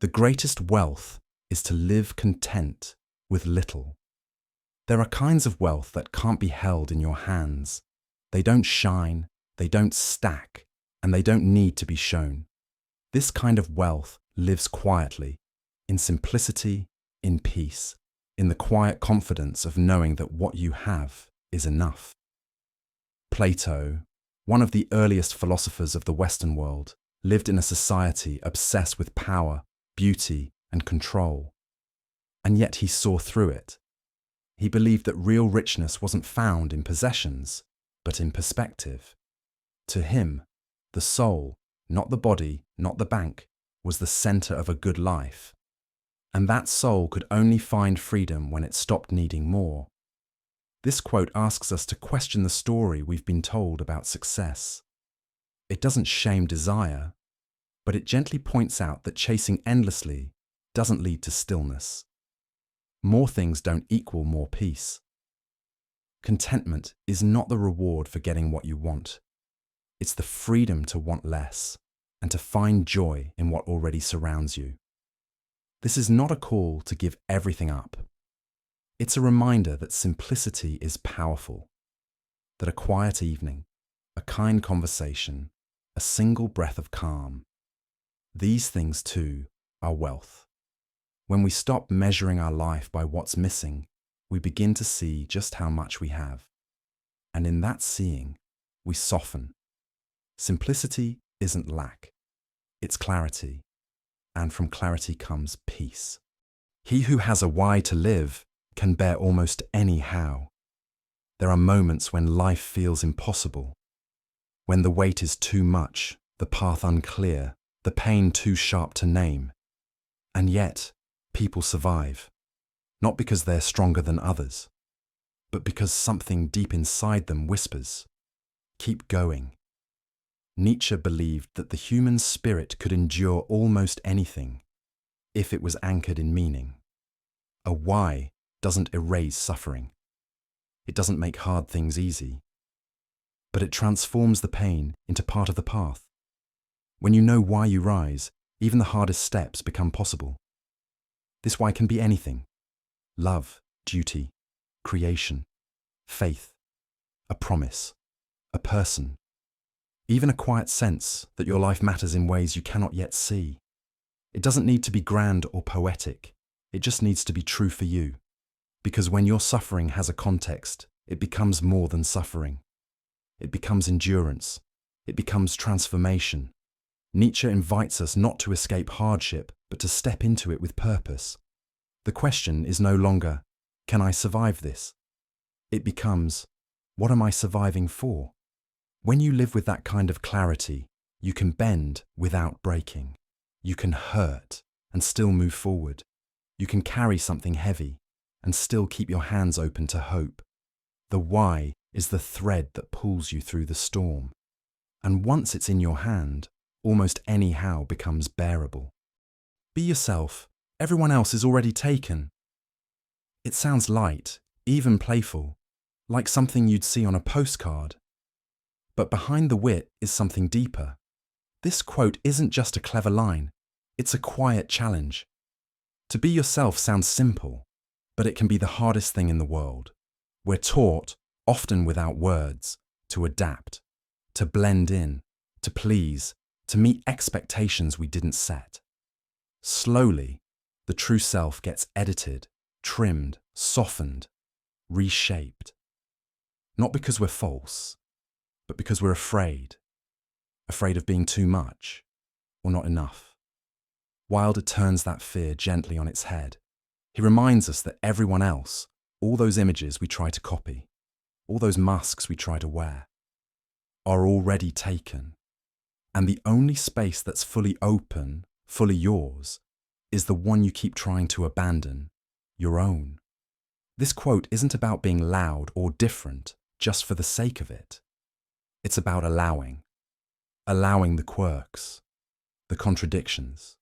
The greatest wealth is to live content with little. There are kinds of wealth that can't be held in your hands. They don't shine, they don't stack, and they don't need to be shown. This kind of wealth lives quietly, in simplicity, in peace, in the quiet confidence of knowing that what you have is enough. Plato, one of the earliest philosophers of the Western world, lived in a society obsessed with power, beauty, and control. And yet he saw through it. He believed that real richness wasn't found in possessions, but in perspective. To him, the soul, not the body, not the bank, was the center of a good life. And that soul could only find freedom when it stopped needing more. This quote asks us to question the story we've been told about success. It doesn't shame desire, but it gently points out that chasing endlessly doesn't lead to stillness. More things don't equal more peace. Contentment is not the reward for getting what you want. It's the freedom to want less and to find joy in what already surrounds you. This is not a call to give everything up. It's a reminder that simplicity is powerful, that a quiet evening, a kind conversation, a single breath of calm, these things too are wealth. When we stop measuring our life by what's missing, we begin to see just how much we have. And in that seeing, we soften. Simplicity isn't lack, it's clarity. And from clarity comes peace. He who has a why to live can bear almost any how. There are moments when life feels impossible, when the weight is too much, the path unclear, the pain too sharp to name. And yet, people survive, not because they're stronger than others, but because something deep inside them whispers, keep going. Nietzsche believed that the human spirit could endure almost anything if it was anchored in meaning. A why doesn't erase suffering. It doesn't make hard things easy, but it transforms the pain into part of the path. When you know why you rise, even the hardest steps become possible. This why can be anything: love, duty, creation, faith, a promise, a person, even a quiet sense that your life matters in ways you cannot yet see. It doesn't need to be grand or poetic. It just needs to be true for you. Because when your suffering has a context, it becomes more than suffering. It becomes endurance. It becomes transformation. Nietzsche invites us not to escape hardship, but to step into it with purpose. The question is no longer, can I survive this? It becomes, what am I surviving for? When you live with that kind of clarity, you can bend without breaking. You can hurt and still move forward. You can carry something heavy and still keep your hands open to hope. The why is the thread that pulls you through the storm. And once it's in your hand, almost any how becomes bearable. Be yourself. Everyone else is already taken. It sounds light, even playful, like something you'd see on a postcard. But behind the wit is something deeper. This quote isn't just a clever line, it's a quiet challenge. To be yourself sounds simple, but it can be the hardest thing in the world. We're taught, often without words, to adapt, to blend in, to please, to meet expectations we didn't set. Slowly, the true self gets edited, trimmed, softened, reshaped. Not because we're false, but because we're afraid of being too much or not enough. Wilder turns that fear gently on its head. He reminds us that everyone else, all those images we try to copy, all those masks we try to wear, are already taken. And the only space that's fully open, fully yours, is the one you keep trying to abandon, your own. This quote isn't about being loud or different just for the sake of it. It's about allowing the quirks, the contradictions,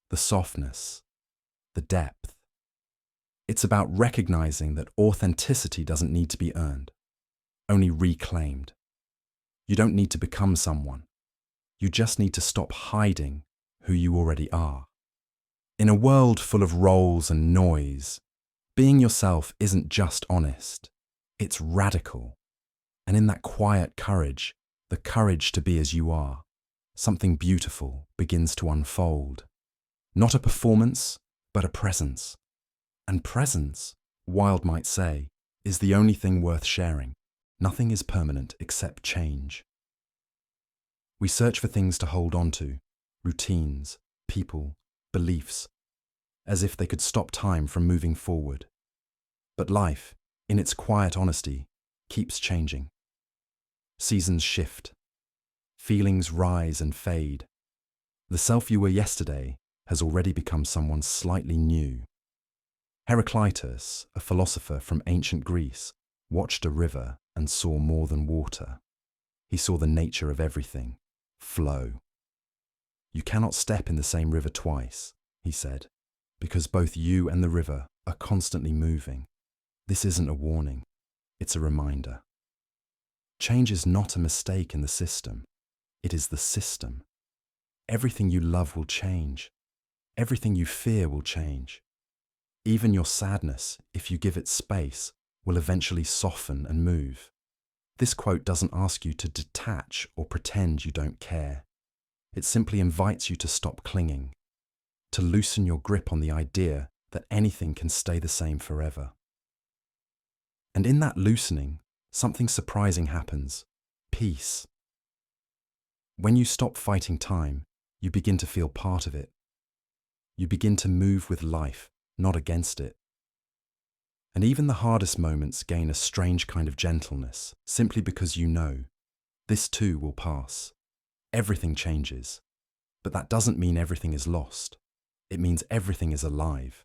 the softness, the depth. It's about recognizing that authenticity doesn't need to be earned, only reclaimed. You don't need to become someone. You just need to stop hiding who you already are. In a world full of roles and noise, being yourself isn't just honest, it's radical. And in that quiet courage, the courage to be as you are, something beautiful begins to unfold. Not a performance, but a presence. And presence, Wilde might say, is the only thing worth sharing. Nothing is permanent except change. We search for things to hold on to, routines, people, beliefs, as if they could stop time from moving forward. But life, in its quiet honesty, keeps changing. Seasons shift. Feelings rise and fade. The self you were yesterday has already become someone slightly new. Heraclitus, a philosopher from ancient Greece, watched a river and saw more than water. He saw the nature of everything, flow. You cannot step in the same river twice, he said, because both you and the river are constantly moving. This isn't a warning, it's a reminder. Change is not a mistake in the system, it is the system. Everything you love will change. Everything you fear will change. Even your sadness, if you give it space, will eventually soften and move. This quote doesn't ask you to detach or pretend you don't care. It simply invites you to stop clinging, to loosen your grip on the idea that anything can stay the same forever. And in that loosening, something surprising happens: peace. When you stop fighting time, you begin to feel part of it. You begin to move with life, not against it. And even the hardest moments gain a strange kind of gentleness, simply because you know, this too will pass. Everything changes. But that doesn't mean everything is lost. It means everything is alive.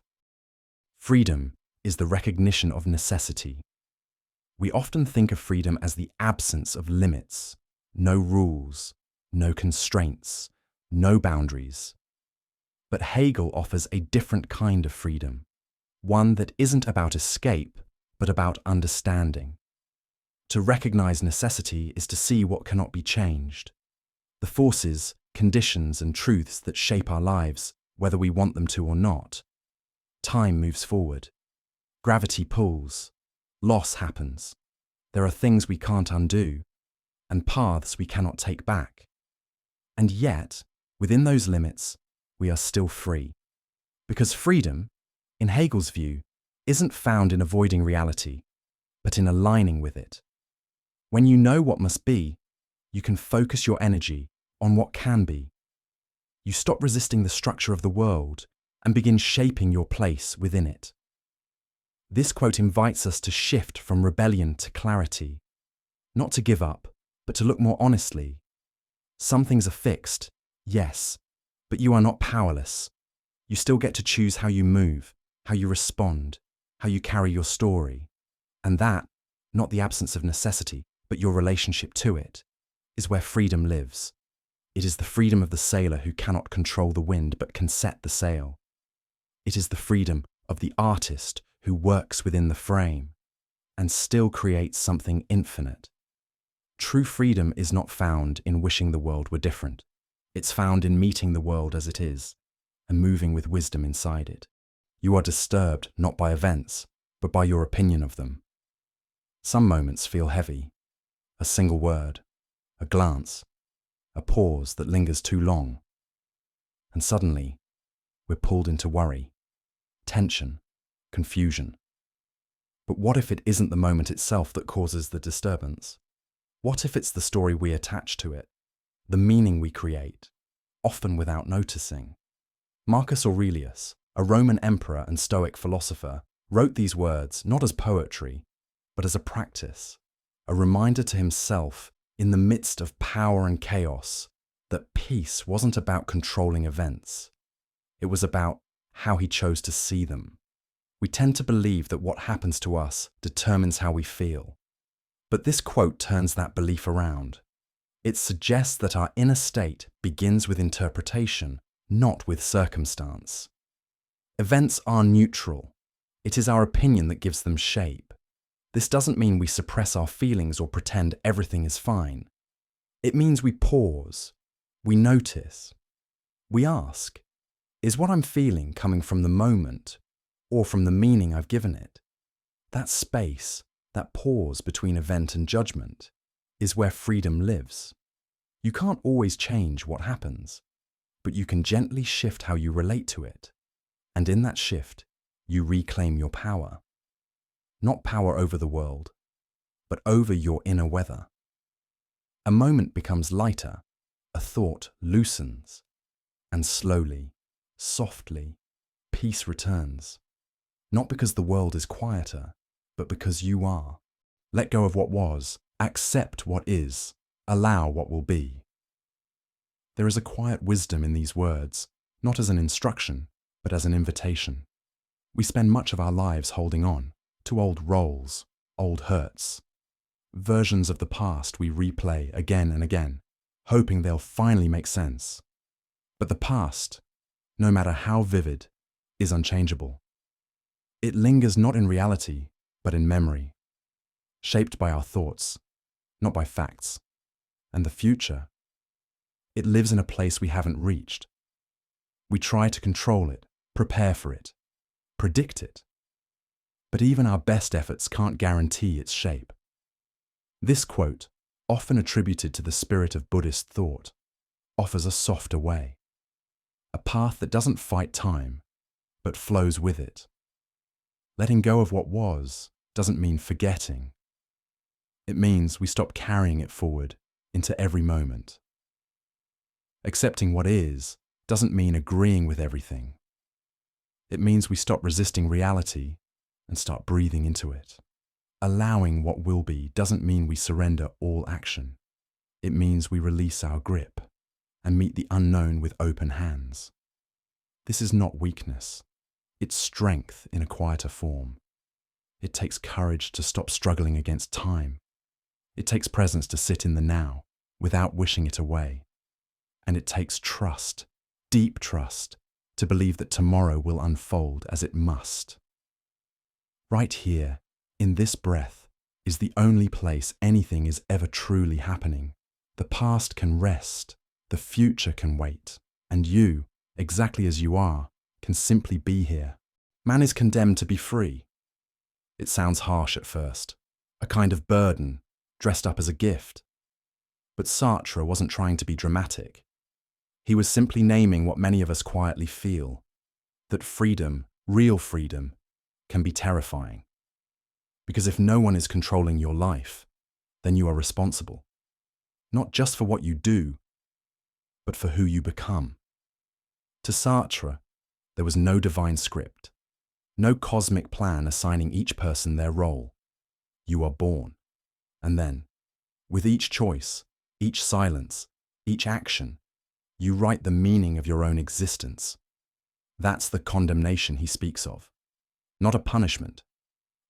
Freedom is the recognition of necessity. We often think of freedom as the absence of limits, no rules, no constraints, no boundaries. But Hegel offers a different kind of freedom, one that isn't about escape, but about understanding. To recognize necessity is to see what cannot be changed. The forces, conditions, and truths that shape our lives, whether we want them to or not. Time moves forward. Gravity pulls. Loss happens. There are things we can't undo, and paths we cannot take back. And yet, within those limits, we are still free. Because freedom, in Hegel's view, isn't found in avoiding reality, but in aligning with it. When you know what must be, you can focus your energy on what can be. You stop resisting the structure of the world and begin shaping your place within it. This quote invites us to shift from rebellion to clarity, not to give up, but to look more honestly. Some things are fixed, yes, but you are not powerless. You still get to choose how you move, how you respond, how you carry your story. And that, not the absence of necessity, but your relationship to it, is where freedom lives. It is the freedom of the sailor who cannot control the wind but can set the sail. It is the freedom of the artist who works within the frame and still creates something infinite. True freedom is not found in wishing the world were different. It's found in meeting the world as it is and moving with wisdom inside it. You are disturbed not by events, but by your opinion of them. Some moments feel heavy. A single word, a glance, a pause that lingers too long. And suddenly, we're pulled into worry, tension, confusion. But what if it isn't the moment itself that causes the disturbance? What if it's the story we attach to it, the meaning we create, often without noticing? Marcus Aurelius, a Roman emperor and Stoic philosopher, wrote these words not as poetry, but as a practice, a reminder to himself in the midst of power and chaos that peace wasn't about controlling events. It was about how he chose to see them. We tend to believe that what happens to us determines how we feel. But this quote turns that belief around. It suggests that our inner state begins with interpretation, not with circumstance. Events are neutral. It is our opinion that gives them shape. This doesn't mean we suppress our feelings or pretend everything is fine. It means we pause, we notice, we ask, Is what I'm feeling coming from the moment or from the meaning I've given it? That space, that pause between event and judgment, is where freedom lives. You can't always change what happens, but you can gently shift how you relate to it. And in that shift, you reclaim your power. Not power over the world, but over your inner weather. A moment becomes lighter, a thought loosens, and slowly, softly, peace returns. Not because the world is quieter, but because you are. Let go of what was, accept what is, allow what will be. There is a quiet wisdom in these words, not as an instruction, but as an invitation. We spend much of our lives holding on to old roles, old hurts, versions of the past we replay again and again, hoping they'll finally make sense. But the past, no matter how vivid, is unchangeable. It lingers not in reality, but in memory, shaped by our thoughts, not by facts. And the future, it lives in a place we haven't reached. We try to control it, prepare for it, predict it. But even our best efforts can't guarantee its shape. This quote, often attributed to the spirit of Buddhist thought, offers a softer way, a path that doesn't fight time, but flows with it. Letting go of what was doesn't mean forgetting. It means we stop carrying it forward into every moment. Accepting what is doesn't mean agreeing with everything. It means we stop resisting reality and start breathing into it. Allowing what will be doesn't mean we surrender all action. It means we release our grip and meet the unknown with open hands. This is not weakness. It's strength in a quieter form. It takes courage to stop struggling against time. It takes presence to sit in the now without wishing it away. And it takes trust, deep trust, to believe that tomorrow will unfold as it must. Right here, in this breath, is the only place anything is ever truly happening. The past can rest, the future can wait, and you, exactly as you are, can simply be here. Man is condemned to be free. It sounds harsh at first, a kind of burden, dressed up as a gift. But Sartre wasn't trying to be dramatic. He was simply naming what many of us quietly feel, that freedom, real freedom, can be terrifying. Because if no one is controlling your life, then you are responsible, not just for what you do, but for who you become. To Sartre, there was no divine script, no cosmic plan assigning each person their role. You are born, and then, with each choice, each silence, each action, you write the meaning of your own existence. That's the condemnation he speaks of. Not a punishment,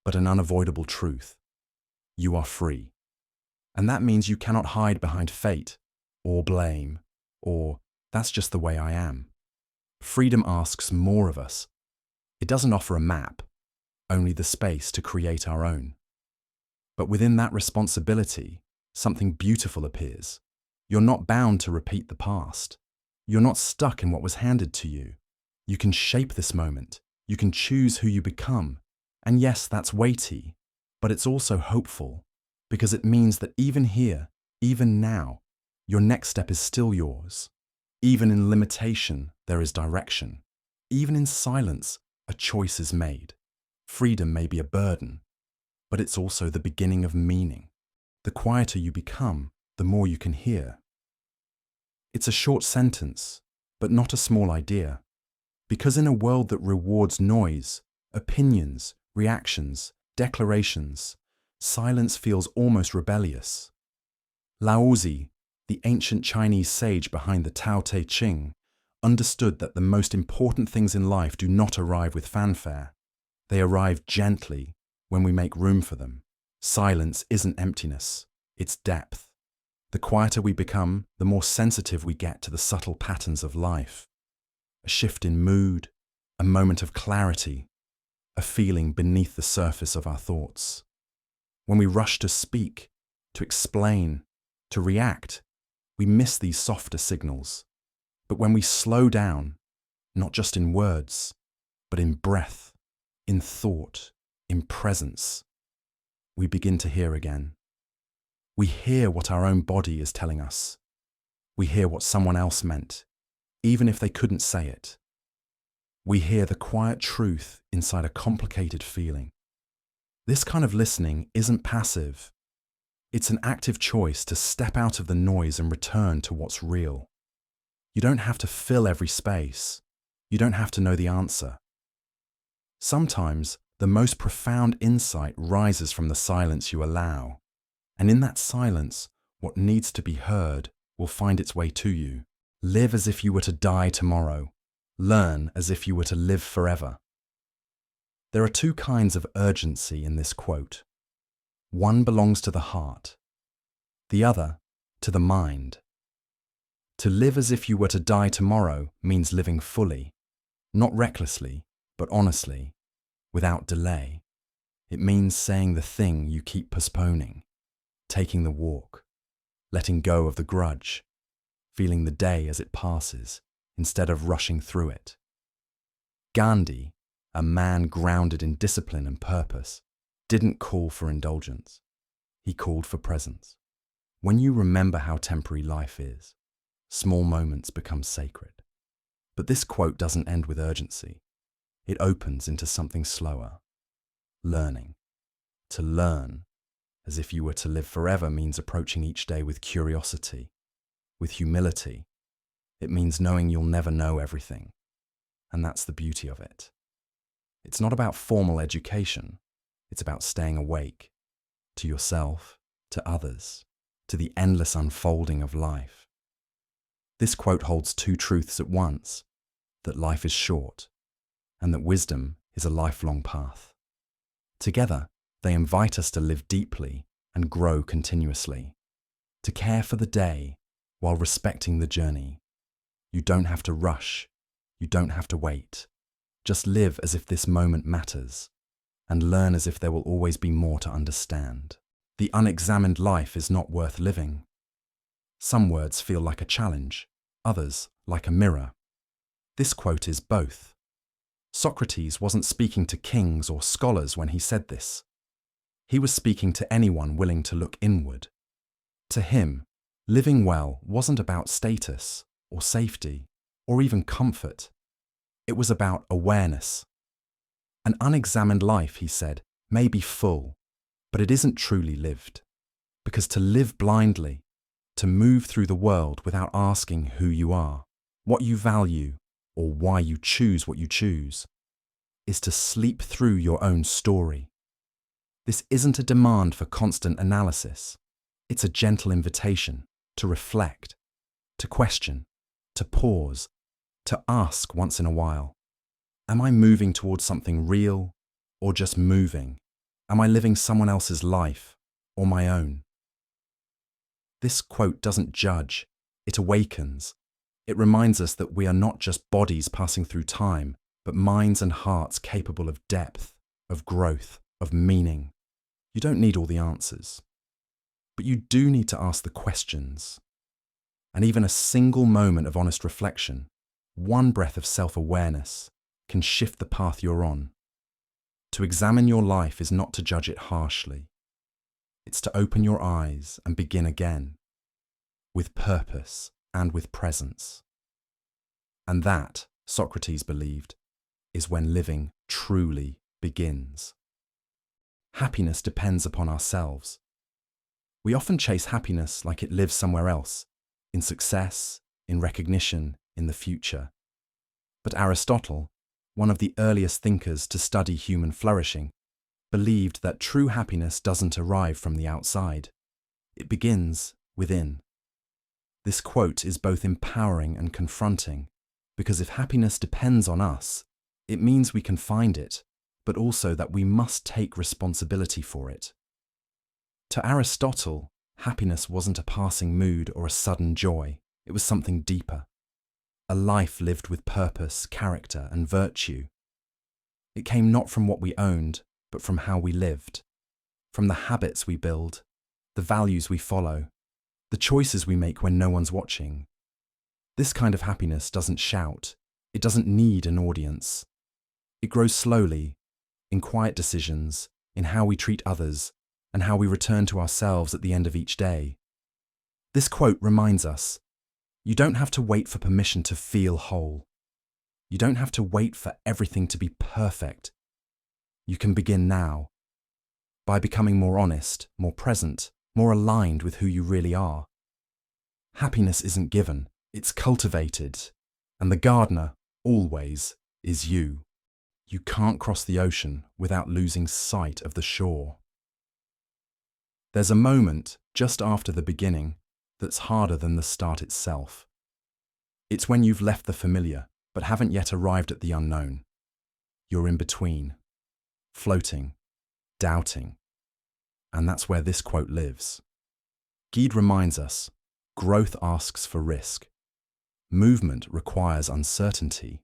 but an unavoidable truth. You are free. And that means you cannot hide behind fate, or blame, or that's just the way I am. Freedom asks more of us. It doesn't offer a map, only the space to create our own. But within that responsibility, something beautiful appears. You're not bound to repeat the past. You're not stuck in what was handed to you. You can shape this moment. You can choose who you become. And yes, that's weighty, but it's also hopeful, because it means that even here, even now, your next step is still yours. Even in limitation, there is direction. Even in silence, a choice is made. Freedom may be a burden, but it's also the beginning of meaning. The quieter you become, the more you can hear. It's a short sentence, but not a small idea. Because in a world that rewards noise, opinions, reactions, declarations, silence feels almost rebellious. Laozi, the ancient Chinese sage behind the Tao Te Ching, understood that the most important things in life do not arrive with fanfare. They arrive gently when we make room for them. Silence isn't emptiness, it's depth. The quieter we become, the more sensitive we get to the subtle patterns of life. A shift in mood, a moment of clarity, a feeling beneath the surface of our thoughts. When we rush to speak, to explain, to react, we miss these softer signals. But when we slow down, not just in words, but in breath, in thought, in presence, we begin to hear again. We hear what our own body is telling us. We hear what someone else meant, even if they couldn't say it. We hear the quiet truth inside a complicated feeling. This kind of listening isn't passive. It's an active choice to step out of the noise and return to what's real. You don't have to fill every space. You don't have to know the answer. Sometimes the most profound insight rises from the silence you allow. And in that silence, what needs to be heard will find its way to you. Live as if you were to die tomorrow. Learn as if you were to live forever. There are two kinds of urgency in this quote. One belongs to the heart, the other to the mind. To live as if you were to die tomorrow means living fully, not recklessly, but honestly, without delay. It means saying the thing you keep postponing, taking the walk, letting go of the grudge, feeling the day as it passes instead of rushing through it. Gandhi, a man grounded in discipline and purpose, didn't call for indulgence. He called for presence. When you remember how temporary life is, small moments become sacred. But this quote doesn't end with urgency. It opens into something slower. Learning. To learn, as if you were to live forever, means approaching each day with curiosity, with humility. It means knowing you'll never know everything. And that's the beauty of it. It's not about formal education. It's about staying awake to yourself, to others, to the endless unfolding of life. This quote holds two truths at once, that life is short and that wisdom is a lifelong path. Together, they invite us to live deeply and grow continuously, to care for the day while respecting the journey. You don't have to rush. You don't have to wait. Just live as if this moment matters, and learn as if there will always be more to understand. The unexamined life is not worth living. Some words feel like a challenge, others like a mirror. This quote is both. Socrates wasn't speaking to kings or scholars when he said this. He was speaking to anyone willing to look inward. To him, living well wasn't about status or safety or even comfort. It was about awareness. An unexamined life, he said, may be full, but it isn't truly lived. Because to live blindly, to move through the world without asking who you are, what you value, or why you choose what you choose, is to sleep through your own story. This isn't a demand for constant analysis. It's a gentle invitation to reflect, to question, to pause, to ask once in a while, am I moving towards something real or just moving? Am I living someone else's life or my own? This quote doesn't judge, it awakens. It reminds us that we are not just bodies passing through time, but minds and hearts capable of depth, of growth, of meaning. You don't need all the answers, but you do need to ask the questions. And even a single moment of honest reflection, one breath of self-awareness, can shift the path you're on. To examine your life is not to judge it harshly. It's to open your eyes and begin again, with purpose and with presence. And that, Socrates believed, is when living truly begins. Happiness depends upon ourselves. We often chase happiness like it lives somewhere else, in success, in recognition, in the future. But Aristotle, one of the earliest thinkers to study human flourishing, believed that true happiness doesn't arrive from the outside. It begins within. This quote is both empowering and confronting, because if happiness depends on us, it means we can find it, but also that we must take responsibility for it. To Aristotle, happiness wasn't a passing mood or a sudden joy. It was something deeper. A life lived with purpose, character, and virtue. It came not from what we owned, but from how we lived, from the habits we build, the values we follow, the choices we make when no one's watching. This kind of happiness doesn't shout, It doesn't need an audience. It grows slowly, in quiet decisions, in how we treat others, and how we return to ourselves at the end of each day. This quote reminds us, you don't have to wait for permission to feel whole. You don't have to wait for everything to be perfect. You can begin now, by becoming more honest, more present, more aligned with who you really are. Happiness isn't given, it's cultivated, and the gardener, always, is you. You can't cross the ocean without losing sight of the shore. There's a moment just after the beginning that's harder than the start itself. It's when you've left the familiar, but haven't yet arrived at the unknown. You're in between, floating, doubting. And that's where this quote lives. Gide reminds us, growth asks for risk. Movement requires uncertainty.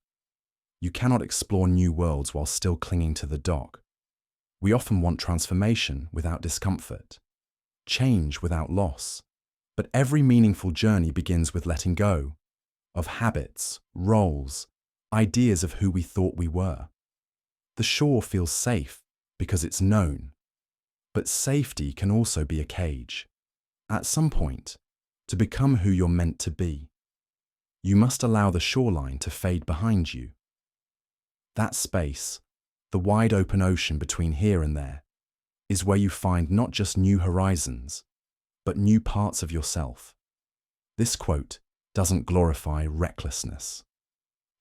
You cannot explore new worlds while still clinging to the dock. We often want transformation without discomfort, change without loss. But every meaningful journey begins with letting go of habits, roles, ideas of who we thought we were. The shore feels safe because it's known, but safety can also be a cage. At some point, to become who you're meant to be, you must allow the shoreline to fade behind you. That space, the wide open ocean between here and there, is where you find not just new horizons, but new parts of yourself. This quote doesn't glorify recklessness.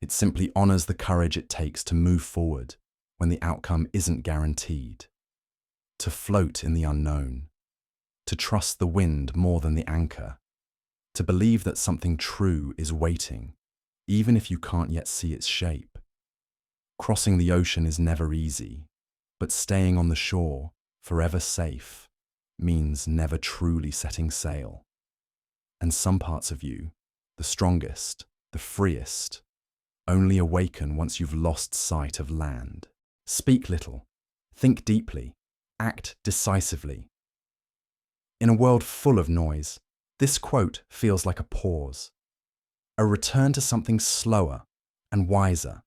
It simply honors the courage it takes to move forward when the outcome isn't guaranteed, to float in the unknown, to trust the wind more than the anchor, to believe that something true is waiting, even if you can't yet see its shape. Crossing the ocean is never easy, but staying on the shore, forever safe, means never truly setting sail. And some parts of you, the strongest, the freest, only awaken once you've lost sight of land. Speak little, think deeply, act decisively. In a world full of noise, this quote feels like a pause, a return to something slower and wiser.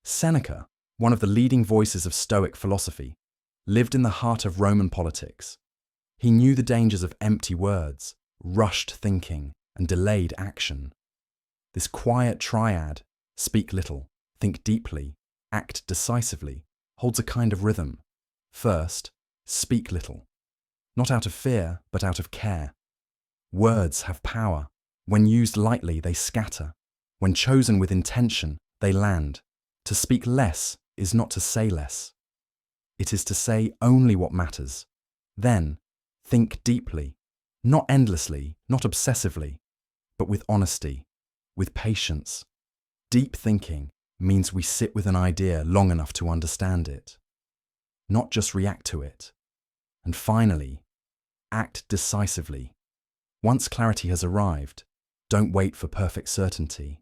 Seneca, one of the leading voices of Stoic philosophy, lived in the heart of Roman politics. He knew the dangers of empty words, rushed thinking, and delayed action. This quiet triad, speak little, think deeply, act decisively, holds a kind of rhythm. First, speak little. Not out of fear, but out of care. Words have power. When used lightly, they scatter. When chosen with intention, they land. To speak less is not to say less. It is to say only what matters. Then, think deeply, not endlessly, not obsessively, but with honesty, with patience. Deep thinking means we sit with an idea long enough to understand it, not just react to it. And finally, act decisively. Once clarity has arrived, don't wait for perfect certainty.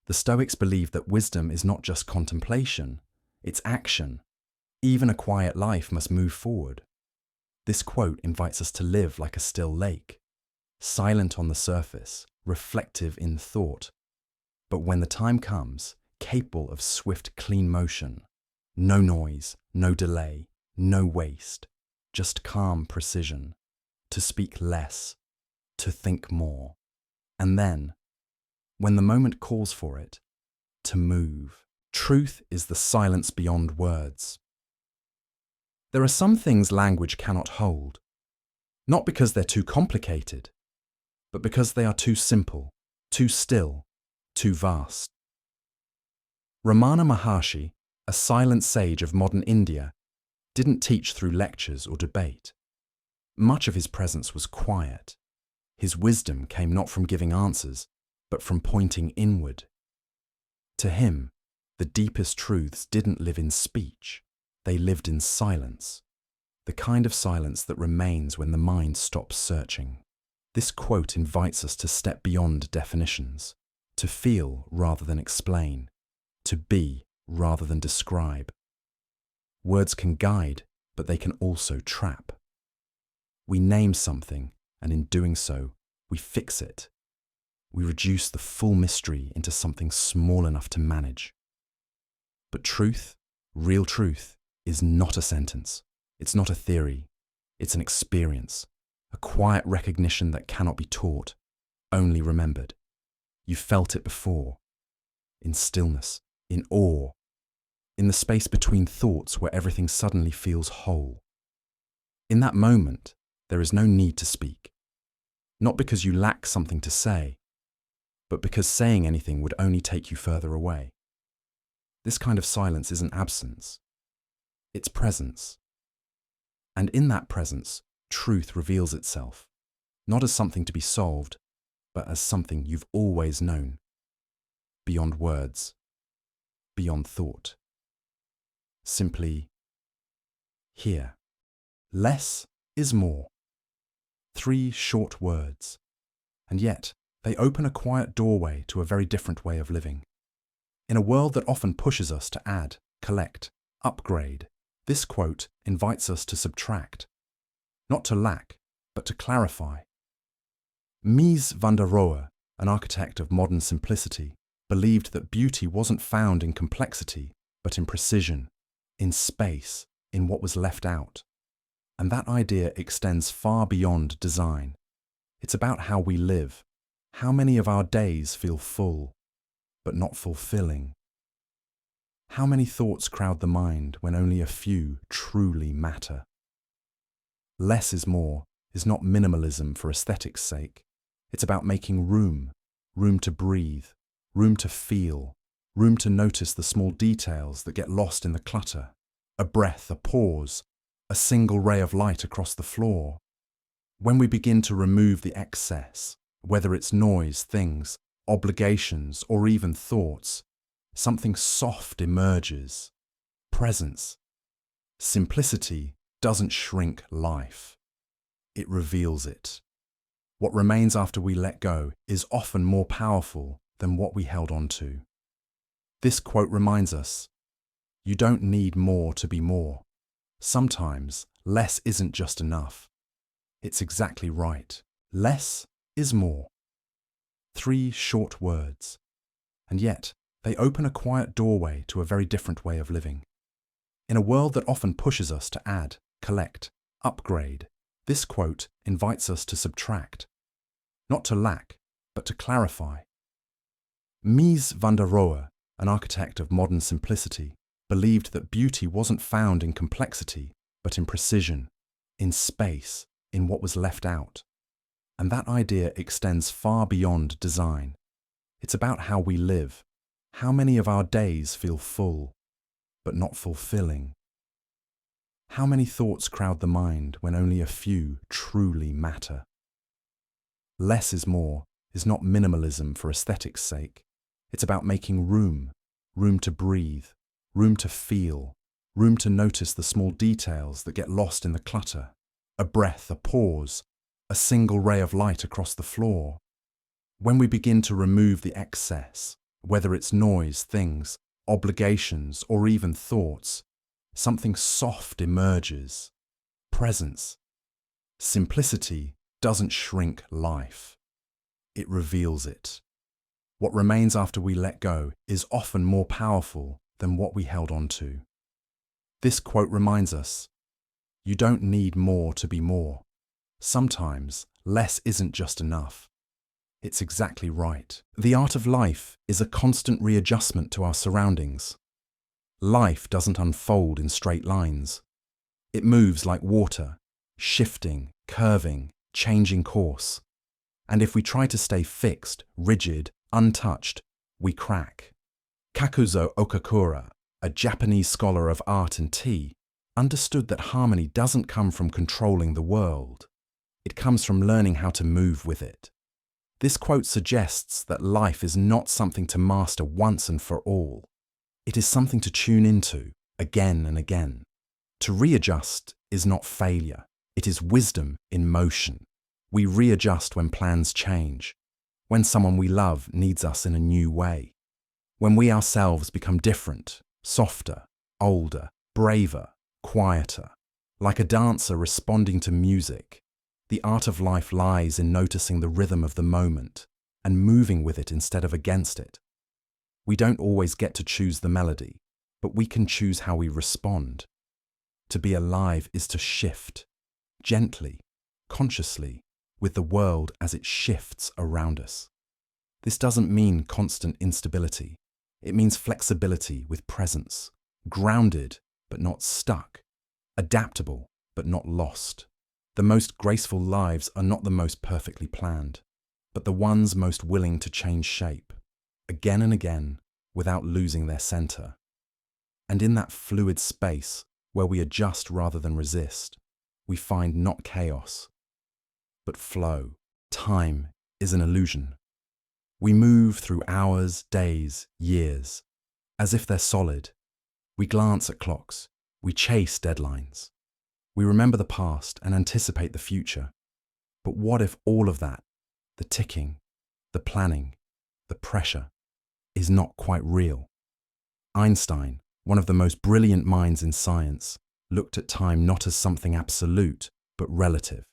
The Stoics believe that wisdom is not just contemplation, it's action. Even a quiet life must move forward. This quote invites us to live like a still lake, silent on the surface, reflective in thought, but when the time comes, capable of swift, clean motion. No noise, no delay, no waste, just calm precision. To speak less, to think more. And then, when the moment calls for it, to move. Truth is the silence beyond words. There are some things language cannot hold, not because they're too complicated, but because they are too simple, too still, too vast. Ramana Maharshi, a silent sage of modern India, didn't teach through lectures or debate. Much of his presence was quiet. His wisdom came not from giving answers, but from pointing inward. To him, the deepest truths didn't live in speech, they lived in silence, the kind of silence that remains when the mind stops searching. This quote invites us to step beyond definitions, to feel rather than explain, to be rather than describe. Words can guide, but they can also trap. We name something, and in doing so, we fix it. we reduce the full mystery into something small enough to manage. But truth, real truth, is not a sentence. It's not a theory. It's an experience, a quiet recognition that cannot be taught, only remembered. You felt it before, in stillness, in awe, in the space between thoughts where everything suddenly feels whole. In that moment, there is no need to speak. Not because you lack something to say, but because saying anything would only take you further away. This kind of silence isn't absence, it's presence. And in that presence, truth reveals itself, not as something to be solved, but as something you've always known, beyond words, beyond thought. Simply here. Less is more. 3 short words, and yet they open a quiet doorway to a very different way of living. In a world that often pushes us to add, collect, upgrade, this quote invites us to subtract, not to lack, but to clarify. Mies van der Rohe, an architect of modern simplicity, believed that beauty wasn't found in complexity, but in precision, in space, in what was left out. And that idea extends far beyond design. It's about how we live, how many of our days feel full, but not fulfilling. How many thoughts crowd the mind when only a few truly matter? Less is more is not minimalism for aesthetics' sake. It's about making room, room to breathe, room to feel, room to notice the small details that get lost in the clutter. A breath, a pause, a single ray of light across the floor. When we begin to remove the excess, whether it's noise, things, obligations, or even thoughts, something soft emerges. Presence. Simplicity doesn't shrink life. It reveals it. What remains after we let go is often more powerful than what we held on to. This quote reminds us, you don't need more to be more. Sometimes less isn't just enough. It's exactly right. Less is more. 3 short words, and yet they open a quiet doorway to a very different way of living. In a world that often pushes us to add, collect, upgrade, this quote invites us to subtract, not to lack, but to clarify. Mies van der Rohe, an architect of modern simplicity, believed that beauty wasn't found in complexity, but in precision, in space, in what was left out. And that idea extends far beyond design. It's about how we live, how many of our days feel full, but not fulfilling. How many thoughts crowd the mind when only a few truly matter? Less is more is not minimalism for aesthetics' sake. It's about making room, room to breathe, room to feel, room to notice the small details that get lost in the clutter. A breath, a pause, a single ray of light across the floor. When we begin to remove the excess, whether it's noise, things, obligations, or even thoughts, something soft emerges. Presence. Simplicity doesn't shrink life. It reveals it. What remains after we let go is often more powerful than what we held on to. This quote reminds us, you don't need more to be more. Sometimes less isn't just enough. It's exactly right. The art of life is a constant readjustment to our surroundings. Life doesn't unfold in straight lines. It moves like water, shifting, curving, changing course. And if we try to stay fixed, rigid, untouched, we crack. Kakuzo Okakura, a Japanese scholar of art and tea, understood that harmony doesn't come from controlling the world. It comes from learning how to move with it. This quote suggests that life is not something to master once and for all. It is something to tune into, again and again. To readjust is not failure. It is wisdom in motion. We readjust when plans change, when someone we love needs us in a new way, when we ourselves become different, softer, older, braver, quieter. Like a dancer responding to music, the art of life lies in noticing the rhythm of the moment, and moving with it instead of against it. We don't always get to choose the melody, but we can choose how we respond. To be alive is to shift, gently, consciously, with the world as it shifts around us. This doesn't mean constant instability. It means flexibility with presence, grounded but not stuck, adaptable but not lost. The most graceful lives are not the most perfectly planned, but the ones most willing to change shape, again and again, without losing their center. And in that fluid space, where we adjust rather than resist, we find not chaos, but flow. Time is an illusion. We move through hours, days, years, as if they're solid. We glance at clocks. We chase deadlines. We remember the past and anticipate the future. But what if all of that, the ticking, the planning, the pressure, is not quite real? Einstein, one of the most brilliant minds in science, looked at time not as something absolute, but relative.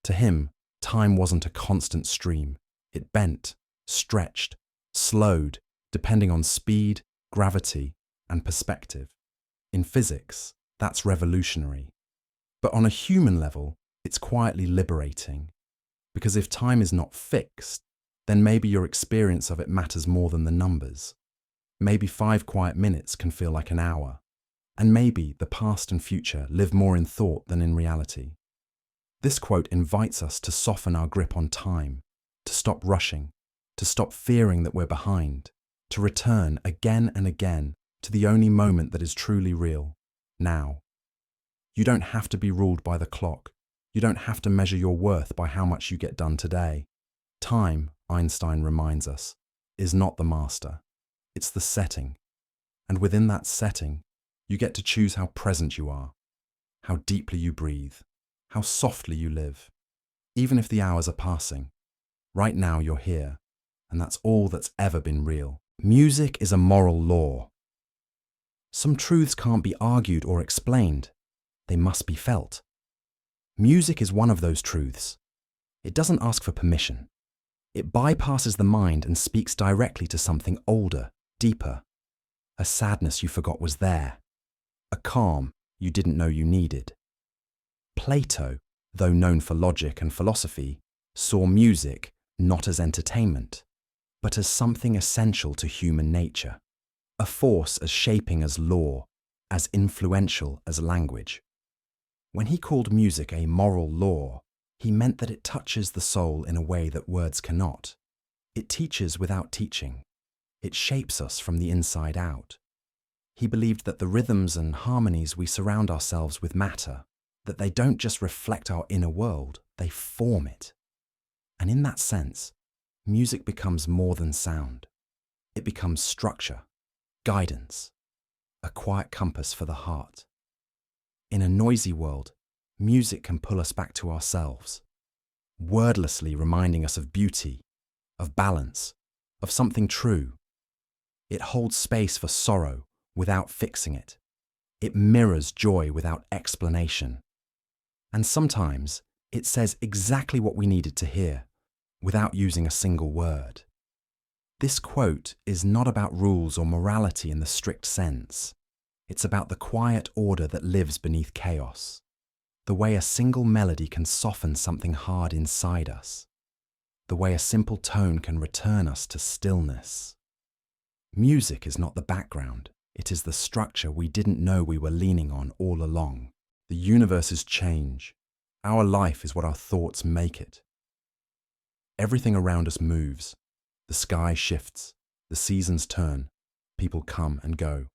To him, time wasn't a constant stream. It bent, stretched, slowed, depending on speed, gravity, and perspective. In physics, that's revolutionary. But on a human level, it's quietly liberating. Because if time is not fixed, then maybe your experience of it matters more than the numbers. Maybe 5 quiet minutes can feel like an hour. And maybe the past and future live more in thought than in reality. This quote invites us to soften our grip on time, to stop rushing, to stop fearing that we're behind, to return again and again to the only moment that is truly real, now. You don't have to be ruled by the clock. You don't have to measure your worth by how much you get done today. Time, Einstein reminds us, is not the master. It's the setting. And within that setting, you get to choose how present you are, how deeply you breathe, how softly you live. Even if the hours are passing, right now you're here, and that's all that's ever been real. Music is a moral law. Some truths can't be argued or explained. They must be felt. Music is one of those truths. It doesn't ask for permission. It bypasses the mind and speaks directly to something older, deeper. A sadness you forgot was there. A calm you didn't know you needed. Plato, though known for logic and philosophy, saw music not as entertainment, but as something essential to human nature, a force as shaping as law, as influential as language. When he called music a moral law, he meant that it touches the soul in a way that words cannot. It teaches without teaching. It shapes us from the inside out. He believed that the rhythms and harmonies we surround ourselves with matter, that they don't just reflect our inner world, they form it. And in that sense, music becomes more than sound. It becomes structure, guidance, a quiet compass for the heart. In a noisy world, music can pull us back to ourselves, wordlessly reminding us of beauty, of balance, of something true. It holds space for sorrow without fixing it. It mirrors joy without explanation. And sometimes it says exactly what we needed to hear, without using a single word. This quote is not about rules or morality in the strict sense. It's about the quiet order that lives beneath chaos, the way a single melody can soften something hard inside us, the way a simple tone can return us to stillness. Music is not the background, it is the structure we didn't know we were leaning on all along. The universe's change. Our life is what our thoughts make it. Everything around us moves. The sky shifts, the seasons turn, people come and go.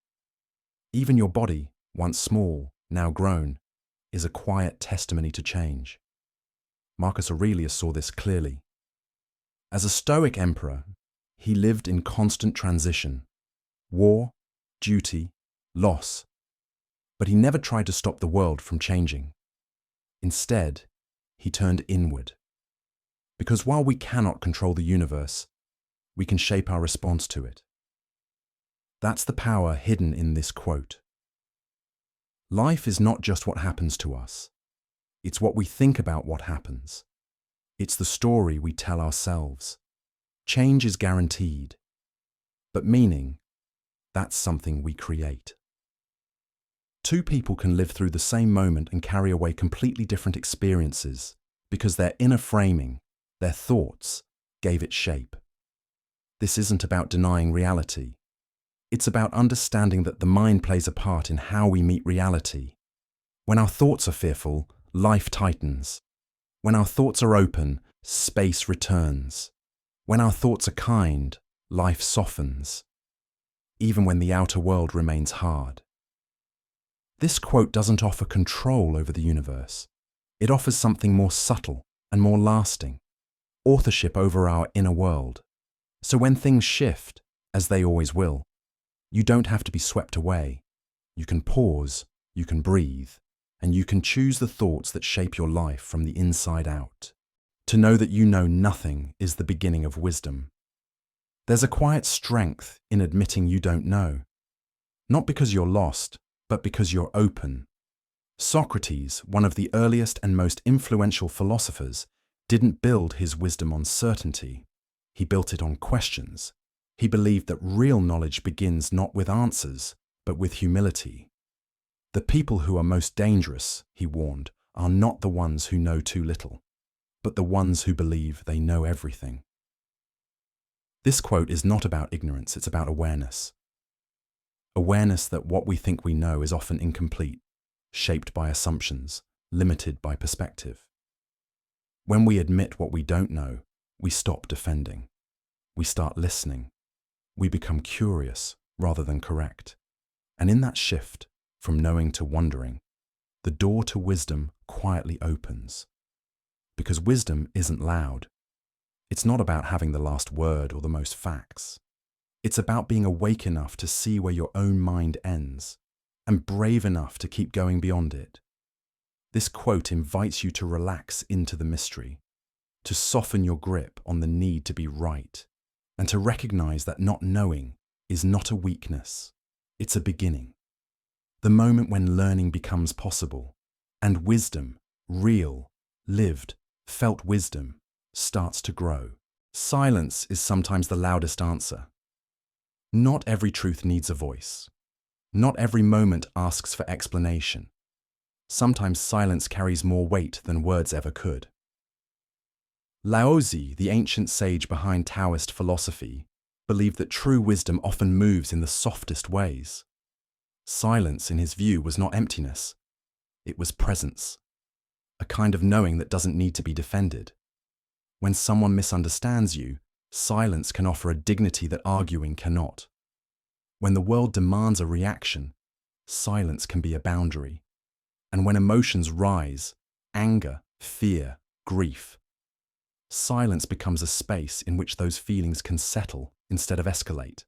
Even your body, once small, now grown, is a quiet testimony to change. Marcus Aurelius saw this clearly. As a Stoic emperor, he lived in constant transition, war, duty, loss, but he never tried to stop the world from changing. Instead, he turned inward. Because while we cannot control the universe, we can shape our response to it. That's the power hidden in this quote. Life is not just what happens to us. It's what we think about what happens. It's the story we tell ourselves. Change is guaranteed, but meaning, that's something we create. Two people can live through the same moment and carry away completely different experiences because their inner framing, their thoughts, gave it shape. This isn't about denying reality. It's about understanding that the mind plays a part in how we meet reality. When our thoughts are fearful, life tightens. When our thoughts are open, space returns. When our thoughts are kind, life softens, even when the outer world remains hard. This quote doesn't offer control over the universe. It offers something more subtle and more lasting, authorship over our inner world. So when things shift, as they always will, you don't have to be swept away. You can pause, you can breathe, and you can choose the thoughts that shape your life from the inside out. To know that you know nothing is the beginning of wisdom. There's a quiet strength in admitting you don't know. Not because you're lost, but because you're open. Socrates, one of the earliest and most influential philosophers, didn't build his wisdom on certainty. He built it on questions. He believed that real knowledge begins not with answers, but with humility. The people who are most dangerous, he warned, are not the ones who know too little, but the ones who believe they know everything. This quote is not about ignorance, it's about awareness. Awareness that what we think we know is often incomplete, shaped by assumptions, limited by perspective. When we admit what we don't know, we stop defending. We start listening. We become curious rather than correct. And in that shift, from knowing to wondering, the door to wisdom quietly opens. Because wisdom isn't loud. It's not about having the last word or the most facts. It's about being awake enough to see where your own mind ends, and brave enough to keep going beyond it. This quote invites you to relax into the mystery, to soften your grip on the need to be right, and to recognize that not knowing is not a weakness, it's a beginning. The moment when learning becomes possible, and wisdom, real, lived, felt wisdom, starts to grow. Silence is sometimes the loudest answer. Not every truth needs a voice. Not every moment asks for explanation. Sometimes silence carries more weight than words ever could. Laozi, the ancient sage behind Taoist philosophy, believed that true wisdom often moves in the softest ways. Silence, in his view, was not emptiness. It was presence, a kind of knowing that doesn't need to be defended. When someone misunderstands you, silence can offer a dignity that arguing cannot. When the world demands a reaction, silence can be a boundary. And when emotions rise, anger, fear, grief, silence becomes a space in which those feelings can settle instead of escalate.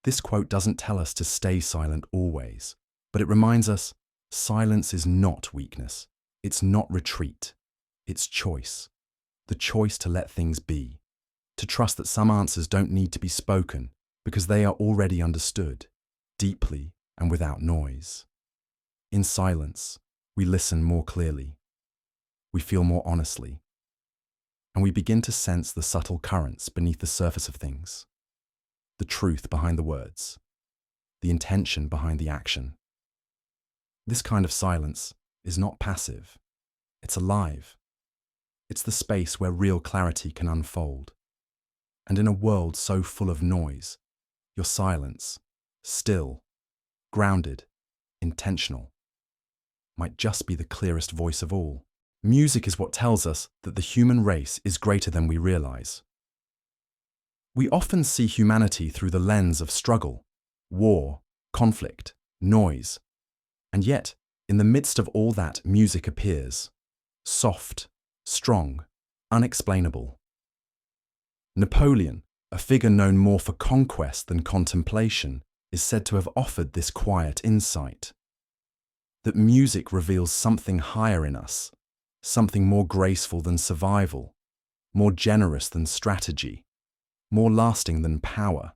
This quote doesn't tell us to stay silent always, but it reminds us silence is not weakness. It's not retreat. It's choice. The choice to let things be. To trust that some answers don't need to be spoken because they are already understood, deeply and without noise. In silence, we listen more clearly. We feel more honestly. And we begin to sense the subtle currents beneath the surface of things. The truth behind the words. The intention behind the action. This kind of silence is not passive. It's alive. It's the space where real clarity can unfold. And in a world so full of noise, your silence, still, grounded, intentional, might just be the clearest voice of all. Music is what tells us that the human race is greater than we realize. We often see humanity through the lens of struggle, war, conflict, noise. And yet, in the midst of all that, music appears. Soft, strong, unexplainable. Napoleon, a figure known more for conquest than contemplation, is said to have offered this quiet insight. That music reveals something higher in us, something more graceful than survival, more generous than strategy, more lasting than power.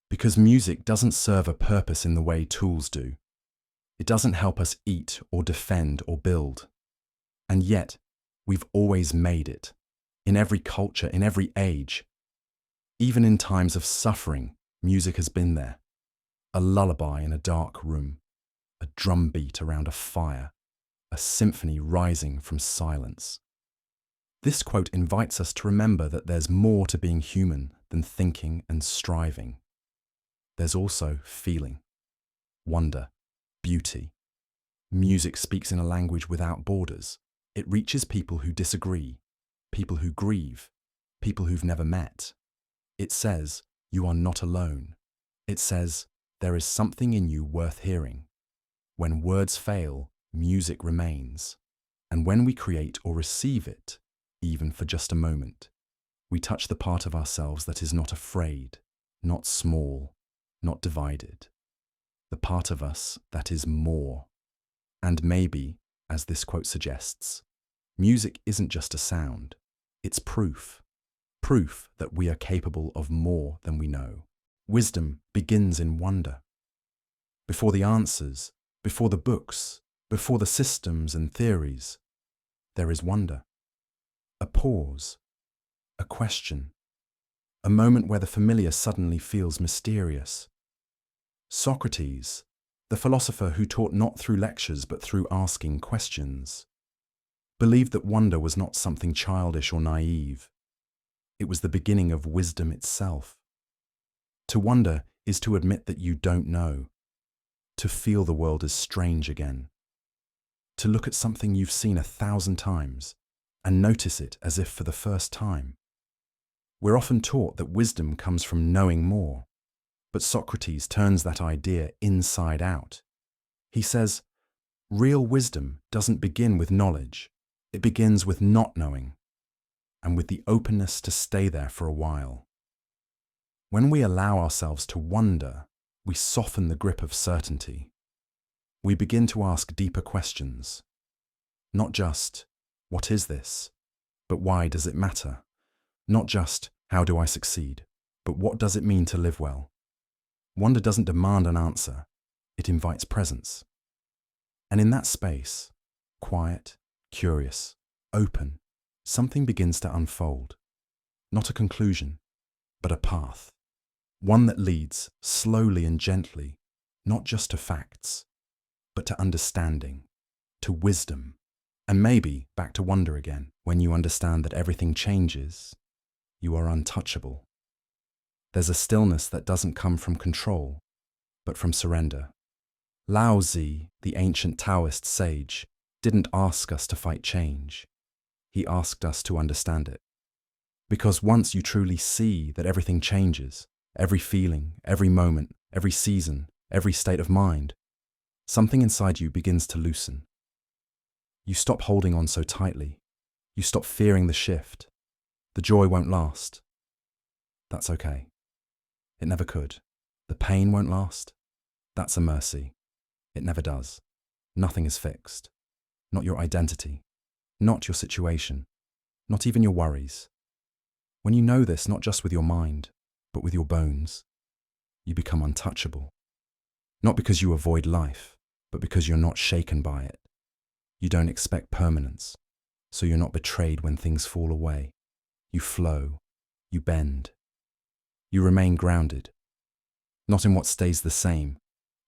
Because music doesn't serve a purpose in the way tools do. It doesn't help us eat or defend or build. And yet, we've always made it. In every culture, in every age, Even in times of suffering, music has been there. A lullaby in a dark room, a drum beat around a fire, a symphony rising from silence. This quote invites us to remember that there's more to being human than thinking and striving. There's also feeling, wonder, beauty. Music speaks in a language without borders. It reaches people who disagree, people who grieve, people who've never met. It says, you are not alone. It says, there is something in you worth hearing. When words fail, music remains. And when we create or receive it, even for just a moment, we touch the part of ourselves that is not afraid, not small, not divided. The part of us that is more. And maybe, as this quote suggests, music isn't just a sound, it's proof. Proof that we are capable of more than we know. Wisdom begins in wonder. Before the answers, before the books, before the systems and theories, there is wonder. A pause, a question, a moment where the familiar suddenly feels mysterious. Socrates, the philosopher who taught not through lectures but through asking questions, believed that wonder was not something childish or naive. It was the beginning of wisdom itself. To wonder is to admit that you don't know, to feel the world as strange again, to look at something you've seen 1,000 times and notice it as if for the first time. We're often taught that wisdom comes from knowing more, but Socrates turns that idea inside out. He says, real wisdom doesn't begin with knowledge, it begins with not knowing, and with the openness to stay there for a while. When we allow ourselves to wonder, we soften the grip of certainty. We begin to ask deeper questions. Not just, what is this? But why does it matter? Not just, how do I succeed? But what does it mean to live well? Wonder doesn't demand an answer, it invites presence. And in that space, quiet, curious, open, something begins to unfold. Not a conclusion, but a path. One that leads, slowly and gently, not just to facts, but to understanding, to wisdom, and maybe back to wonder again. When you understand that everything changes, you are untouchable. There's a stillness that doesn't come from control, but from surrender. Lao Tzu, the ancient Taoist sage, didn't ask us to fight change. He asked us to understand it. Because once you truly see that everything changes, every feeling, every moment, every season, every state of mind, something inside you begins to loosen. You stop holding on so tightly. You stop fearing the shift. The joy won't last. That's okay. It never could. The pain won't last. That's a mercy. It never does. Nothing is fixed. Not your identity. Not your situation. Not even your worries. When you know this, not just with your mind, but with your bones, you become untouchable. Not because you avoid life, but because you're not shaken by it. You don't expect permanence, so you're not betrayed when things fall away. You flow. You bend. You remain grounded. Not in what stays the same,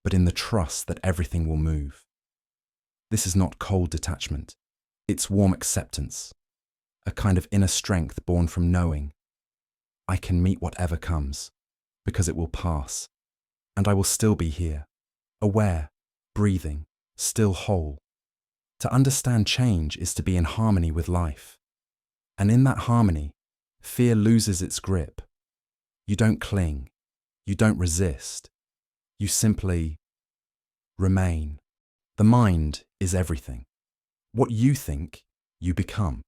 but in the trust that everything will move. This is not cold detachment. It's warm acceptance, a kind of inner strength born from knowing I can meet whatever comes, because it will pass, and I will still be here, aware, breathing, still whole. To understand change is to be in harmony with life. And in that harmony, fear loses its grip. You don't cling. You don't resist. You simply remain. The mind is everything. What you think, you become.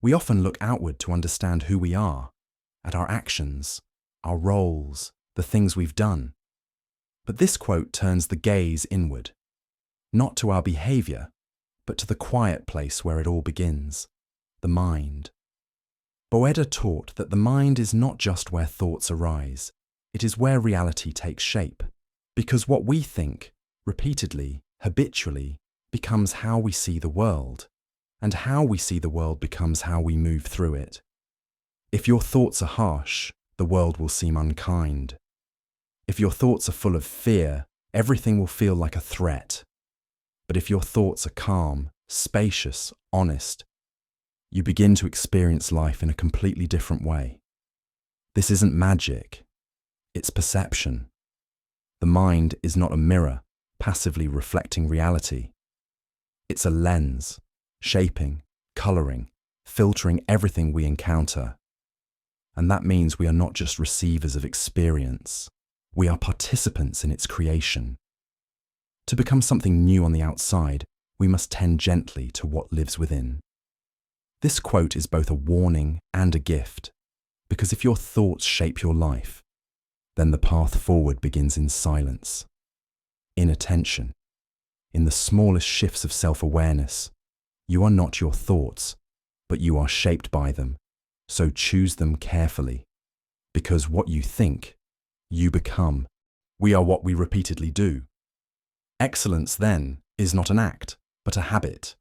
We often look outward to understand who we are, at our actions, our roles, the things we've done. But this quote turns the gaze inward, not to our behavior, but to the quiet place where it all begins, the mind. Boeda taught that the mind is not just where thoughts arise, it is where reality takes shape, because what we think, repeatedly, habitually, becomes how we see the world, and how we see the world becomes how we move through it. If your thoughts are harsh, the world will seem unkind. If your thoughts are full of fear, everything will feel like a threat. But if your thoughts are calm, spacious, honest, you begin to experience life in a completely different way. This isn't magic, it's perception. The mind is not a mirror, passively reflecting reality. It's a lens, shaping, colouring, filtering everything we encounter. And that means we are not just receivers of experience, we are participants in its creation. To become something new on the outside, we must tend gently to what lives within. This quote is both a warning and a gift, because if your thoughts shape your life, then the path forward begins in silence, in attention, in the smallest shifts of self-awareness. You are not your thoughts, but you are shaped by them, so choose them carefully, because what you think, you become. We are what we repeatedly do. Excellence, then, is not an act, but a habit.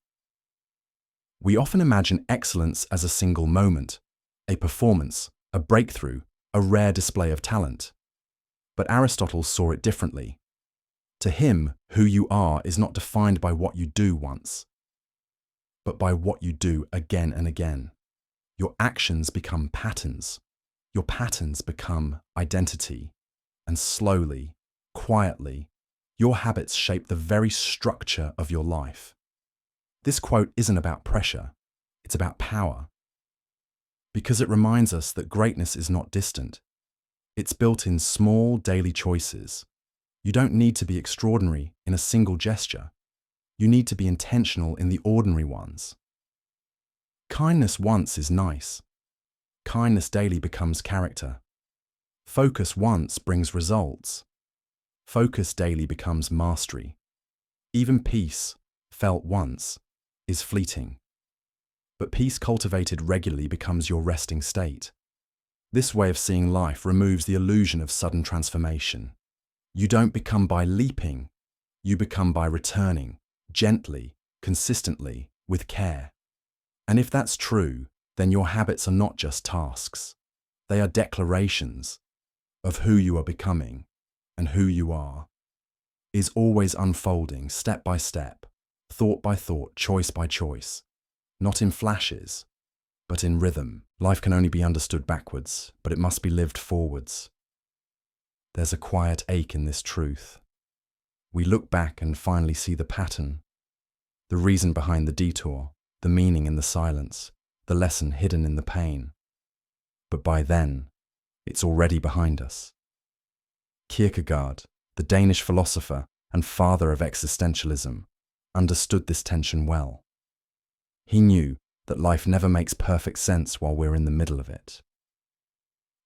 We often imagine excellence as a single moment, a performance, a breakthrough, a rare display of talent. But Aristotle saw it differently. To him, who you are is not defined by what you do once, but by what you do again and again. Your actions become patterns. Your patterns become identity. And slowly, quietly, your habits shape the very structure of your life. This quote isn't about pressure, it's about power. Because it reminds us that greatness is not distant. It's built in small daily choices. You don't need to be extraordinary in a single gesture. You need to be intentional in the ordinary ones. Kindness once is nice. Kindness daily becomes character. Focus once brings results. Focus daily becomes mastery. Even peace, felt once, is fleeting. But peace cultivated regularly becomes your resting state. This way of seeing life removes the illusion of sudden transformation. You don't become by leaping, you become by returning, gently, consistently, with care. And if that's true, then your habits are not just tasks. They are declarations of who you are becoming, and who you are is always unfolding step by step, thought by thought, choice by choice, not in flashes, but in rhythm. Life can only be understood backwards, but it must be lived forwards. There's a quiet ache in this truth. We look back and finally see the pattern, the reason behind the detour, the meaning in the silence, the lesson hidden in the pain. But by then, it's already behind us. Kierkegaard, the Danish philosopher and father of existentialism, understood this tension well. He knew that life never makes perfect sense while we're in the middle of it.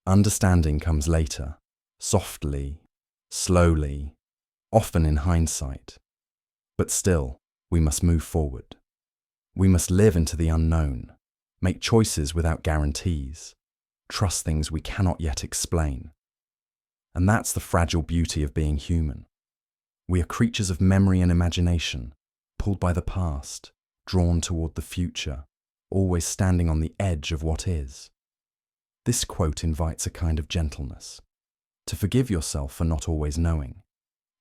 Understanding comes later, softly, slowly, often in hindsight. But still, we must move forward. We must live into the unknown, make choices without guarantees, trust things we cannot yet explain. And that's the fragile beauty of being human. We are creatures of memory and imagination, pulled by the past, drawn toward the future, always standing on the edge of what is. This quote invites a kind of gentleness, to forgive yourself for not always knowing,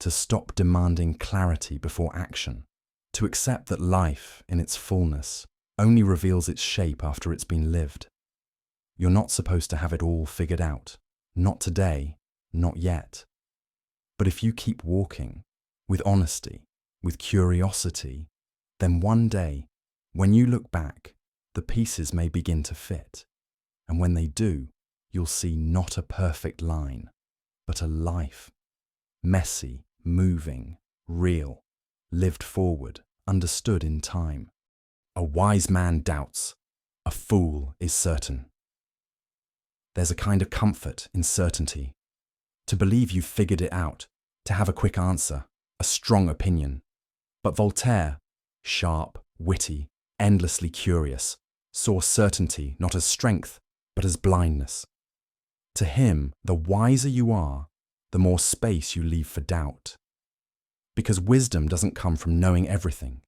to stop demanding clarity before action, to accept that life, in its fullness, only reveals its shape after it's been lived. You're not supposed to have it all figured out, not today, not yet. But if you keep walking, with honesty, with curiosity, then one day, when you look back, the pieces may begin to fit. And when they do, you'll see not a perfect line, but a life. Messy, moving, real, lived forward, understood in time. A wise man doubts, a fool is certain. There's a kind of comfort in certainty. To believe you've figured it out, to have a quick answer, a strong opinion. But Voltaire, sharp, witty, endlessly curious, saw certainty not as strength, but as blindness. To him, the wiser you are, the more space you leave for doubt. Because wisdom doesn't come from knowing everything.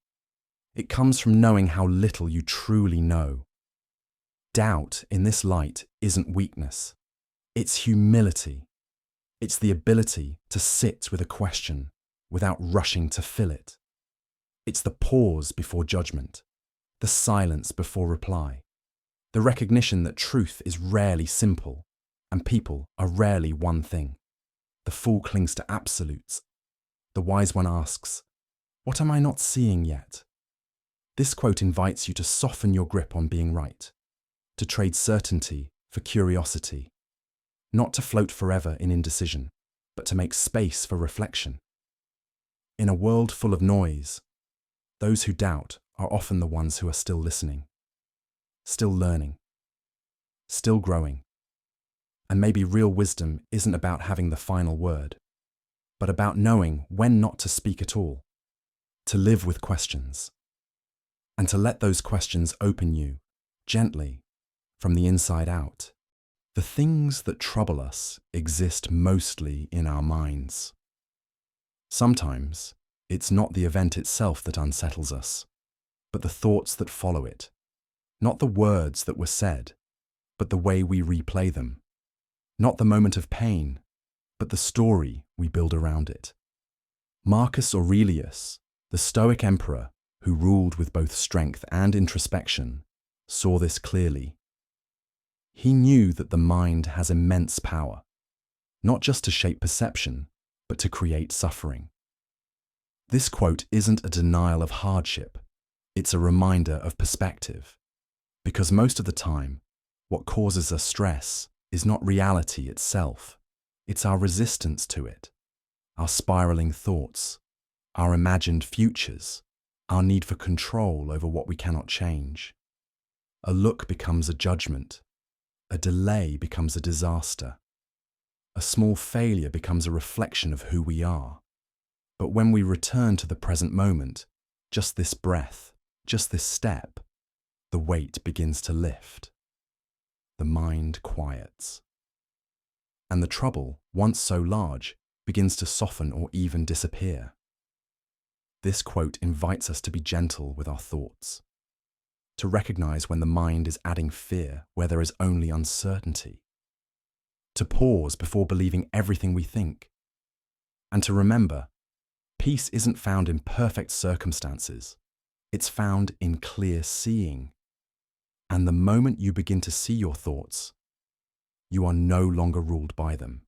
It comes from knowing how little you truly know. Doubt, in this light, isn't weakness. It's humility. It's the ability to sit with a question without rushing to fill it. It's the pause before judgment, the silence before reply, the recognition that truth is rarely simple and people are rarely one thing. The fool clings to absolutes. The wise one asks, "What am I not seeing yet?" This quote invites you to soften your grip on being right, to trade certainty for curiosity, not to float forever in indecision, but to make space for reflection. In a world full of noise, those who doubt are often the ones who are still listening, still learning, still growing. And maybe real wisdom isn't about having the final word, but about knowing when not to speak at all, to live with questions, and to let those questions open you, gently, from the inside out. The things that trouble us exist mostly in our minds. Sometimes, it's not the event itself that unsettles us, but the thoughts that follow it. Not the words that were said, but the way we replay them. Not the moment of pain, but the story we build around it. Marcus Aurelius, the Stoic emperor who ruled with both strength and introspection, saw this clearly. He knew that the mind has immense power, not just to shape perception, but to create suffering. This quote isn't a denial of hardship, it's a reminder of perspective. Because most of the time, what causes us stress is not reality itself, it's our resistance to it, our spiraling thoughts, our imagined futures, our need for control over what we cannot change. A look becomes a judgment, a delay becomes a disaster, a small failure becomes a reflection of who we are. But when we return to the present moment, just this breath, just this step, the weight begins to lift. The mind quiets. And the trouble, once so large, begins to soften or even disappear. This quote invites us to be gentle with our thoughts, to recognize when the mind is adding fear where there is only uncertainty, to pause before believing everything we think, and to remember, peace isn't found in perfect circumstances, it's found in clear seeing. And the moment you begin to see your thoughts, you are no longer ruled by them.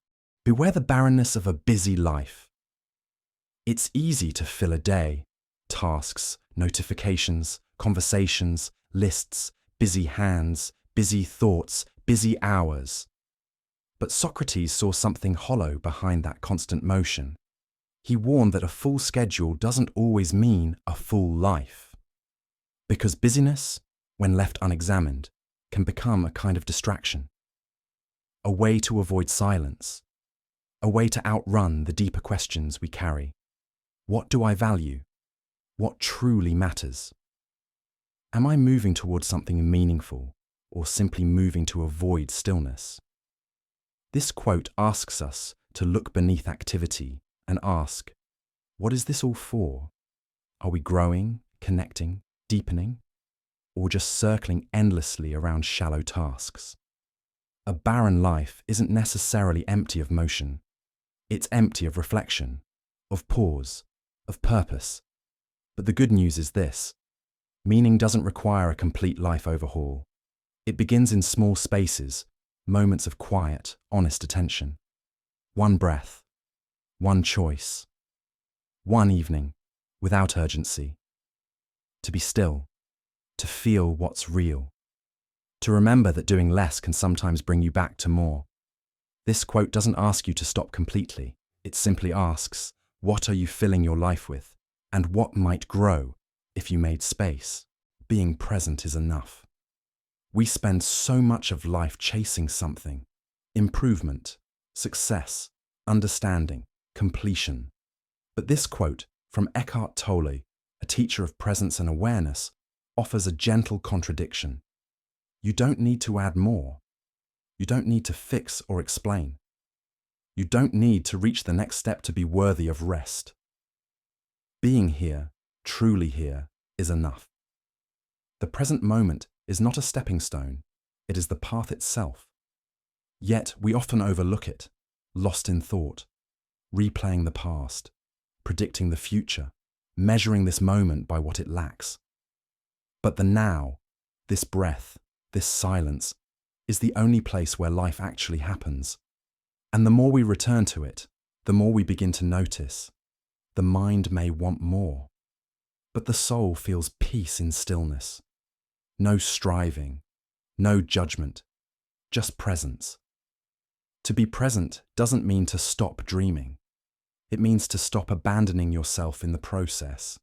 Beware the barrenness of a busy life. It's easy to fill a day, tasks, notifications, conversations, lists, busy hands, busy thoughts, busy hours. But Socrates saw something hollow behind that constant motion. He warned that a full schedule doesn't always mean a full life. Because busyness, when left unexamined, can become a kind of distraction. A way to avoid silence. A way to outrun the deeper questions we carry. What do I value? What truly matters? Am I moving towards something meaningful, or simply moving to avoid stillness? This quote asks us to look beneath activity and ask, what is this all for? Are we growing, connecting, deepening, or just circling endlessly around shallow tasks? A barren life isn't necessarily empty of motion. It's empty of reflection, of pause, of purpose. But the good news is this: meaning doesn't require a complete life overhaul. It begins in small spaces, moments of quiet, honest attention. One breath, one choice, one evening, without urgency. To be still, to feel what's real. To remember that doing less can sometimes bring you back to more. This quote doesn't ask you to stop completely. It simply asks, what are you filling your life with? And what might grow if you made space? Being present is enough. We spend so much of life chasing something: improvement, success, understanding, completion. But this quote from Eckhart Tolle, a teacher of presence and awareness, offers a gentle contradiction. You don't need to add more. You don't need to fix or explain. You don't need to reach the next step to be worthy of rest. Being here, truly here, is enough. The present moment is not a stepping stone, it is the path itself. Yet we often overlook it, lost in thought, replaying the past, predicting the future, measuring this moment by what it lacks. But the now, this breath, this silence, is the only place where life actually happens. And the more we return to it, the more we begin to notice. The mind may want more, but the soul feels peace in stillness. No striving, no judgment, just presence. To be present doesn't mean to stop dreaming. It means to stop abandoning yourself in the process,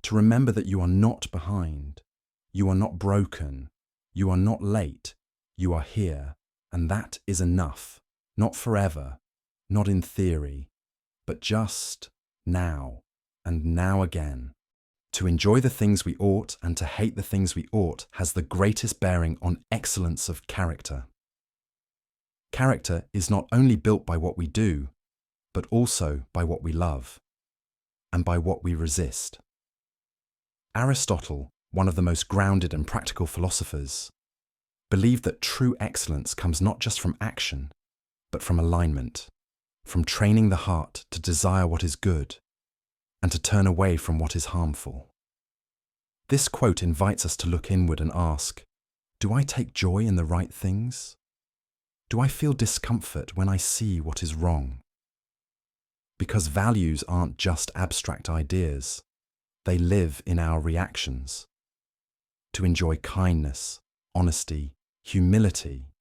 to remember that you are not behind, you are not broken, you are not late, you are here, and that is enough, not forever, not in theory, but just now, and now again. To enjoy the things we ought and to hate the things we ought has the greatest bearing on excellence of character. Character is not only built by what we do, but also by what we love, and by what we resist. Aristotle, one of the most grounded and practical philosophers, believed that true excellence comes not just from action, but from alignment, from training the heart to desire what is good, and to turn away from what is harmful. This quote invites us to look inward and ask, do I take joy in the right things? Do I feel discomfort when I see what is wrong? Because values aren't just abstract ideas, they live in our reactions. To enjoy kindness, honesty, humility,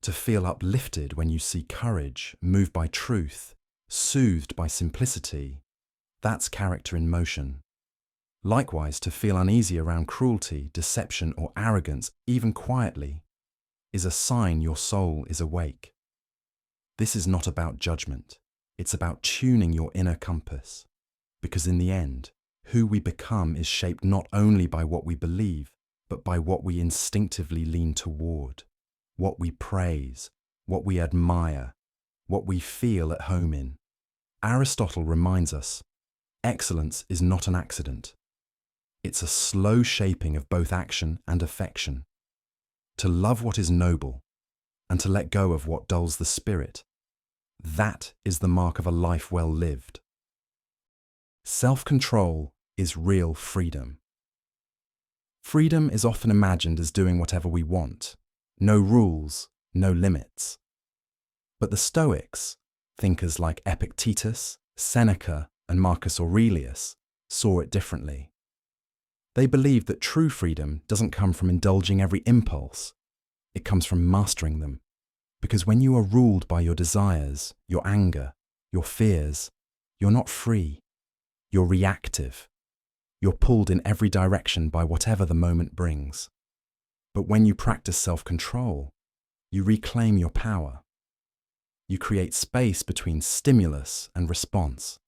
to feel uplifted when you see courage, moved by truth, soothed by simplicity, that's character in motion. Likewise, to feel uneasy around cruelty, deception, or arrogance, even quietly, is a sign your soul is awake. This is not about judgment. It's about tuning your inner compass. Because in the end, who we become is shaped not only by what we believe, but by what we instinctively lean toward, what we praise, what we admire, what we feel at home in. Aristotle reminds us, excellence is not an accident. It's a slow shaping of both action and affection. To love what is noble, and to let go of what dulls the spirit, that is the mark of a life well lived. Self-control is real freedom. Freedom is often imagined as doing whatever we want, no rules, no limits. But the Stoics, thinkers like Epictetus, Seneca, and Marcus Aurelius, saw it differently. They believed that true freedom doesn't come from indulging every impulse. It comes from mastering them. Because when you are ruled by your desires, your anger, your fears, you're not free. You're reactive. You're pulled in every direction by whatever the moment brings. But when you practice self-control, you reclaim your power. You create space between stimulus and response.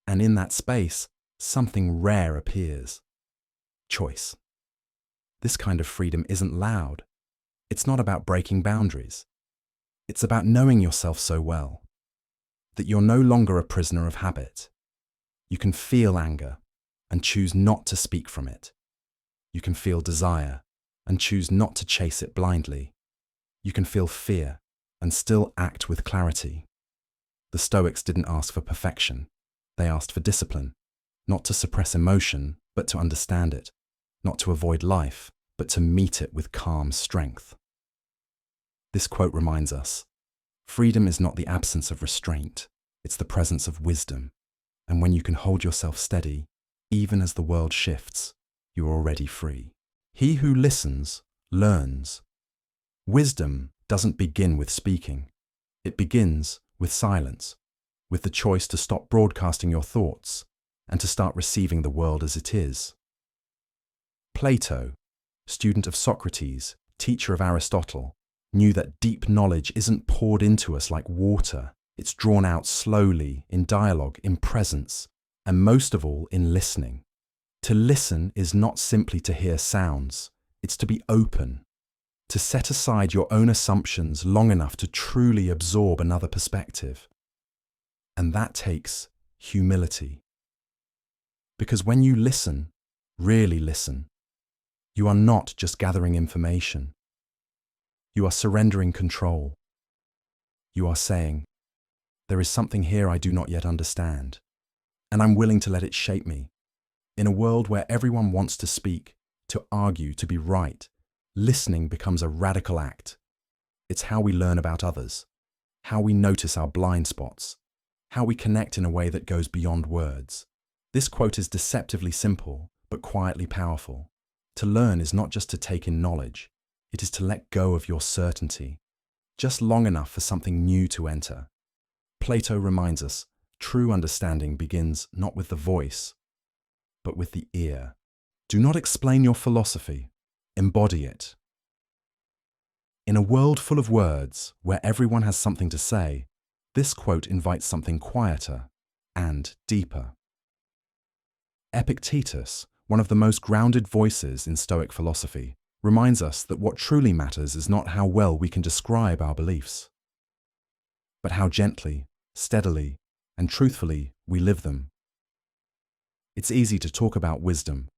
And in that space, something rare appears. Choice. This kind of freedom isn't loud. It's not about breaking boundaries. It's about knowing yourself so well that you're no longer a prisoner of habit. You can feel anger and choose not to speak from it. You can feel desire and choose not to chase it blindly. You can feel fear and still act with clarity. The Stoics didn't ask for perfection. They asked for discipline, not to suppress emotion, but to understand it, not to avoid life, but to meet it with calm strength. This quote reminds us, freedom is not the absence of restraint, it's the presence of wisdom. And when you can hold yourself steady, even as the world shifts, you are already free. He who listens, learns. Wisdom doesn't begin with speaking. It begins with silence, with the choice to stop broadcasting your thoughts and to start receiving the world as it is. Plato, student of Socrates, teacher of Aristotle, knew that deep knowledge isn't poured into us like water. It's drawn out slowly, in dialogue, in presence, and most of all, in listening. To listen is not simply to hear sounds, it's to be open, to set aside your own assumptions long enough to truly absorb another perspective. And that takes humility. Because when you listen, really listen, you are not just gathering information. You are surrendering control. You are saying, there is something here I do not yet understand, and I'm willing to let it shape me. In a world where everyone wants to speak, to argue, to be right, listening becomes a radical act. It's how we learn about others, how we notice our blind spots, how we connect in a way that goes beyond words. This quote is deceptively simple, but quietly powerful. To learn is not just to take in knowledge, it is to let go of your certainty, just long enough for something new to enter. Plato reminds us, true understanding begins not with the voice, but with the ear. Do not explain your philosophy, embody it. In a world full of words, where everyone has something to say, this quote invites something quieter and deeper. Epictetus, one of the most grounded voices in Stoic philosophy, reminds us that what truly matters is not how well we can describe our beliefs, but how gently, steadily, and truthfully we live them. It's easy to talk about wisdom,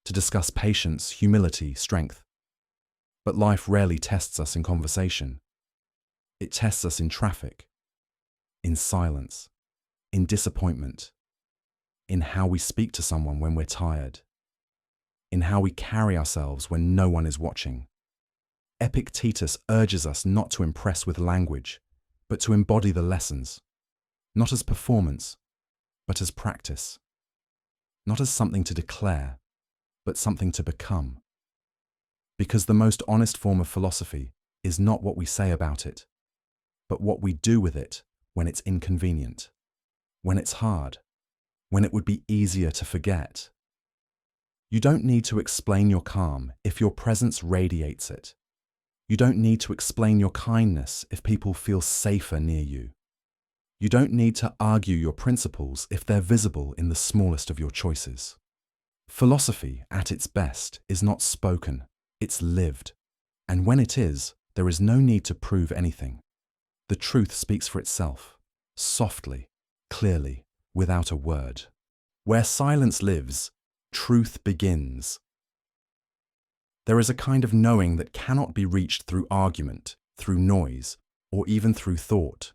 to discuss patience, humility, strength, but life rarely tests us in conversation. It tests us in traffic, in silence, in disappointment, in how we speak to someone when we're tired, in how we carry ourselves when no one is watching. Epictetus urges us not to impress with language, but to embody the lessons, not as performance, but as practice, not as something to declare, but something to become. Because the most honest form of philosophy is not what we say about it, but what we do with it when it's inconvenient, when it's hard, when it would be easier to forget. You don't need to explain your calm if your presence radiates it. You don't need to explain your kindness if people feel safer near you. You don't need to argue your principles if they're visible in the smallest of your choices. Philosophy, at its best, is not spoken, it's lived. And when it is, there is no need to prove anything. The truth speaks for itself, softly, clearly, without a word. Where silence lives, truth begins. There is a kind of knowing that cannot be reached through argument, through noise, or even through thought.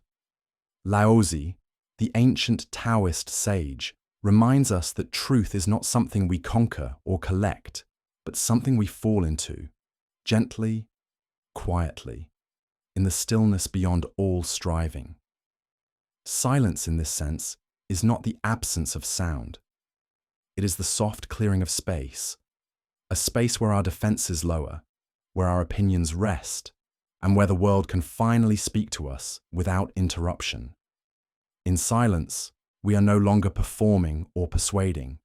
Laozi, the ancient Taoist sage, reminds us that truth is not something we conquer or collect, but something we fall into, gently, quietly, in the stillness beyond all striving. Silence, in this sense, is not the absence of sound. It is the soft clearing of space, a space where our defenses lower, where our opinions rest, and where the world can finally speak to us without interruption. In silence, we are no longer performing or persuading.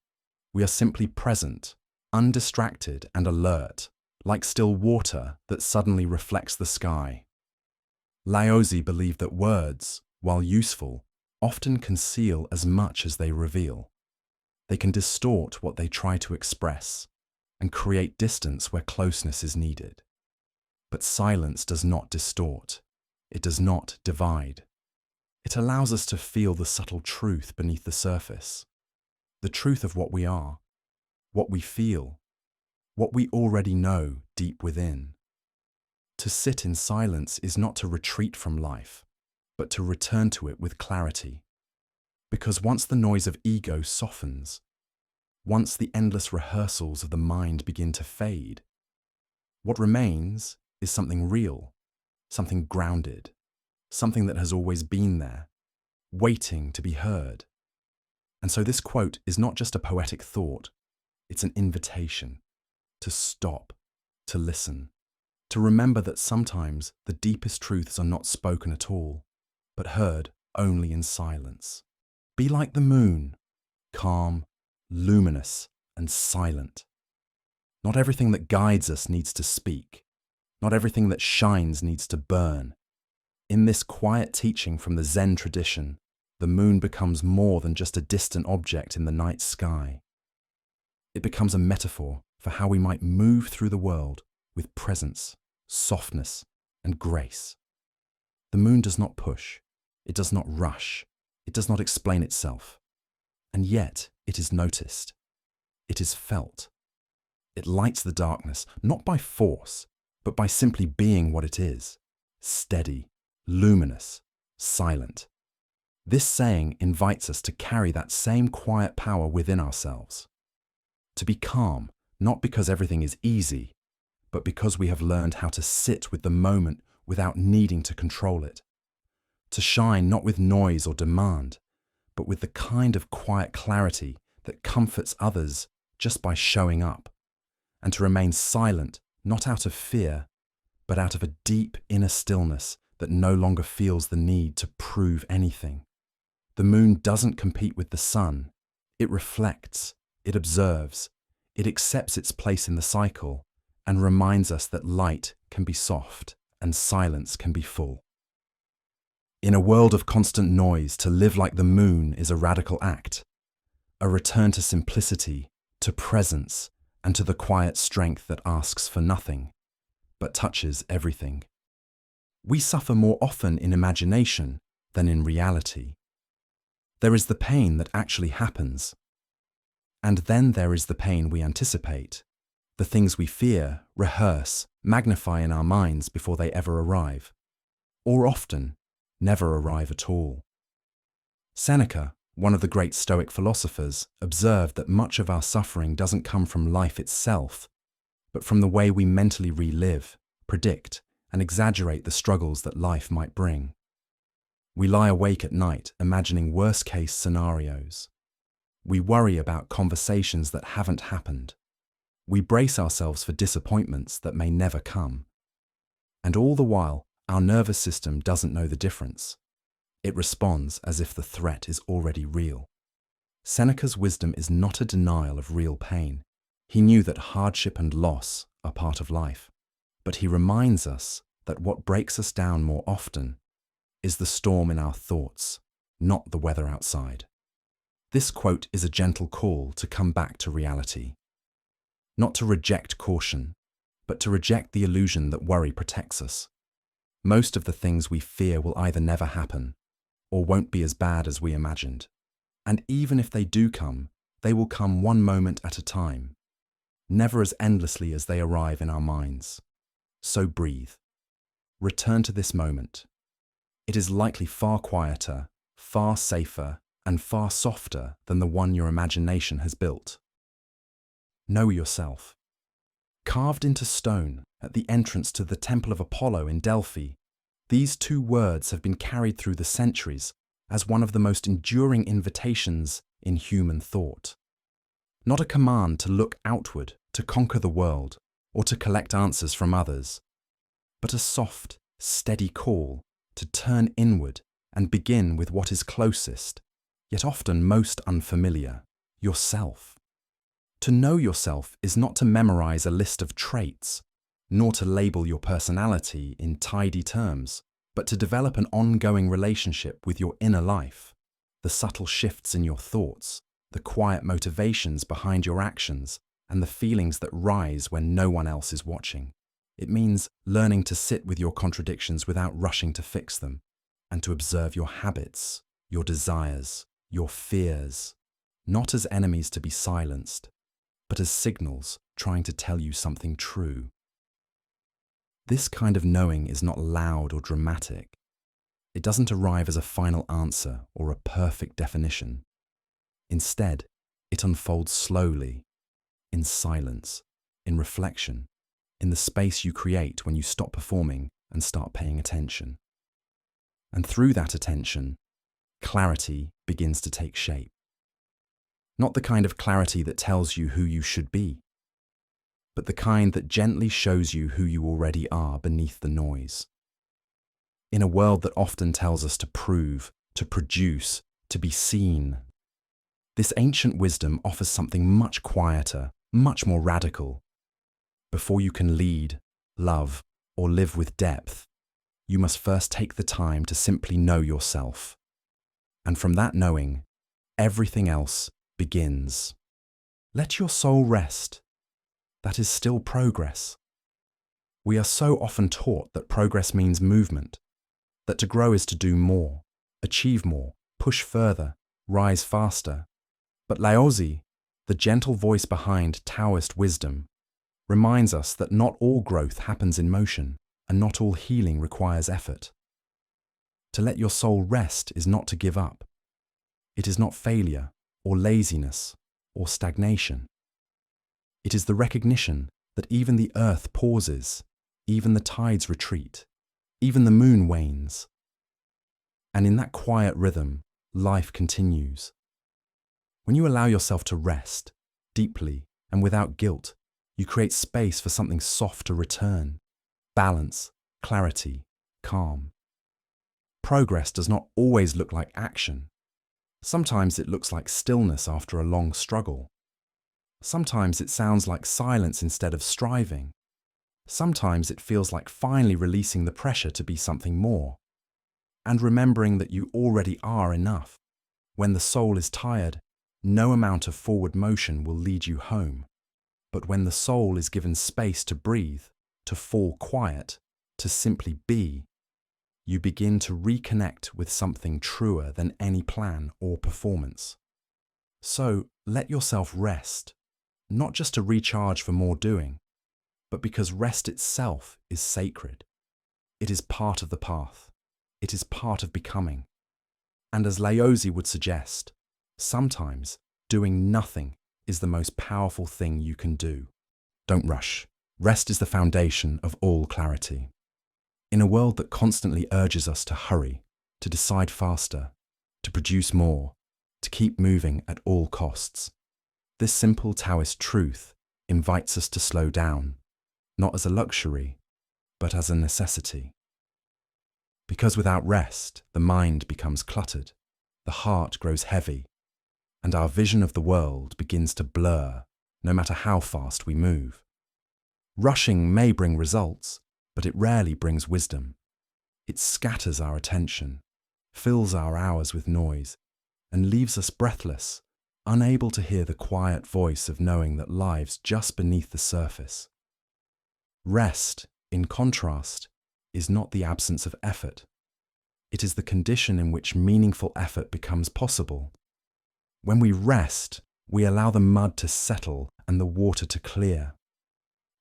We are simply present, undistracted and alert, like still water that suddenly reflects the sky. Laozi believed that words, while useful, often conceal as much as they reveal. They can distort what they try to express and create distance where closeness is needed. But silence does not distort. It does not divide. It allows us to feel the subtle truth beneath the surface, the truth of what we are, what we feel, what we already know deep within. To sit in silence is not to retreat from life, but to return to it with clarity. Because once the noise of ego softens, once the endless rehearsals of the mind begin to fade, what remains is something real, something grounded, something that has always been there, waiting to be heard. And so this quote is not just a poetic thought, it's an invitation to stop, to listen, to remember that sometimes the deepest truths are not spoken at all, but heard only in silence. Be like the moon, calm, luminous, and silent. Not everything that guides us needs to speak. Not everything that shines needs to burn. In this quiet teaching from the Zen tradition, the moon becomes more than just a distant object in the night sky. It becomes a metaphor for how we might move through the world with presence, softness, and grace. The moon does not push. It does not rush. It does not explain itself. And yet it is noticed. It is felt. It lights the darkness, not by force, but by simply being what it is, steady, luminous, silent. This saying invites us to carry that same quiet power within ourselves. To be calm, not because everything is easy, but because we have learned how to sit with the moment without needing to control it. To shine not with noise or demand, but with the kind of quiet clarity that comforts others just by showing up. And to remain silent, not out of fear, but out of a deep inner stillness that no longer feels the need to prove anything. The moon doesn't compete with the sun. It reflects, it observes, it accepts its place in the cycle, and reminds us that light can be soft and silence can be full. In a world of constant noise, to live like the moon is a radical act, a return to simplicity, to presence, and to the quiet strength that asks for nothing, but touches everything. We suffer more often in imagination than in reality. There is the pain that actually happens, and then there is the pain we anticipate, the things we fear, rehearse, magnify in our minds before they ever arrive, or often never arrive at all. Seneca, one of the great Stoic philosophers, observed that much of our suffering doesn't come from life itself, but from the way we mentally relive, predict, and exaggerate the struggles that life might bring. We lie awake at night imagining worst-case scenarios. We worry about conversations that haven't happened. We brace ourselves for disappointments that may never come. And all the while, our nervous system doesn't know the difference. It responds as if the threat is already real. Seneca's wisdom is not a denial of real pain. He knew that hardship and loss are part of life. But he reminds us that what breaks us down more often is the storm in our thoughts, not the weather outside. This quote is a gentle call to come back to reality. Not to reject caution, but to reject the illusion that worry protects us. Most of the things we fear will either never happen, or won't be as bad as we imagined. And even if they do come, they will come one moment at a time, never as endlessly as they arrive in our minds. So breathe. Return to this moment. It is likely far quieter, far safer, and far softer than the one your imagination has built. Know yourself. Carved into stone at the entrance to the Temple of Apollo in Delphi, these two words have been carried through the centuries as one of the most enduring invitations in human thought. Not a command to look outward, to conquer the world, or to collect answers from others, but a soft, steady call to turn inward and begin with what is closest, yet often most unfamiliar, yourself. To know yourself is not to memorize a list of traits, nor to label your personality in tidy terms, but to develop an ongoing relationship with your inner life, the subtle shifts in your thoughts, the quiet motivations behind your actions, and the feelings that rise when no one else is watching. It means learning to sit with your contradictions without rushing to fix them, and to observe your habits, your desires, your fears, not as enemies to be silenced, but as signals trying to tell you something true. This kind of knowing is not loud or dramatic. It doesn't arrive as a final answer or a perfect definition. Instead, it unfolds slowly, in silence, in reflection, in the space you create when you stop performing and start paying attention. And through that attention, clarity begins to take shape. Not the kind of clarity that tells you who you should be, but the kind that gently shows you who you already are beneath the noise. In a world that often tells us to prove, to produce, to be seen, this ancient wisdom offers something much quieter, much more radical. Before you can lead, love, or live with depth, you must first take the time to simply know yourself. And from that knowing, everything else begins. Let your soul rest. That is still progress. We are so often taught that progress means movement, that to grow is to do more, achieve more, push further, rise faster. But Laozi, the gentle voice behind Taoist wisdom, reminds us that not all growth happens in motion, and not all healing requires effort. To let your soul rest is not to give up. It is not failure or laziness or stagnation. It is the recognition that even the earth pauses, even the tides retreat, even the moon wanes. And in that quiet rhythm, life continues. When you allow yourself to rest, deeply and without guilt, you create space for something soft to return. Balance, clarity, calm. Progress does not always look like action. Sometimes it looks like stillness after a long struggle. Sometimes it sounds like silence instead of striving. Sometimes it feels like finally releasing the pressure to be something more. And remembering that you already are enough. When the soul is tired, no amount of forward motion will lead you home. But when the soul is given space to breathe, to fall quiet, to simply be, you begin to reconnect with something truer than any plan or performance. So let yourself rest, not just to recharge for more doing, but because rest itself is sacred. It is part of the path. It is part of becoming. And as Laozi would suggest, sometimes doing nothing is the most powerful thing you can do. Don't rush. Rest is the foundation of all clarity. In a world that constantly urges us to hurry, to decide faster, to produce more, to keep moving at all costs, this simple Taoist truth invites us to slow down, not as a luxury, but as a necessity. Because without rest, the mind becomes cluttered, the heart grows heavy, and our vision of the world begins to blur, no matter how fast we move. Rushing may bring results, but it rarely brings wisdom. It scatters our attention, fills our hours with noise, and leaves us breathless, unable to hear the quiet voice of knowing that lies just beneath the surface. Rest, in contrast, is not the absence of effort. It is the condition in which meaningful effort becomes possible. When we rest, we allow the mud to settle and the water to clear.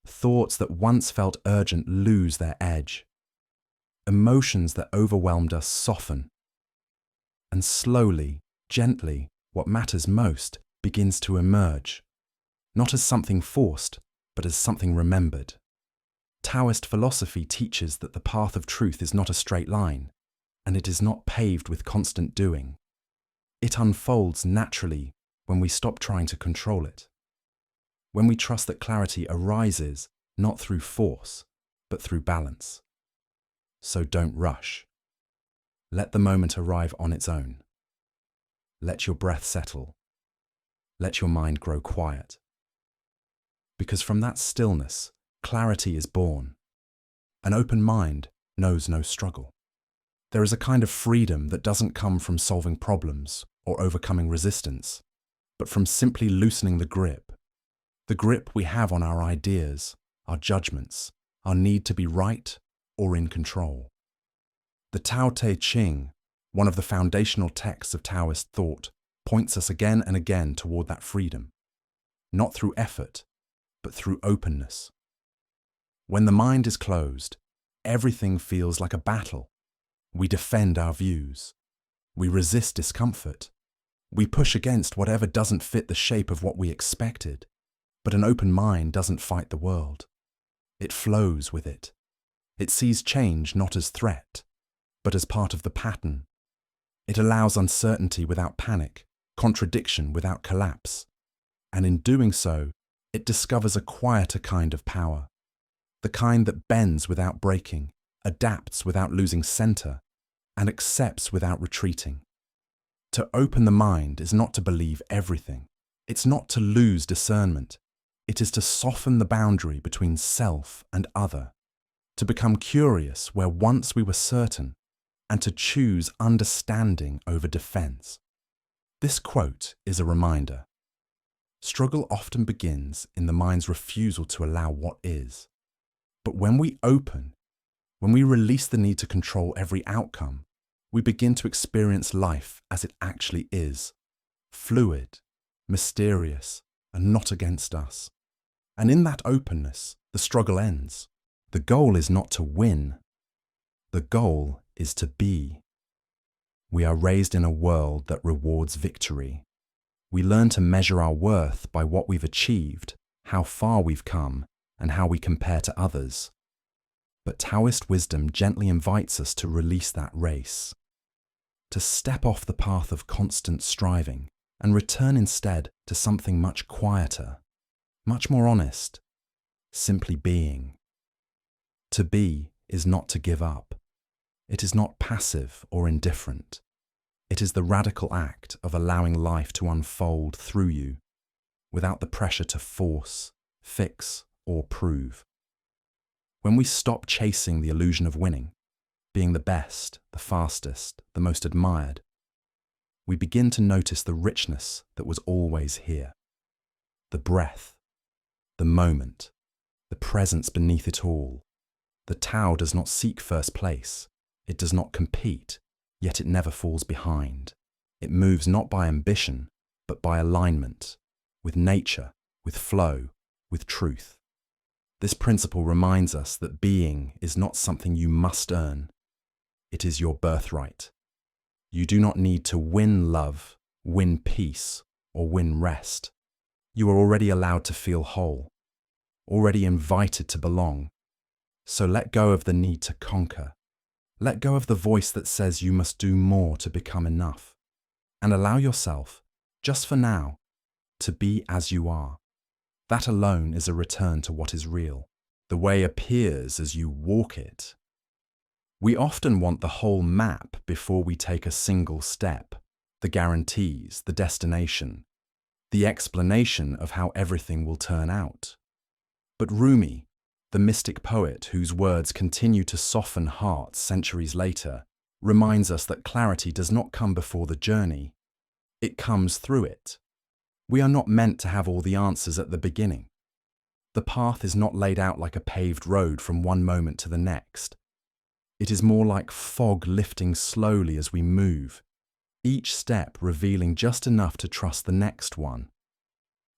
Thoughts that once felt urgent lose their edge. Emotions that overwhelmed us soften. And slowly, gently, what matters most begins to emerge, not as something forced, but as something remembered. Taoist philosophy teaches that the path of truth is not a straight line, and it is not paved with constant doing. It unfolds naturally when we stop trying to control it. When we trust that clarity arises not through force, but through balance. So don't rush. Let the moment arrive on its own. Let your breath settle. Let your mind grow quiet. Because from that stillness, clarity is born. An open mind knows no struggle. There is a kind of freedom that doesn't come from solving problems or overcoming resistance, but from simply loosening the grip we have on our ideas, our judgments, our need to be right or in control. The Tao Te Ching, one of the foundational texts of Taoist thought, points us again and again toward that freedom, not through effort, but through openness. When the mind is closed, everything feels like a battle. We defend our views. We resist discomfort. We push against whatever doesn't fit the shape of what we expected. But an open mind doesn't fight the world. It flows with it. It sees change not as threat, but as part of the pattern. It allows uncertainty without panic, contradiction without collapse. And in doing so, it discovers a quieter kind of power. The kind that bends without breaking, adapts without losing center, and accepts without retreating. To open the mind is not to believe everything. It's not to lose discernment. It is to soften the boundary between self and other, to become curious where once we were certain, and to choose understanding over defense. This quote is a reminder. Struggle often begins in the mind's refusal to allow what is. But when we open, when we release the need to control every outcome, we begin to experience life as it actually is, fluid, mysterious, and not against us. And in that openness, the struggle ends. The goal is not to win. The goal is to be. We are raised in a world that rewards victory. We learn to measure our worth by what we've achieved, how far we've come, and how we compare to others. But Taoist wisdom gently invites us to release that race, to step off the path of constant striving and return instead to something much quieter, much more honest, simply being. To be is not to give up. It is not passive or indifferent. It is the radical act of allowing life to unfold through you, without the pressure to force, fix, or prove. When we stop chasing the illusion of winning, being the best, the fastest, the most admired, we begin to notice the richness that was always here. The breath, the moment, the presence beneath it all. The Tao does not seek first place. It does not compete, yet it never falls behind. It moves not by ambition, but by alignment, with nature, with flow, with truth. This principle reminds us that being is not something you must earn. It is your birthright. You do not need to win love, win peace, or win rest. You are already allowed to feel whole, already invited to belong. So let go of the need to conquer. Let go of the voice that says you must do more to become enough. And allow yourself, just for now, to be as you are. That alone is a return to what is real. The way appears as you walk it. We often want the whole map before we take a single step, the guarantees, the destination, the explanation of how everything will turn out. But Rumi, the mystic poet whose words continue to soften hearts centuries later, reminds us that clarity does not come before the journey. It comes through it. We are not meant to have all the answers at the beginning. The path is not laid out like a paved road from one moment to the next. It is more like fog lifting slowly as we move, each step revealing just enough to trust the next one.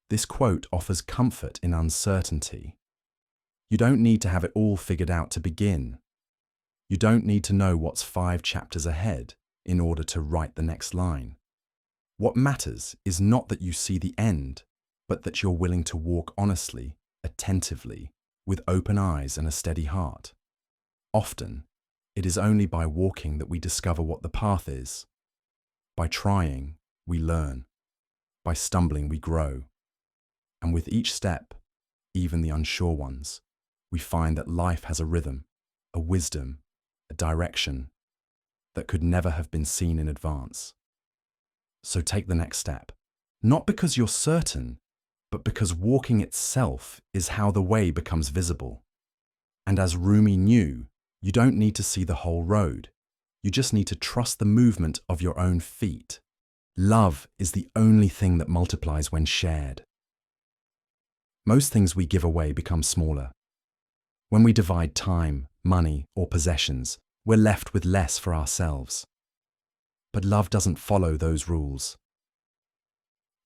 This quote offers comfort in uncertainty. You don't need to have it all figured out to begin. You don't need to know what's 5 chapters ahead in order to write the next line. What matters is not that you see the end, but that you're willing to walk honestly, attentively, with open eyes and a steady heart. Often, it is only by walking that we discover what the path is. By trying, we learn. By stumbling, we grow. And with each step, even the unsure ones, we find that life has a rhythm, a wisdom, a direction that could never have been seen in advance. So take the next step, not because you're certain, but because walking itself is how the way becomes visible. And as Rumi knew, you don't need to see the whole road. You just need to trust the movement of your own feet. Love is the only thing that multiplies when shared. Most things we give away become smaller. When we divide time, money, or possessions, we're left with less for ourselves. But love doesn't follow those rules.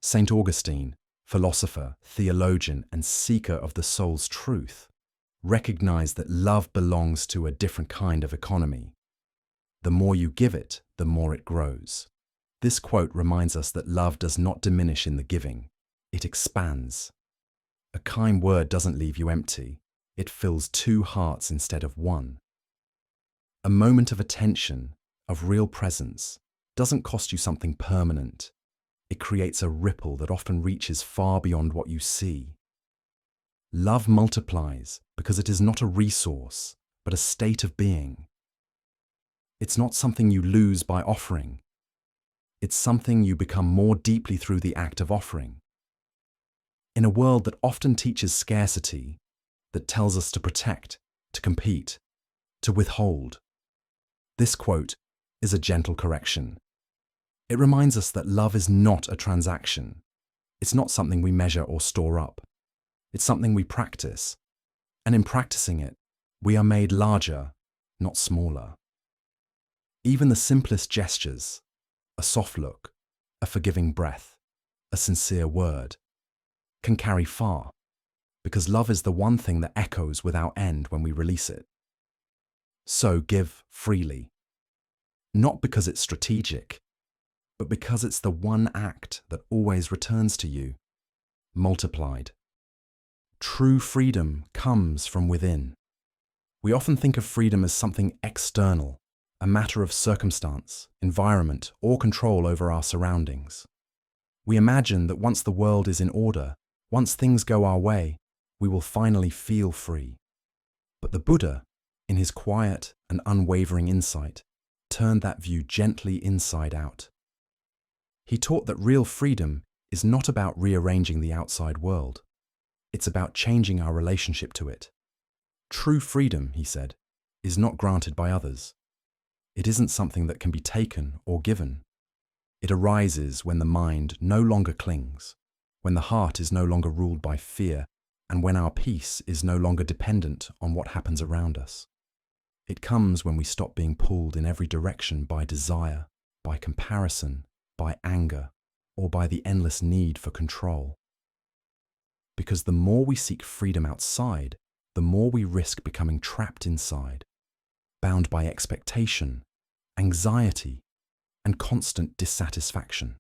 St. Augustine, philosopher, theologian, and seeker of the soul's truth, recognized that love belongs to a different kind of economy. The more you give it, the more it grows. This quote reminds us that love does not diminish in the giving. It expands. A kind word doesn't leave you empty. It fills 2 hearts instead of 1. A moment of attention, of real presence, doesn't cost you something permanent. It creates a ripple that often reaches far beyond what you see. Love multiplies because it is not a resource, but a state of being. It's not something you lose by offering. It's something you become more deeply through the act of offering. In a world that often teaches scarcity, that tells us to protect, to compete, to withhold, this quote is a gentle correction. It reminds us that love is not a transaction. It's not something we measure or store up. It's something we practice. And in practicing it, we are made larger, not smaller. Even the simplest gestures, a soft look, a forgiving breath, a sincere word, can carry far, because love is the one thing that echoes without end when we release it. So give freely. not because it's strategic, but because it's the one act that always returns to you, multiplied. True freedom comes from within. We often think of freedom as something external, a matter of circumstance, environment, or control over our surroundings. We imagine that once the world is in order, once things go our way, we will finally feel free. But the Buddha, in his quiet and unwavering insight, turned that view gently inside out. He taught that real freedom is not about rearranging the outside world. It's about changing our relationship to it. True freedom, he said, is not granted by others. It isn't something that can be taken or given. It arises when the mind no longer clings, when the heart is no longer ruled by fear, and when our peace is no longer dependent on what happens around us. It comes when we stop being pulled in every direction by desire, by comparison, by anger, or by the endless need for control. Because the more we seek freedom outside, the more we risk becoming trapped inside, bound by expectation, anxiety, and constant dissatisfaction.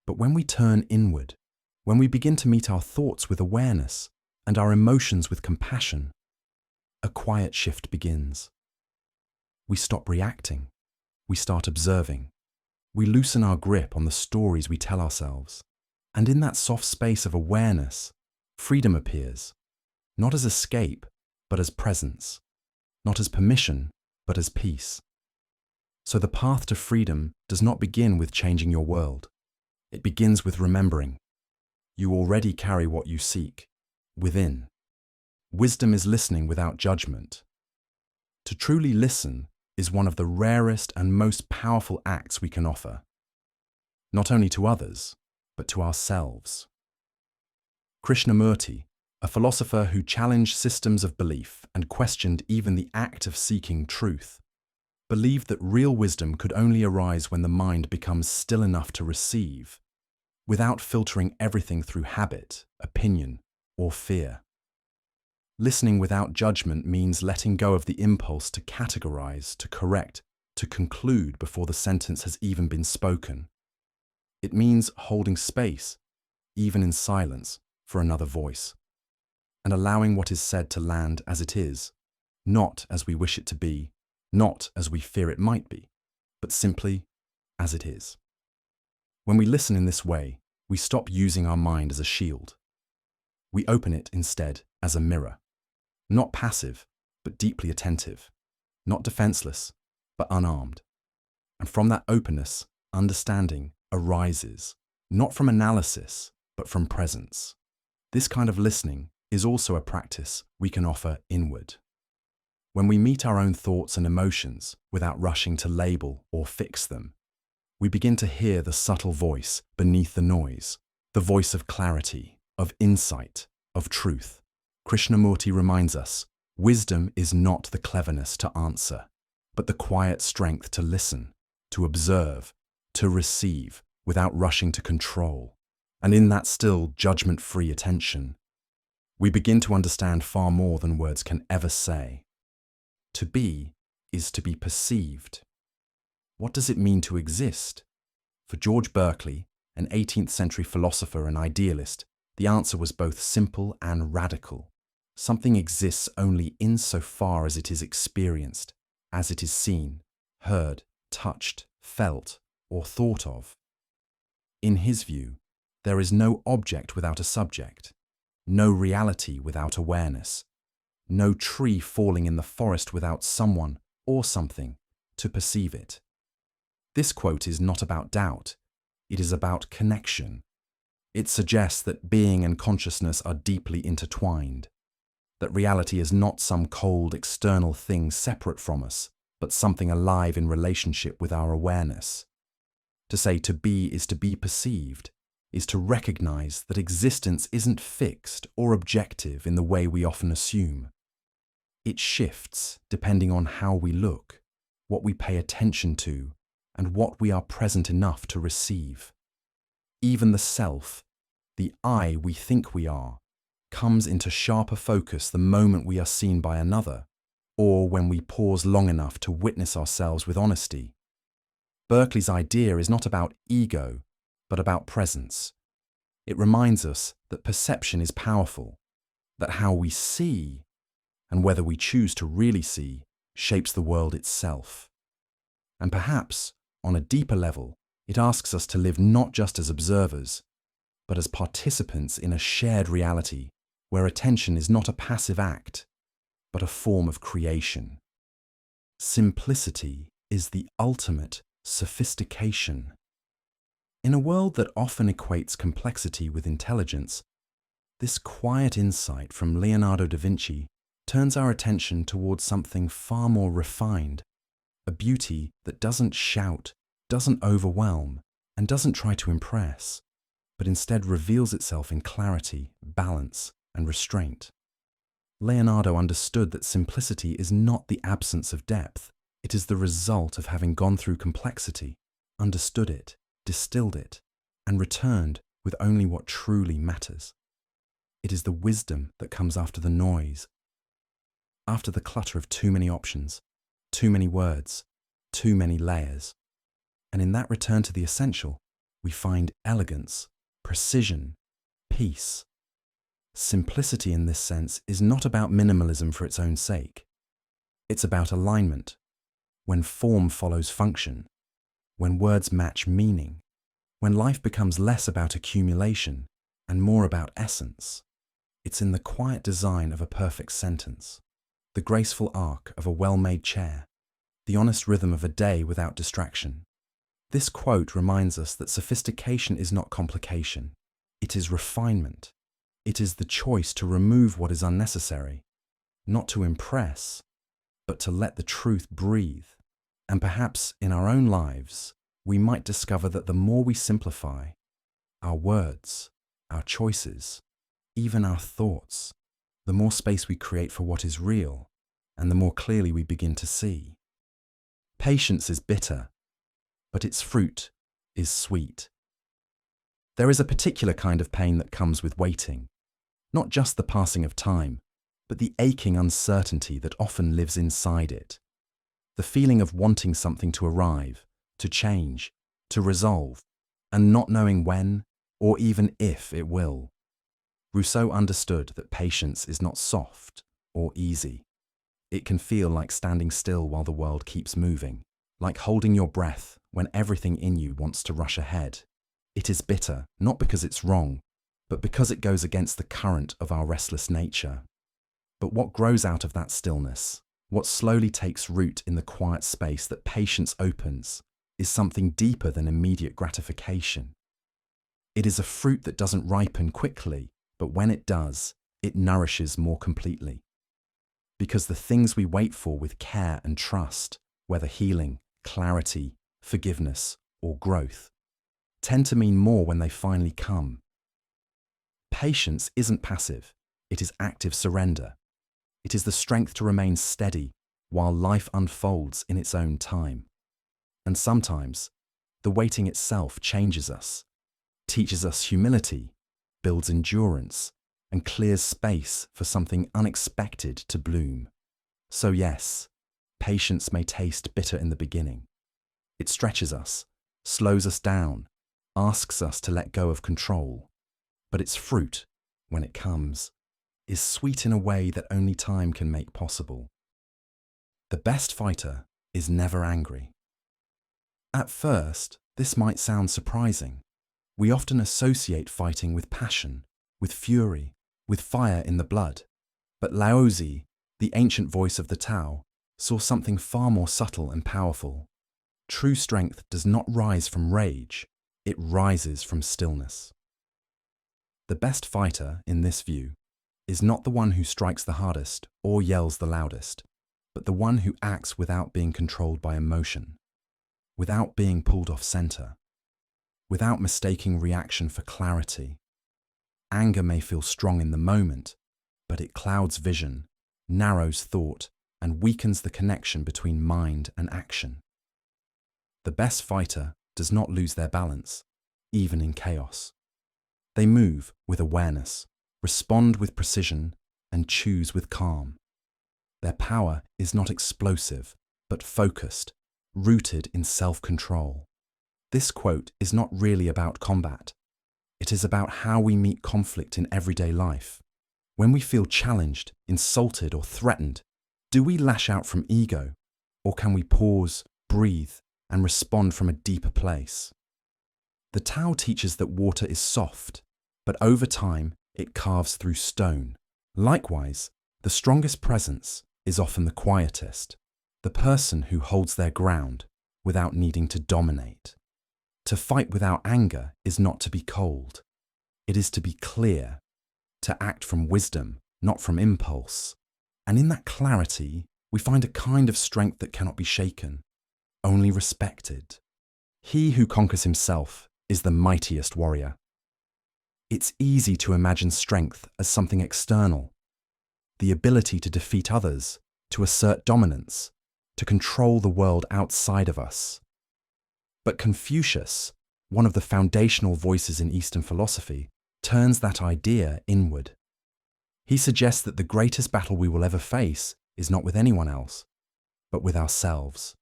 But when we turn inward, when we begin to meet our thoughts with awareness and our emotions with compassion, a quiet shift begins. We stop reacting. We start observing. We loosen our grip on the stories we tell ourselves. And in that soft space of awareness, freedom appears, not as escape, but as presence, not as permission, but as peace. So the path to freedom does not begin with changing your world. It begins with remembering. You already carry what you seek, within. Wisdom is listening without judgment. To truly listen is one of the rarest and most powerful acts we can offer, not only to others, but to ourselves. Krishnamurti, a philosopher who challenged systems of belief and questioned even the act of seeking truth, believed that real wisdom could only arise when the mind becomes still enough to receive, without filtering everything through habit, opinion, or fear. Listening without judgment means letting go of the impulse to categorize, to correct, to conclude before the sentence has even been spoken. It means holding space, even in silence, for another voice, and allowing what is said to land as it is, not as we wish it to be, not as we fear it might be, but simply as it is. When we listen in this way, we stop using our mind as a shield. We open it instead as a mirror, not passive, but deeply attentive, not defenseless, but unarmed. And from that openness, understanding arises, not from analysis, but from presence. This kind of listening is also a practice we can offer inward. When we meet our own thoughts and emotions without rushing to label or fix them, we begin to hear the subtle voice beneath the noise, the voice of clarity, of insight, of truth. Krishnamurti reminds us, wisdom is not the cleverness to answer, but the quiet strength to listen, to observe, to receive, without rushing to control. And in that still, judgment-free attention, we begin to understand far more than words can ever say. To be is to be perceived. What does it mean to exist? For George Berkeley, an 18th century philosopher and idealist, the answer was both simple and radical. Something exists only insofar as it is experienced, as it is seen, heard, touched, felt, or thought of. In his view, there is no object without a subject, no reality without awareness, no tree falling in the forest without someone or something to perceive it. This quote is not about doubt, it is about connection. It suggests that being and consciousness are deeply intertwined, that reality is not some cold external thing separate from us, but something alive in relationship with our awareness. To say to be is to be perceived, is to recognize that existence isn't fixed or objective in the way we often assume. It shifts depending on how we look, what we pay attention to, and what we are present enough to receive. Even the self, the I we think we are, comes into sharper focus the moment we are seen by another, or when we pause long enough to witness ourselves with honesty. Berkeley's idea is not about ego, but about presence. It reminds us that perception is powerful, that how we see, and whether we choose to really see, shapes the world itself. And perhaps, on a deeper level, it asks us to live not just as observers, but as participants in a shared reality where attention is not a passive act, but a form of creation. Simplicity is the ultimate sophistication. In a world that often equates complexity with intelligence, this quiet insight from Leonardo da Vinci turns our attention towards something far more refined, a beauty that doesn't shout, doesn't overwhelm, and doesn't try to impress, but instead reveals itself in clarity, balance, and restraint. Leonardo understood that simplicity is not the absence of depth, it is the result of having gone through complexity, understood it, distilled it, and returned with only what truly matters. It is the wisdom that comes after the noise, after the clutter of too many options, too many words, too many layers. And in that return to the essential, we find elegance, precision, peace. Simplicity in this sense is not about minimalism for its own sake. It's about alignment, when form follows function, when words match meaning, when life becomes less about accumulation and more about essence. It's in the quiet design of a perfect sentence, the graceful arc of a well-made chair, the honest rhythm of a day without distraction. This quote reminds us that sophistication is not complication, it is refinement. It is the choice to remove what is unnecessary, not to impress, but to let the truth breathe. And perhaps in our own lives, we might discover that the more we simplify our words, our choices, even our thoughts, the more space we create for what is real, and the more clearly we begin to see. Patience is bitter, but its fruit is sweet. There is a particular kind of pain that comes with waiting, not just the passing of time, but the aching uncertainty that often lives inside it. The feeling of wanting something to arrive, to change, to resolve, and not knowing when or even if it will. Rousseau understood that patience is not soft or easy. It can feel like standing still while the world keeps moving, like holding your breath when everything in you wants to rush ahead. It is bitter, not because it's wrong, but because it goes against the current of our restless nature. But what grows out of that stillness, what slowly takes root in the quiet space that patience opens, is something deeper than immediate gratification. It is a fruit that doesn't ripen quickly, but when it does, it nourishes more completely. Because the things we wait for with care and trust, whether healing, clarity, forgiveness, or growth, tend to mean more when they finally come. Patience isn't passive, it is active surrender. It is the strength to remain steady while life unfolds in its own time. And sometimes, the waiting itself changes us, teaches us humility, builds endurance, and clears space for something unexpected to bloom. So yes, patience may taste bitter in the beginning. It stretches us, slows us down, asks us to let go of control. But its fruit, when it comes, is sweet in a way that only time can make possible. The best fighter is never angry. At first, this might sound surprising. We often associate fighting with passion, with fury, with fire in the blood. But Laozi, the ancient voice of the Tao, saw something far more subtle and powerful. True strength does not rise from rage, it rises from stillness. The best fighter, in this view, is not the one who strikes the hardest or yells the loudest, but the one who acts without being controlled by emotion, without being pulled off center, without mistaking reaction for clarity. Anger may feel strong in the moment, but it clouds vision, narrows thought, and weakens the connection between mind and action. The best fighter does not lose their balance, even in chaos. They move with awareness, respond with precision, and choose with calm. Their power is not explosive, but focused, rooted in self-control. This quote is not really about combat. It is about how we meet conflict in everyday life. When we feel challenged, insulted, or threatened, do we lash out from ego, or can we pause, breathe, and respond from a deeper place? The Tao teaches that water is soft, but over time it carves through stone. Likewise, the strongest presence is often the quietest, the person who holds their ground without needing to dominate. To fight without anger is not to be cold. It is to be clear, to act from wisdom, not from impulse. And in that clarity, we find a kind of strength that cannot be shaken, only respected. He who conquers himself is the mightiest warrior. It's easy to imagine strength as something external, the ability to defeat others, to assert dominance, to control the world outside of us. But Confucius, one of the foundational voices in Eastern philosophy, turns that idea inward. He suggests that the greatest battle we will ever face is not with anyone else, but with ourselves.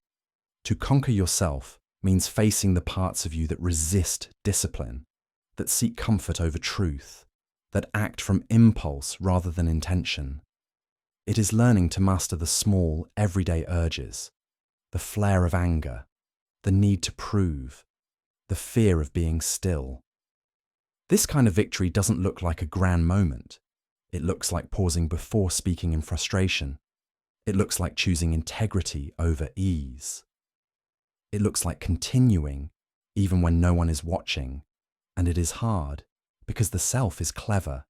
To conquer yourself means facing the parts of you that resist discipline, that seek comfort over truth, that act from impulse rather than intention. It is learning to master the small, everyday urges, the flare of anger, the need to prove, the fear of being still. This kind of victory doesn't look like a grand moment. It looks like pausing before speaking in frustration. It looks like choosing integrity over ease. It looks like continuing even when no one is watching. And it is hard because the self is clever.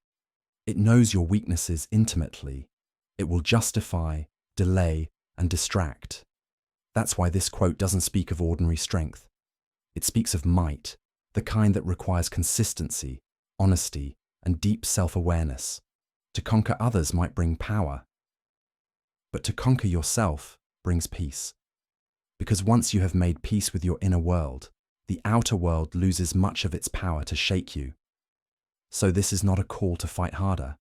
It knows your weaknesses intimately. It will justify, delay, and distract. That's why this quote doesn't speak of ordinary strength. It speaks of might, the kind that requires consistency, honesty, and deep self-awareness. To conquer others might bring power, but to conquer yourself brings peace. Because once you have made peace with your inner world, the outer world loses much of its power to shake you. So this is not a call to fight harder,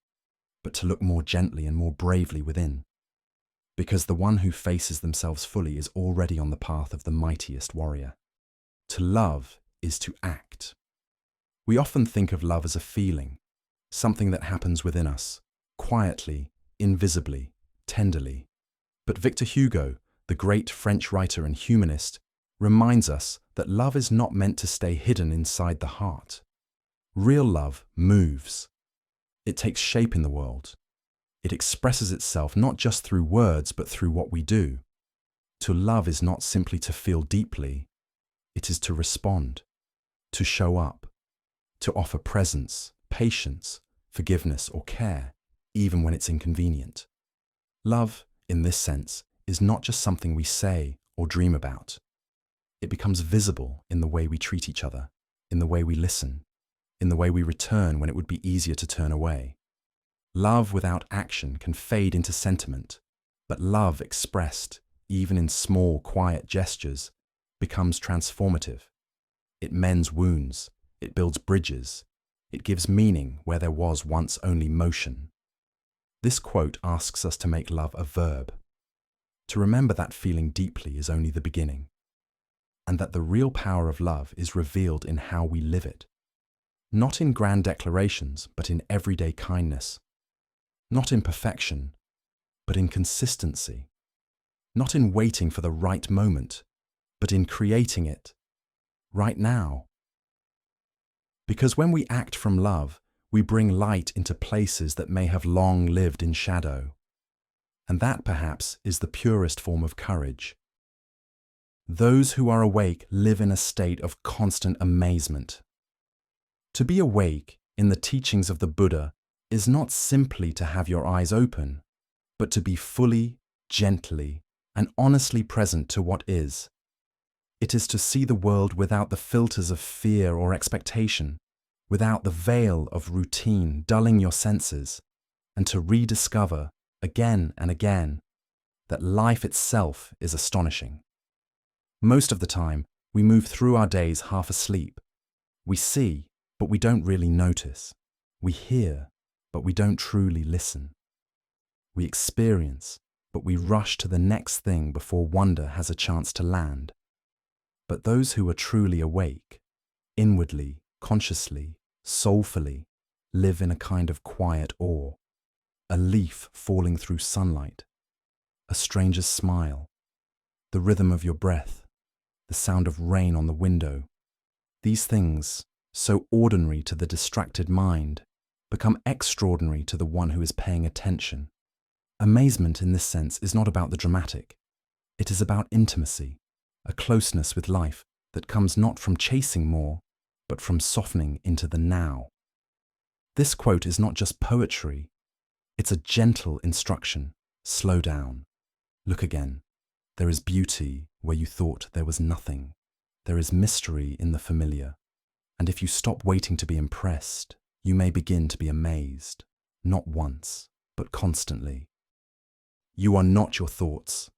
but to look more gently and more bravely within. Because the one who faces themselves fully is already on the path of the mightiest warrior. To love is to act. We often think of love as a feeling, something that happens within us, quietly, invisibly, tenderly. But Victor Hugo, the great French writer and humanist, reminds us that love is not meant to stay hidden inside the heart. Real love moves. It takes shape in the world. It expresses itself not just through words, but through what we do. To love is not simply to feel deeply. It is to respond, to show up, to offer presence, patience, forgiveness, or care, even when it's inconvenient. Love, in this sense, is not just something we say or dream about. It becomes visible in the way we treat each other, in the way we listen, in the way we return when it would be easier to turn away. Love without action can fade into sentiment, but love expressed, even in small, quiet gestures, becomes transformative. It mends wounds, it builds bridges, it gives meaning where there was once only motion. This quote asks us to make love a verb, to remember that feeling deeply is only the beginning, and that the real power of love is revealed in how we live it. Not in grand declarations, but in everyday kindness. Not in perfection, but in consistency. Not in waiting for the right moment, but in creating it right now. Because when we act from love, we bring light into places that may have long lived in shadow. And that, perhaps, is the purest form of courage. Those who are awake live in a state of constant amazement. To be awake, in the teachings of the Buddha, is not simply to have your eyes open, but to be fully, gently, and honestly present to what is. It is to see the world without the filters of fear or expectation, without the veil of routine dulling your senses, and to rediscover, again and again, that life itself is astonishing. Most of the time, we move through our days half asleep. We see, but we don't really notice. We hear, but we don't truly listen. We experience, but we rush to the next thing before wonder has a chance to land. But those who are truly awake, inwardly, consciously, soulfully, live in a kind of quiet awe, a leaf falling through sunlight, a stranger's smile, the rhythm of your breath, the sound of rain on the window. These things, so ordinary to the distracted mind, become extraordinary to the one who is paying attention. Amazement in this sense is not about the dramatic. It is about intimacy, a closeness with life that comes not from chasing more, but from softening into the now. This quote is not just poetry. It's a gentle instruction. Slow down. Look again. There is beauty where you thought there was nothing. There is mystery in the familiar. And if you stop waiting to be impressed, you may begin to be amazed, not once, but constantly. You are not your thoughts.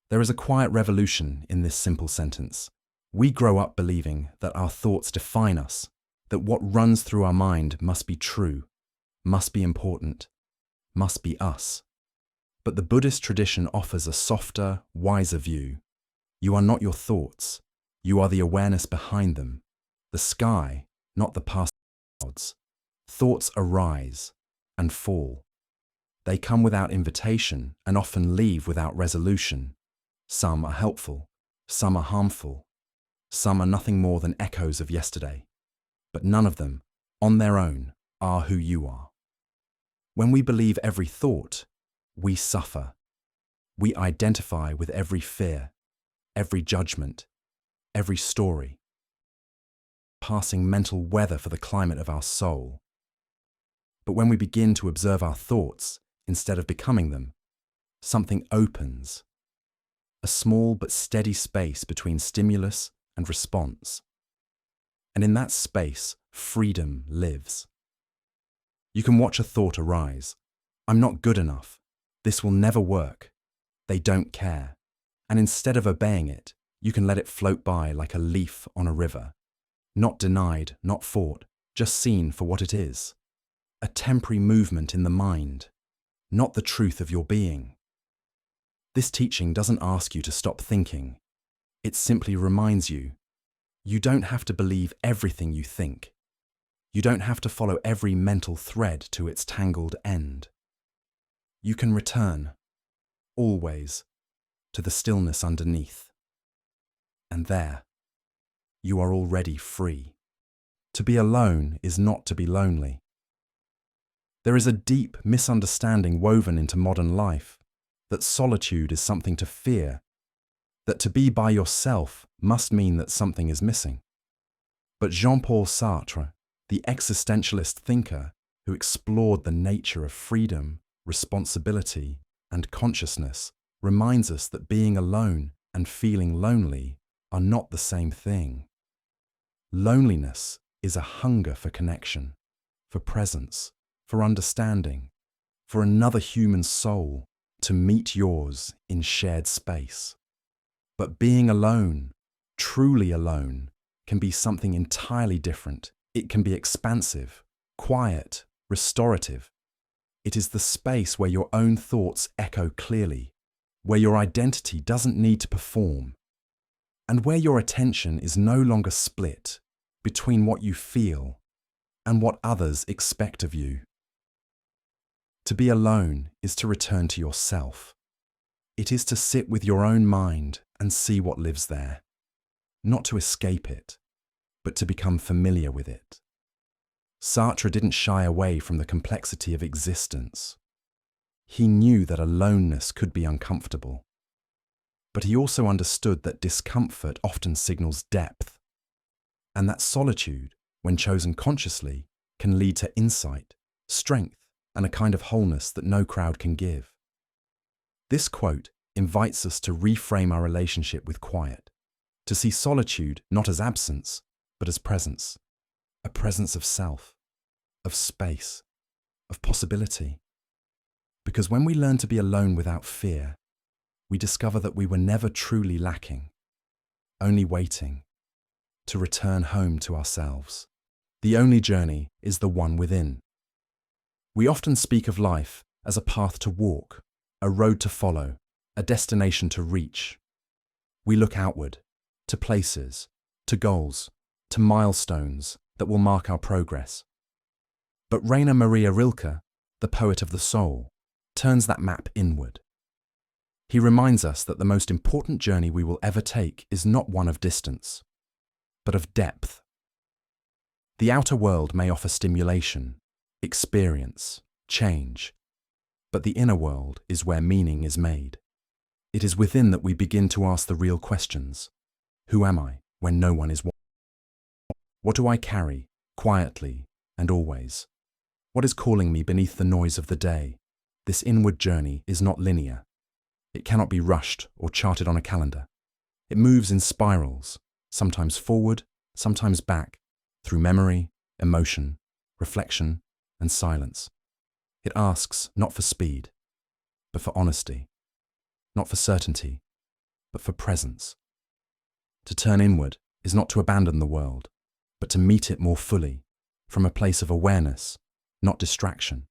There is a quiet revolution in this simple sentence. We grow up believing that our thoughts define us, that what runs through our mind must be true, must be important, must be us. But the Buddhist tradition offers a softer, wiser view. You are not your thoughts. You are the awareness behind them. The sky, not the past clouds. Thoughts arise and fall. They come without invitation and often leave without resolution. Some are helpful, some are harmful, some are nothing more than echoes of yesterday. But none of them, on their own, are who you are. When we believe every thought, we suffer. We identify with every fear, every judgment, every story. Passing mental weather for the climate of our soul. But when we begin to observe our thoughts instead of becoming them, something opens. A small but steady space between stimulus and response. And in that space, freedom lives. You can watch a thought arise. I'm not good enough. This will never work. They don't care. And instead of obeying it, you can let it float by like a leaf on a river. Not denied, not fought, just seen for what it is. A temporary movement in the mind, not the truth of your being. This teaching doesn't ask you to stop thinking. It simply reminds you, you don't have to believe everything you think. You don't have to follow every mental thread to its tangled end. You can return, always, to the stillness underneath. And there, you are already free. To be alone is not to be lonely. There is a deep misunderstanding woven into modern life, that solitude is something to fear, that to be by yourself must mean that something is missing. But Jean-Paul Sartre, the existentialist thinker who explored the nature of freedom, responsibility, and consciousness, reminds us that being alone and feeling lonely are not the same thing. Loneliness is a hunger for connection, for presence, for understanding, for another human soul to meet yours in shared space. But being alone, truly alone, can be something entirely different. It can be expansive, quiet, restorative. It is the space where your own thoughts echo clearly, where your identity doesn't need to perform, and where your attention is no longer split between what you feel and what others expect of you. To be alone is to return to yourself. It is to sit with your own mind and see what lives there, not to escape it, but to become familiar with it. Sartre didn't shy away from the complexity of existence. He knew that aloneness could be uncomfortable, but he also understood that discomfort often signals depth, and that solitude, when chosen consciously, can lead to insight, strength, and a kind of wholeness that no crowd can give. This quote invites us to reframe our relationship with quiet, to see solitude not as absence, but as presence, a presence of self, of space, of possibility. Because when we learn to be alone without fear, we discover that we were never truly lacking, only waiting to return home to ourselves. The only journey is the one within. We often speak of life as a path to walk, a road to follow, a destination to reach. We look outward, to places, to goals, to milestones that will mark our progress. But Rainer Maria Rilke, the poet of the soul, turns that map inward. He reminds us that the most important journey we will ever take is not one of distance, but of depth. The outer world may offer stimulation, experience, change, but the inner world is where meaning is made. It is within that we begin to ask the real questions. Who am I when no one is watching? What do I carry, quietly and always? What is calling me beneath the noise of the day? This inward journey is not linear. It cannot be rushed or charted on a calendar. It moves in spirals, sometimes forward, sometimes back, through memory, emotion, reflection, and silence. It asks not for speed, but for honesty, not for certainty, but for presence. To turn inward is not to abandon the world, but to meet it more fully, from a place of awareness, not distraction,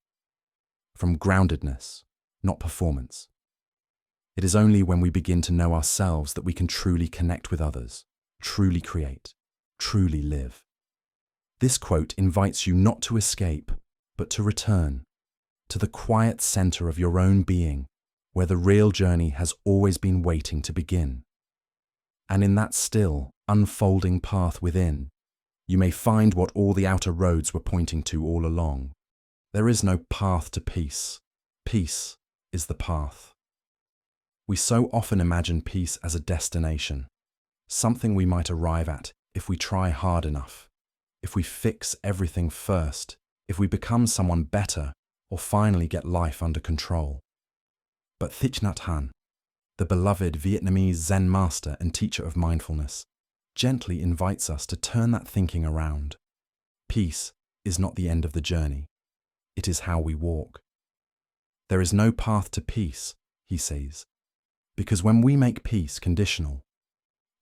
from groundedness, not performance. It is only when we begin to know ourselves that we can truly connect with others, truly create, truly live. This quote invites you not to escape, but to return to the quiet center of your own being, where the real journey has always been waiting to begin. And in that still, unfolding path within, you may find what all the outer roads were pointing to all along. There is no path to peace. Peace is the path. We so often imagine peace as a destination, something we might arrive at if we try hard enough, if we fix everything first, if we become someone better, or finally get life under control. But Thich Nhat Hanh, the beloved Vietnamese Zen master and teacher of mindfulness, gently invites us to turn that thinking around. Peace is not the end of the journey. It is how we walk. There is no path to peace, he says, because when we make peace conditional,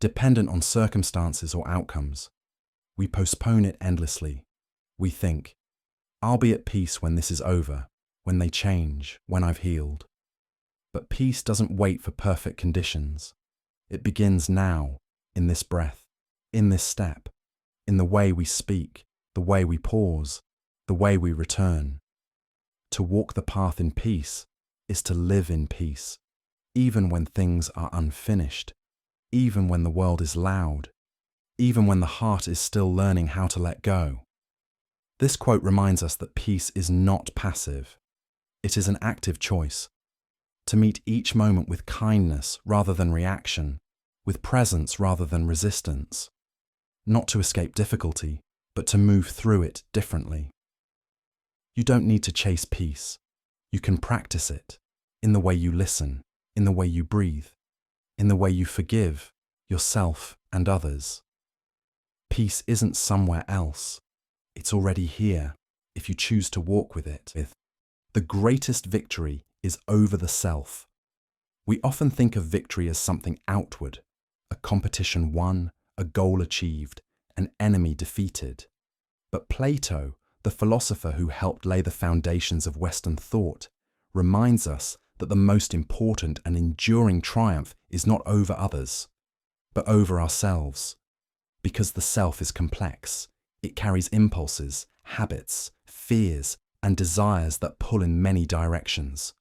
dependent on circumstances or outcomes, we postpone it endlessly. We think, I'll be at peace when this is over, when they change, when I've healed. But peace doesn't wait for perfect conditions. It begins now, in this breath, in this step, in the way we speak, the way we pause, the way we return. To walk the path in peace is to live in peace, even when things are unfinished, even when the world is loud, even when the heart is still learning how to let go. This quote reminds us that peace is not passive. It is an active choice. To meet each moment with kindness rather than reaction, with presence rather than resistance. Not to escape difficulty, but to move through it differently. You don't need to chase peace. You can practice it in the way you listen, in the way you breathe, in the way you forgive yourself and others. Peace isn't somewhere else. It's already here if you choose to walk with it. The greatest victory is over the self. We often think of victory as something outward, a competition won, a goal achieved, an enemy defeated. But Plato, the philosopher who helped lay the foundations of Western thought, reminds us that the most important and enduring triumph is not over others, but over ourselves. Because the self is complex, it carries impulses, habits, fears, and desires that pull in many directions.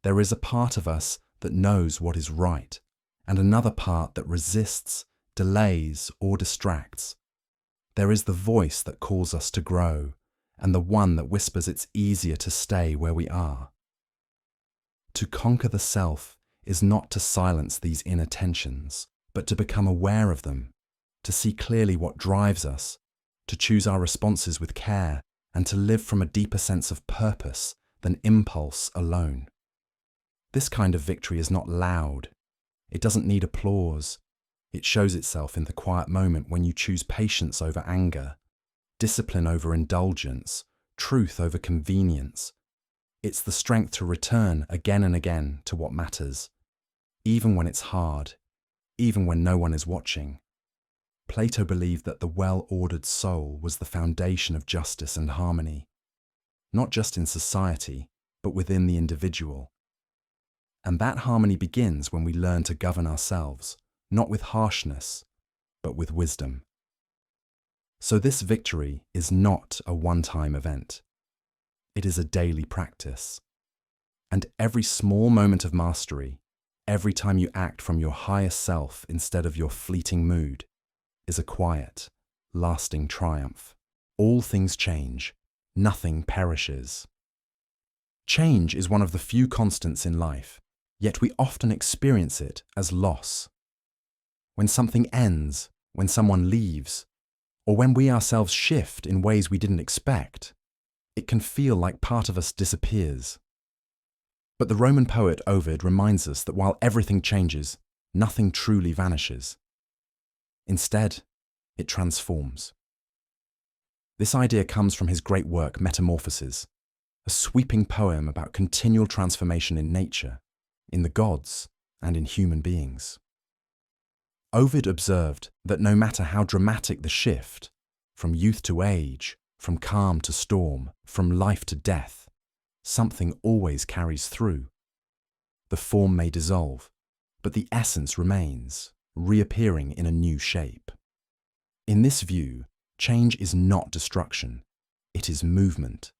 There is a part of us that knows what is right, and another part that resists, delays, or distracts. There is the voice that calls us to grow, and the one that whispers it's easier to stay where we are. To conquer the self is not to silence these inner tensions, but to become aware of them, to see clearly what drives us, to choose our responses with care, and to live from a deeper sense of purpose than impulse alone. This kind of victory is not loud. It doesn't need applause. It shows itself in the quiet moment when you choose patience over anger, discipline over indulgence, truth over convenience. It's the strength to return again and again to what matters, even when it's hard, even when no one is watching. Plato believed that the well-ordered soul was the foundation of justice and harmony, not just in society, but within the individual. And that harmony begins when we learn to govern ourselves, not with harshness, but with wisdom. So this victory is not a one-time event. It is a daily practice. And every small moment of mastery, every time you act from your higher self instead of your fleeting mood, is a quiet, lasting triumph. All things change. Nothing perishes. Change is one of the few constants in life, yet we often experience it as loss. When something ends, when someone leaves, or when we ourselves shift in ways we didn't expect, it can feel like part of us disappears. But the Roman poet Ovid reminds us that while everything changes, nothing truly vanishes. Instead, it transforms. This idea comes from his great work Metamorphoses, a sweeping poem about continual transformation in nature, in the gods, and in human beings. Ovid observed that no matter how dramatic the shift, from youth to age, from calm to storm, from life to death, something always carries through. The form may dissolve, but the essence remains, reappearing in a new shape. In this view, change is not destruction, it is movement.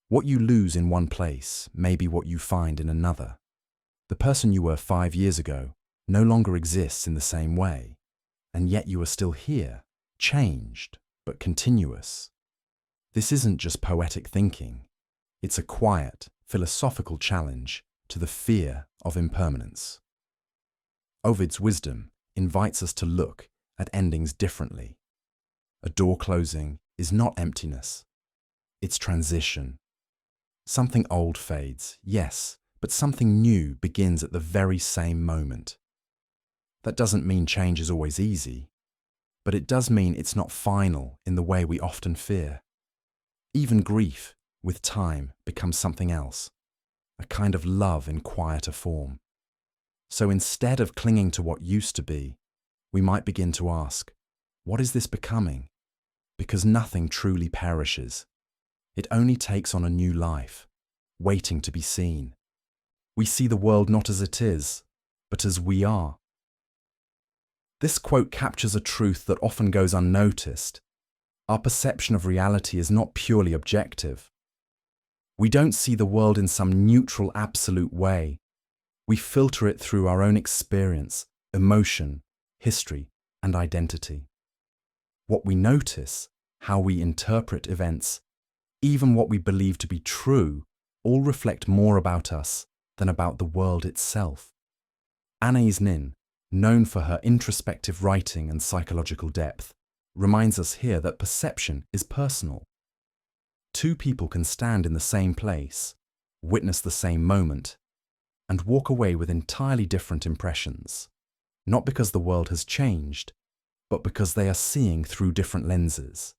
What you lose in one place may be what you find in another. The person you were 5 years ago no longer exists in the same way, and yet you are still here, changed, but continuous. This isn't just poetic thinking. It's a quiet, philosophical challenge to the fear of impermanence. Ovid's wisdom invites us to look at endings differently. A door closing is not emptiness, it's transition. Something old fades, yes, but something new begins at the very same moment. That doesn't mean change is always easy, but it does mean it's not final in the way we often fear. Even grief, with time, becomes something else, a kind of love in quieter form. So instead of clinging to what used to be, we might begin to ask, what is this becoming? Because nothing truly perishes. It only takes on a new life, waiting to be seen. We see the world not as it is, but as we are. This quote captures a truth that often goes unnoticed. Our perception of reality is not purely objective. We don't see the world in some neutral, absolute way. We filter it through our own experience, emotion, history, and identity. What we notice, how we interpret events, even what we believe to be true, all reflect more about us than about the world itself. Anais Nin, known for her introspective writing and psychological depth, reminds us here that perception is personal. Two people can stand in the same place, witness the same moment, and walk away with entirely different impressions, not because the world has changed, but because they are seeing through different lenses.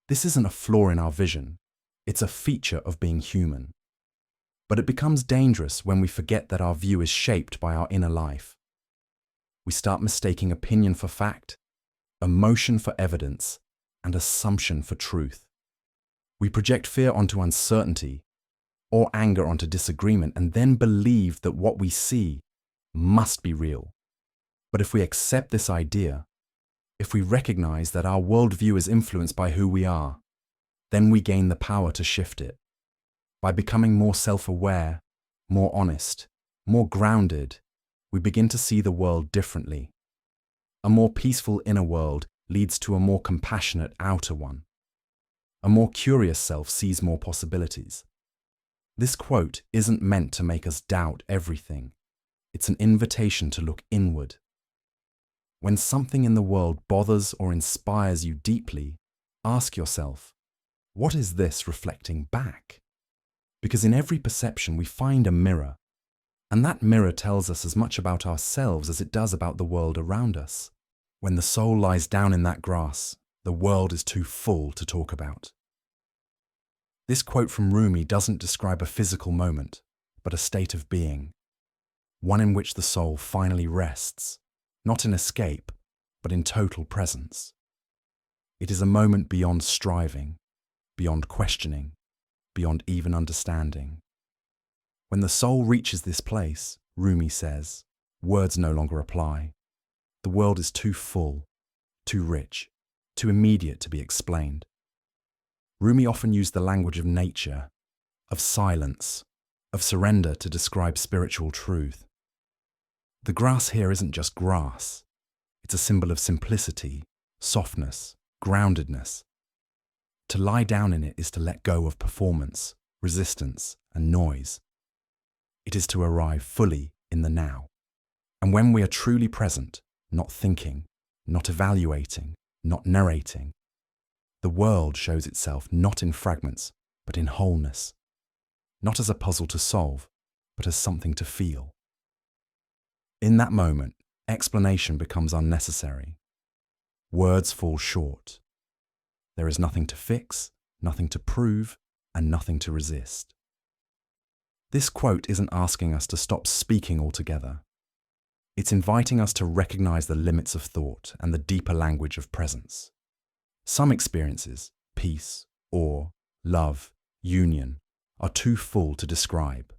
This isn't a flaw in our vision, it's a feature of being human. But it becomes dangerous when we forget that our view is shaped by our inner life. We start mistaking opinion for fact, emotion for evidence, and assumption for truth. We project fear onto uncertainty, or anger onto disagreement, and then believe that what we see must be real. But if we accept this idea, if we recognize that our worldview is influenced by who we are, then we gain the power to shift it. By becoming more self-aware, more honest, more grounded, we begin to see the world differently. A more peaceful inner world leads to a more compassionate outer one. A more curious self sees more possibilities. This quote isn't meant to make us doubt everything. It's an invitation to look inward. When something in the world bothers or inspires you deeply, ask yourself, what is this reflecting back? Because in every perception we find a mirror, and that mirror tells us as much about ourselves as it does about the world around us. When the soul lies down in that grass, the world is too full to talk about. This quote from Rumi doesn't describe a physical moment, but a state of being, one in which the soul finally rests, not in escape, but in total presence. It is a moment beyond striving, beyond questioning, beyond even understanding. When the soul reaches this place, Rumi says, words no longer apply. The world is too full, too rich, too immediate to be explained. Rumi often used the language of nature, of silence, of surrender to describe spiritual truth. The grass here isn't just grass. It's a symbol of simplicity, softness, groundedness. To lie down in it is to let go of performance, resistance, and noise. It is to arrive fully in the now. And when we are truly present, not thinking, not evaluating, not narrating, the world shows itself not in fragments, but in wholeness. Not as a puzzle to solve, but as something to feel. In that moment, explanation becomes unnecessary. Words fall short. There is nothing to fix, nothing to prove, and nothing to resist. This quote isn't asking us to stop speaking altogether. It's inviting us to recognize the limits of thought and the deeper language of presence. Some experiences, peace, awe, love, union, are too full to describe.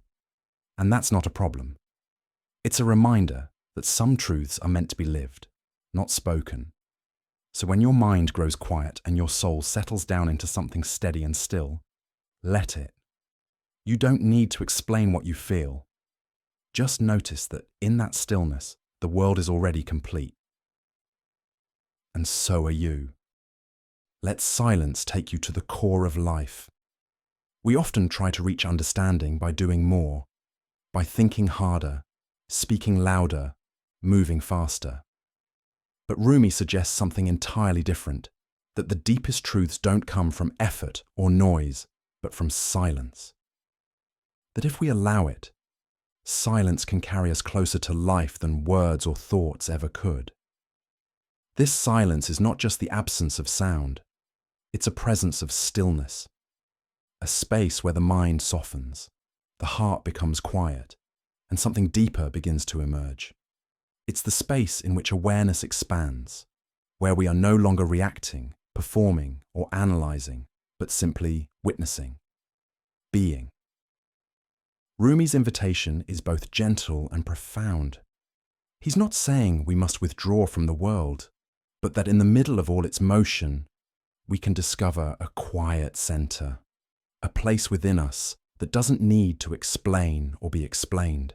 And that's not a problem. It's a reminder that some truths are meant to be lived, not spoken. So when your mind grows quiet and your soul settles down into something steady and still, let it. You don't need to explain what you feel. Just notice that in that stillness, the world is already complete. And so are you. Let silence take you to the core of life. We often try to reach understanding by doing more, by thinking harder, speaking louder, moving faster. But Rumi suggests something entirely different, that the deepest truths don't come from effort or noise, but from silence. That if we allow it, silence can carry us closer to life than words or thoughts ever could. This silence is not just the absence of sound, it's a presence of stillness, a space where the mind softens, the heart becomes quiet, and something deeper begins to emerge. It's the space in which awareness expands, where we are no longer reacting, performing, or analyzing, but simply witnessing, being. Rumi's invitation is both gentle and profound. He's not saying we must withdraw from the world, but that in the middle of all its motion, we can discover a quiet center, a place within us that doesn't need to explain or be explained.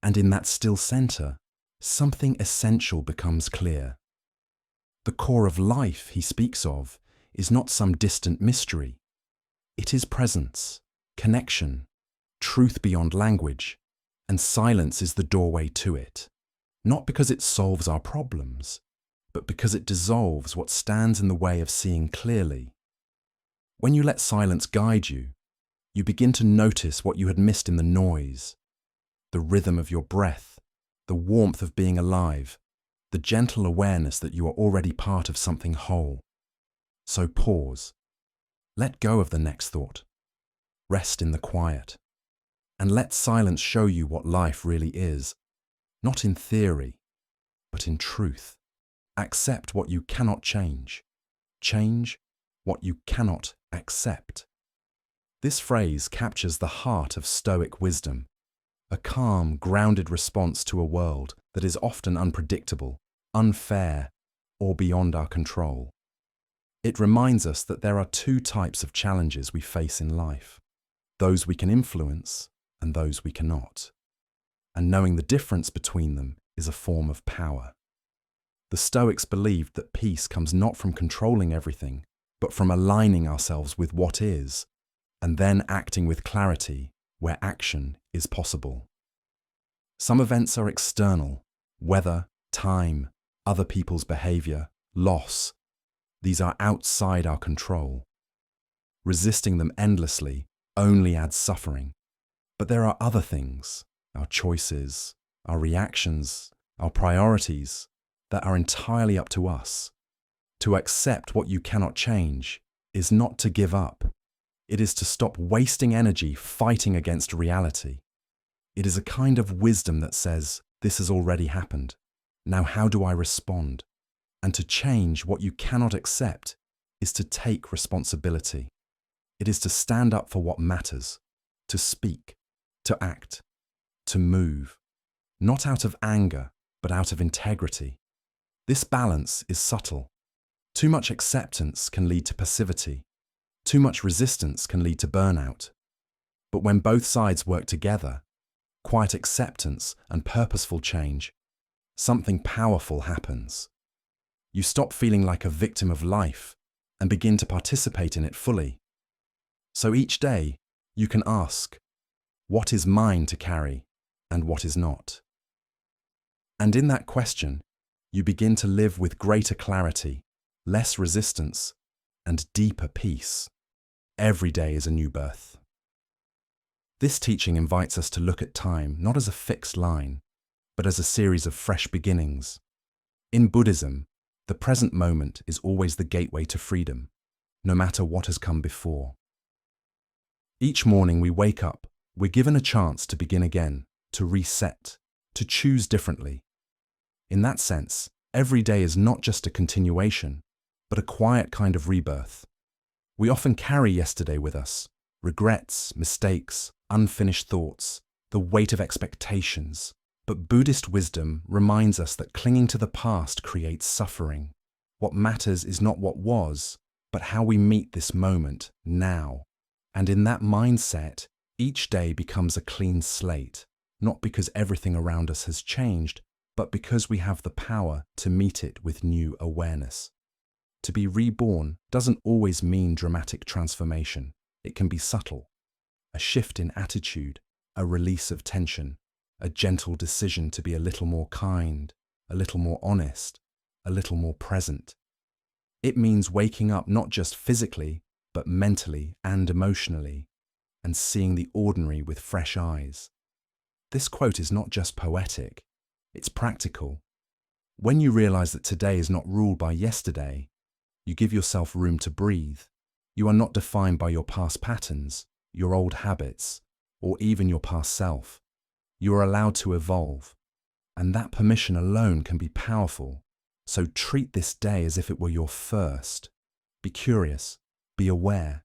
And in that still center, something essential becomes clear. The core of life he speaks of is not some distant mystery. It is presence, connection, truth beyond language, and silence is the doorway to it. Not because it solves our problems, but because it dissolves what stands in the way of seeing clearly. When you let silence guide you, you begin to notice what you had missed in the noise, the rhythm of your breath, the warmth of being alive, the gentle awareness that you are already part of something whole. So pause. Let go of the next thought. Rest in the quiet. And let silence show you what life really is, not in theory, but in truth. Accept what you cannot change. Change what you cannot accept. This phrase captures the heart of Stoic wisdom, a calm, grounded response to a world that is often unpredictable, unfair, or beyond our control. It reminds us that there are two types of challenges we face in life, those we can influence and those we cannot. And knowing the difference between them is a form of power. The Stoics believed that peace comes not from controlling everything, but from aligning ourselves with what is, and then acting with clarity where action is possible. Some events are external: weather, time, other people's behavior, loss. These are outside our control. Resisting them endlessly only adds suffering. But there are other things, our choices, our reactions, our priorities, that are entirely up to us. To accept what you cannot change is not to give up. It is to stop wasting energy fighting against reality. It is a kind of wisdom that says, this has already happened. Now how do I respond? And to change what you cannot accept is to take responsibility. It is to stand up for what matters, to speak, to to act, to move, not out of anger, but out of integrity. This balance is subtle. Too much acceptance can lead to passivity. Too much resistance can lead to burnout. But when both sides work together, quiet acceptance and purposeful change, something powerful happens. You stop feeling like a victim of life and begin to participate in it fully. So each day, you can ask, what is mine to carry and what is not? And in that question, you begin to live with greater clarity, less resistance, and deeper peace. Every day is a new birth. This teaching invites us to look at time not as a fixed line, but as a series of fresh beginnings. In Buddhism, the present moment is always the gateway to freedom, no matter what has come before. Each morning we wake up, we're given a chance to begin again, to reset, to choose differently. In that sense, every day is not just a continuation, but a quiet kind of rebirth. We often carry yesterday with us, regrets, mistakes, unfinished thoughts, the weight of expectations. But Buddhist wisdom reminds us that clinging to the past creates suffering. What matters is not what was, but how we meet this moment, now. And in that mindset, each day becomes a clean slate, not because everything around us has changed, but because we have the power to meet it with new awareness. To be reborn doesn't always mean dramatic transformation. It can be subtle. A shift in attitude, a release of tension, a gentle decision to be a little more kind, a little more honest, a little more present. It means waking up not just physically, but mentally and emotionally, and seeing the ordinary with fresh eyes. This quote is not just poetic, it's practical. When you realize that today is not ruled by yesterday, you give yourself room to breathe. You are not defined by your past patterns, your old habits, or even your past self. You are allowed to evolve, and that permission alone can be powerful. So treat this day as if it were your first. Be curious, be aware,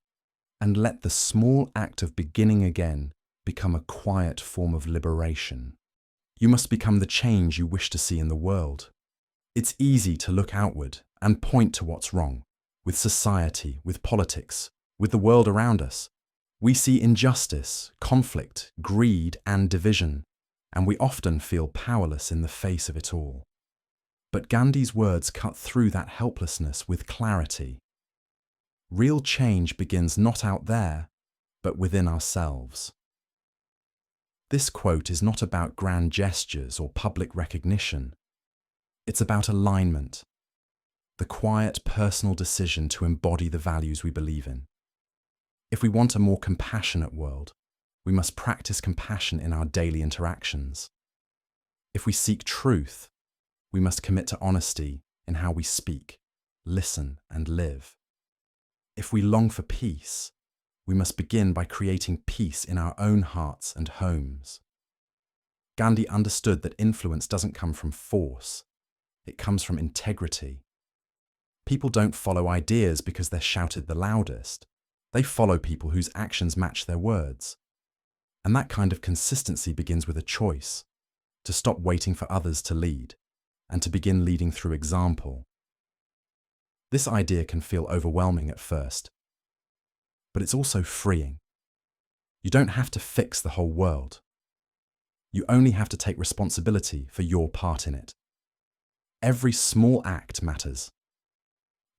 and let the small act of beginning again become a quiet form of liberation. You must become the change you wish to see in the world. It's easy to look outward and point to what's wrong, with society, with politics, with the world around us. We see injustice, conflict, greed, and division, and we often feel powerless in the face of it all. But Gandhi's words cut through that helplessness with clarity. Real change begins not out there, but within ourselves. This quote is not about grand gestures or public recognition. It's about alignment, the quiet personal decision to embody the values we believe in. If we want a more compassionate world, we must practice compassion in our daily interactions. If we seek truth, we must commit to honesty in how we speak, listen, and live. If we long for peace, we must begin by creating peace in our own hearts and homes. Gandhi understood that influence doesn't come from force, it comes from integrity. People don't follow ideas because they're shouted the loudest. They follow people whose actions match their words. And that kind of consistency begins with a choice, to stop waiting for others to lead, and to begin leading through example. This idea can feel overwhelming at first, but it's also freeing. You don't have to fix the whole world. You only have to take responsibility for your part in it. Every small act matters.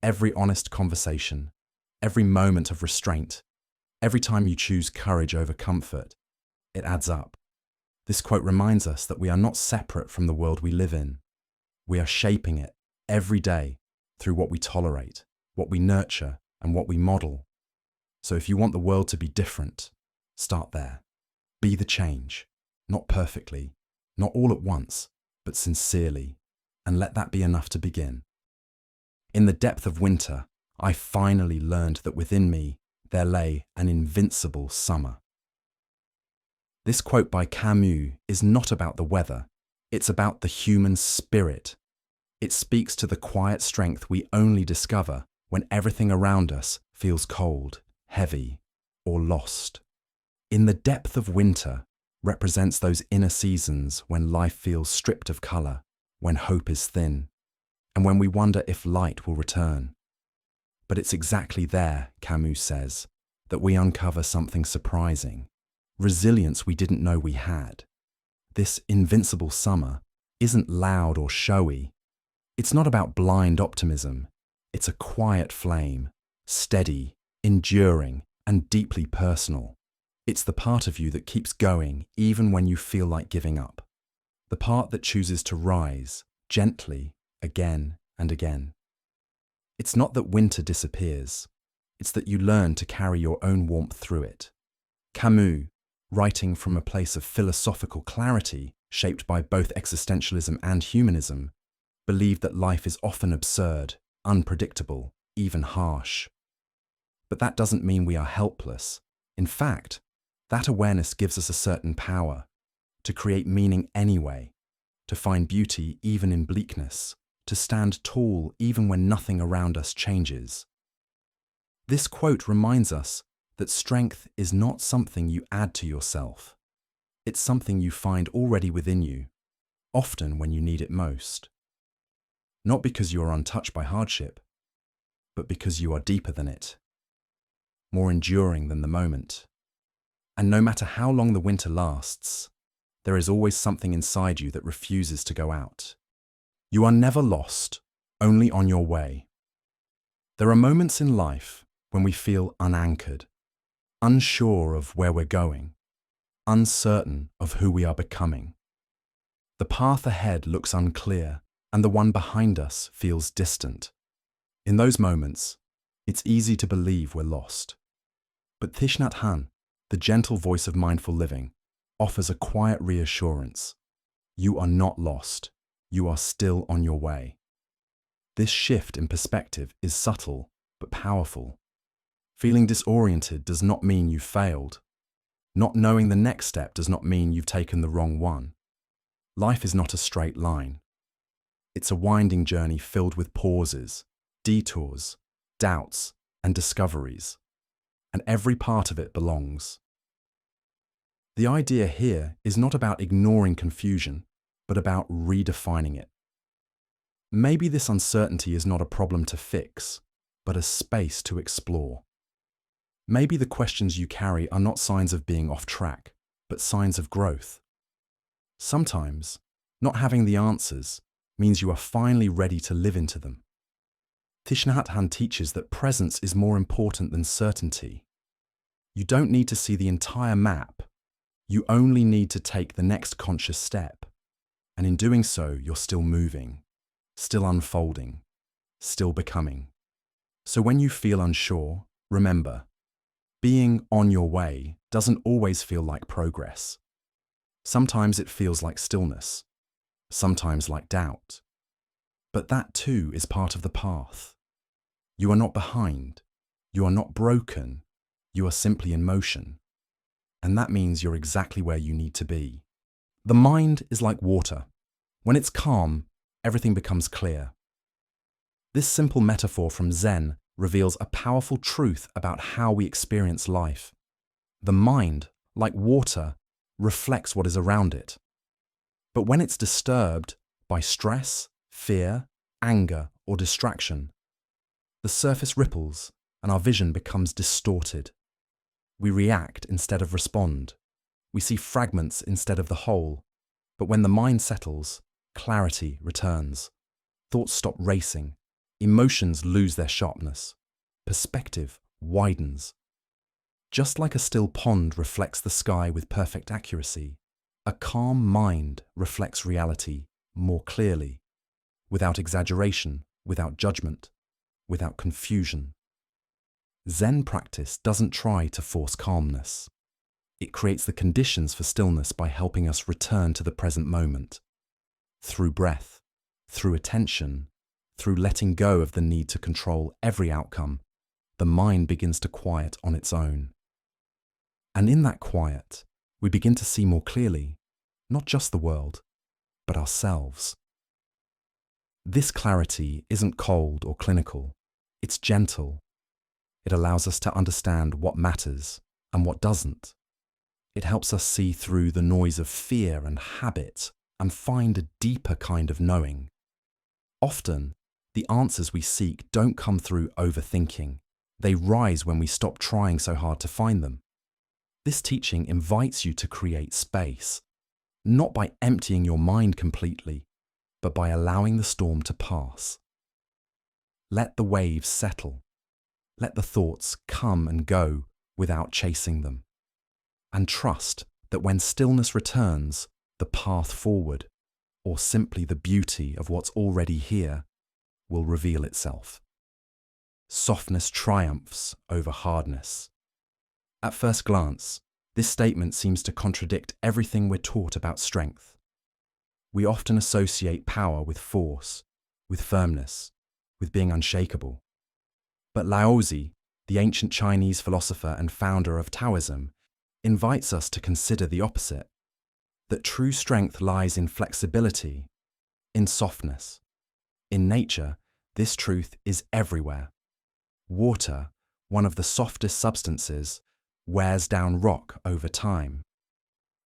Every honest conversation, every moment of restraint, every time you choose courage over comfort, it adds up. This quote reminds us that we are not separate from the world we live in. We are shaping it every day through what we tolerate, what we nurture, and what we model. So if you want the world to be different, start there. Be the change, not perfectly, not all at once, but sincerely, and let that be enough to begin. In the depth of winter, I finally learned that within me there lay an invincible summer. This quote by Camus is not about the weather, it's about the human spirit. It speaks to the quiet strength we only discover when everything around us feels cold, heavy, or lost. In the depth of winter, represents those inner seasons when life feels stripped of color, when hope is thin, and when we wonder if light will return. But it's exactly there, Camus says, that we uncover something surprising, resilience we didn't know we had. This invincible summer isn't loud or showy. It's not about blind optimism. It's a quiet flame, steady, enduring, and deeply personal. It's the part of you that keeps going even when you feel like giving up. The part that chooses to rise, gently, again and again. It's not that winter disappears. It's that you learn to carry your own warmth through it. Camus, writing from a place of philosophical clarity shaped by both existentialism and humanism, believed that life is often absurd, unpredictable, even harsh. But that doesn't mean we are helpless. In fact, that awareness gives us a certain power to create meaning anyway, to find beauty even in bleakness, to stand tall even when nothing around us changes. This quote reminds us that strength is not something you add to yourself. It's something you find already within you, often when you need it most. Not because you are untouched by hardship, but because you are deeper than it, more enduring than the moment. And no matter how long the winter lasts, there is always something inside you that refuses to go out. You are never lost, only on your way. There are moments in life when we feel unanchored, unsure of where we're going, uncertain of who we are becoming. The path ahead looks unclear, and the one behind us feels distant. In those moments, it's easy to believe we're lost. But Thich Nhat Hanh, the gentle voice of mindful living, offers a quiet reassurance. You are not lost. You are still on your way. This shift in perspective is subtle but powerful. Feeling disoriented does not mean you've failed. Not knowing the next step does not mean you've taken the wrong one. Life is not a straight line. It's a winding journey filled with pauses, detours, doubts, and discoveries. And every part of it belongs. The idea here is not about ignoring confusion, but about redefining it. Maybe this uncertainty is not a problem to fix, but a space to explore. Maybe the questions you carry are not signs of being off track, but signs of growth. Sometimes, not having the answers means you are finally ready to live into them. Thich Nhat Hanh teaches that presence is more important than certainty. You don't need to see the entire map. You only need to take the next conscious step. And in doing so, you're still moving, still unfolding, still becoming. So when you feel unsure, remember, being on your way doesn't always feel like progress. Sometimes it feels like stillness, sometimes like doubt. But that too is part of the path. You are not behind. You are not broken. You are simply in motion. And that means you're exactly where you need to be. The mind is like water. When it's calm, everything becomes clear. This simple metaphor from Zen reveals a powerful truth about how we experience life. The mind, like water, reflects what is around it. But when it's disturbed by stress, fear, anger, or distraction, the surface ripples and our vision becomes distorted. We react instead of respond. We see fragments instead of the whole. But when the mind settles, clarity returns. Thoughts stop racing. Emotions lose their sharpness. Perspective widens. Just like a still pond reflects the sky with perfect accuracy, a calm mind reflects reality more clearly, without exaggeration, without judgment, without confusion. Zen practice doesn't try to force calmness. It creates the conditions for stillness by helping us return to the present moment. Through breath, through attention, through letting go of the need to control every outcome, the mind begins to quiet on its own. And in that quiet, we begin to see more clearly, not just the world, but ourselves. This clarity isn't cold or clinical. It's gentle. It allows us to understand what matters and what doesn't, It helps us see through the noise of fear and habit and find a deeper kind of knowing. Often, the answers we seek don't come through overthinking. They rise when we stop trying so hard to find them. This teaching invites you to create space, not by emptying your mind completely, but by allowing the storm to pass. Let the waves settle. Let the thoughts come and go without chasing them. And trust that when stillness returns, the path forward, or simply the beauty of what's already here, will reveal itself. Softness triumphs over hardness. At first glance, this statement seems to contradict everything we're taught about strength. We often associate power with force, with firmness, with being unshakable. But Laozi, the ancient Chinese philosopher and founder of Taoism, invites us to consider the opposite, that true strength lies in flexibility, in softness. In nature, this truth is everywhere. Water, one of the softest substances, wears down rock over time.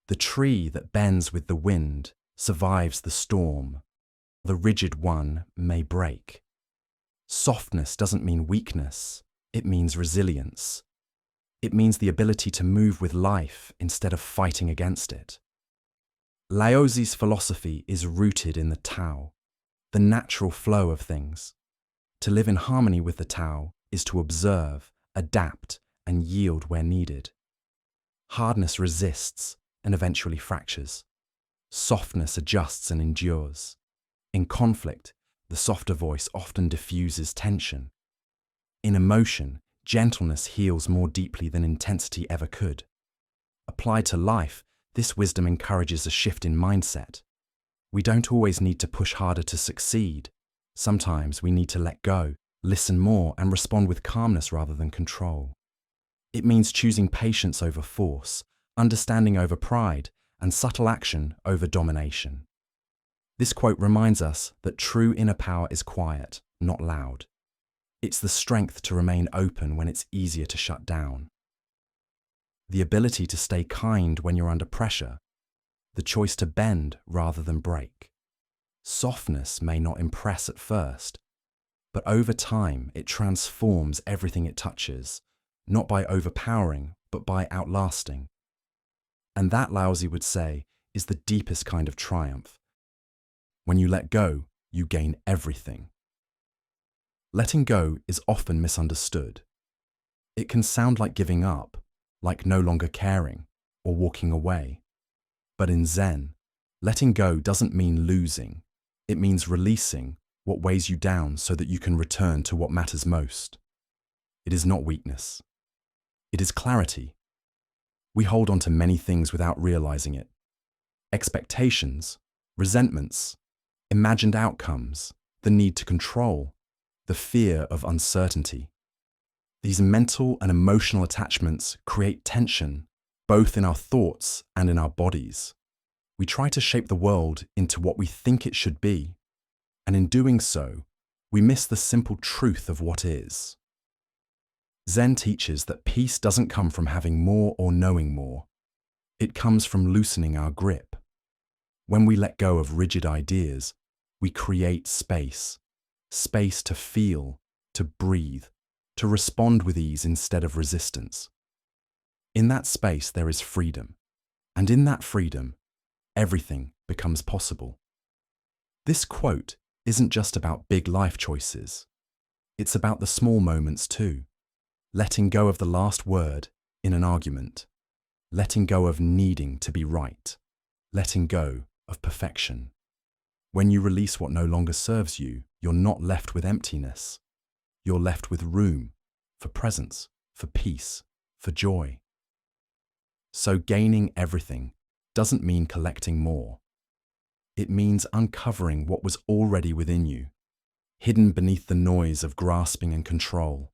The tree that bends with the wind survives the storm. The rigid one may break. Softness doesn't mean weakness, it means resilience. It means the ability to move with life instead of fighting against it. Laozi's philosophy is rooted in the Tao, the natural flow of things. To live in harmony with the Tao is to observe, adapt, and yield where needed. Hardness resists and eventually fractures. Softness adjusts and endures. In conflict, the softer voice often diffuses tension. In emotion, gentleness heals more deeply than intensity ever could. Applied to life, this wisdom encourages a shift in mindset. We don't always need to push harder to succeed. Sometimes we need to let go, listen more, and respond with calmness rather than control. It means choosing patience over force, understanding over pride, and subtle action over domination. This quote reminds us that true inner power is quiet, not loud. It's the strength to remain open when it's easier to shut down. The ability to stay kind when you're under pressure. The choice to bend rather than break. Softness may not impress at first, but over time it transforms everything it touches, not by overpowering, but by outlasting. And that, Laozi would say, is the deepest kind of triumph. When you let go, you gain everything. Letting go is often misunderstood. It can sound like giving up, like no longer caring, or walking away. But in Zen, letting go doesn't mean losing. It means releasing what weighs you down so that you can return to what matters most. It is not weakness. It is clarity. We hold on to many things without realizing it. Expectations, resentments, imagined outcomes, the need to control, the fear of uncertainty. These mental and emotional attachments create tension, both in our thoughts and in our bodies. We try to shape the world into what we think it should be, and in doing so, we miss the simple truth of what is. Zen teaches that peace doesn't come from having more or knowing more. It comes from loosening our grip. When we let go of rigid ideas, we create space. Space to feel, to breathe, to respond with ease instead of resistance. In that space there is freedom, and in that freedom, everything becomes possible. This quote isn't just about big life choices. It's about the small moments too. Letting go of the last word in an argument. Letting go of needing to be right. Letting go of perfection. When you release what no longer serves you, you're not left with emptiness. You're left with room for presence, for peace, for joy. So gaining everything doesn't mean collecting more. It means uncovering what was already within you, hidden beneath the noise of grasping and control.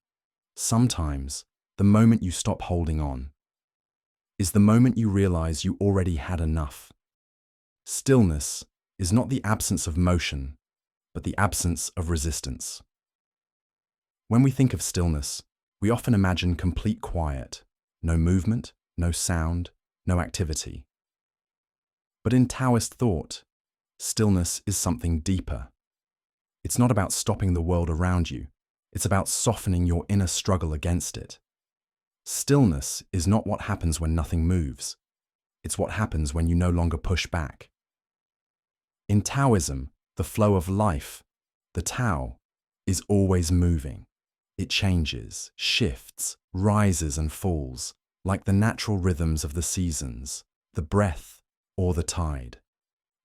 Sometimes, the moment you stop holding on is the moment you realize you already had enough. Stillness is not the absence of motion, but the absence of resistance. When we think of stillness, we often imagine complete quiet, no movement, no sound, no activity. But in Taoist thought, stillness is something deeper. It's not about stopping the world around you. It's about softening your inner struggle against it. Stillness is not what happens when nothing moves. It's what happens when you no longer push back. In Taoism, the flow of life, the Tao, is always moving. It changes, shifts, rises and falls, like the natural rhythms of the seasons, the breath, or the tide.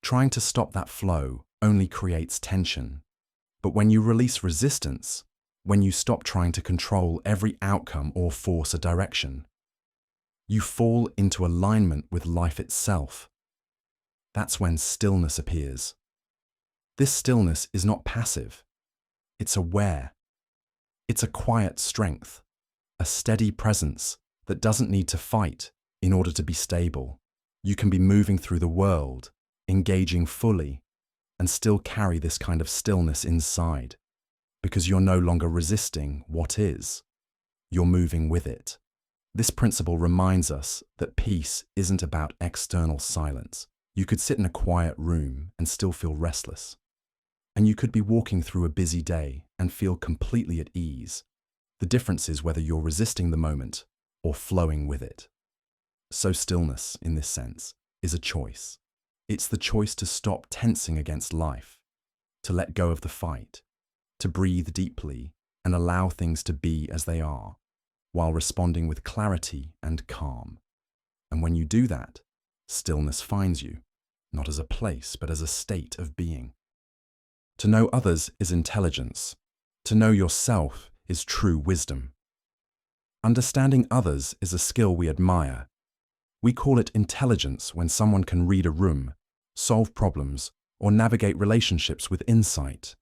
Trying to stop that flow only creates tension. But when you release resistance, when you stop trying to control every outcome or force a direction, you fall into alignment with life itself. That's when stillness appears. This stillness is not passive. It's aware. It's a quiet strength, a steady presence that doesn't need to fight in order to be stable. You can be moving through the world, engaging fully, and still carry this kind of stillness inside, because you're no longer resisting what is. You're moving with it. This principle reminds us that peace isn't about external silence. You could sit in a quiet room and still feel restless. And you could be walking through a busy day and feel completely at ease. The difference is whether you're resisting the moment or flowing with it. So stillness, in this sense, is a choice. It's the choice to stop tensing against life, to let go of the fight, to breathe deeply and allow things to be as they are, while responding with clarity and calm. And when you do that, stillness finds you, not as a place, but as a state of being. To know others is intelligence. To know yourself is true wisdom. Understanding others is a skill we admire. We call it intelligence when someone can read a room, solve problems, or navigate relationships with insight.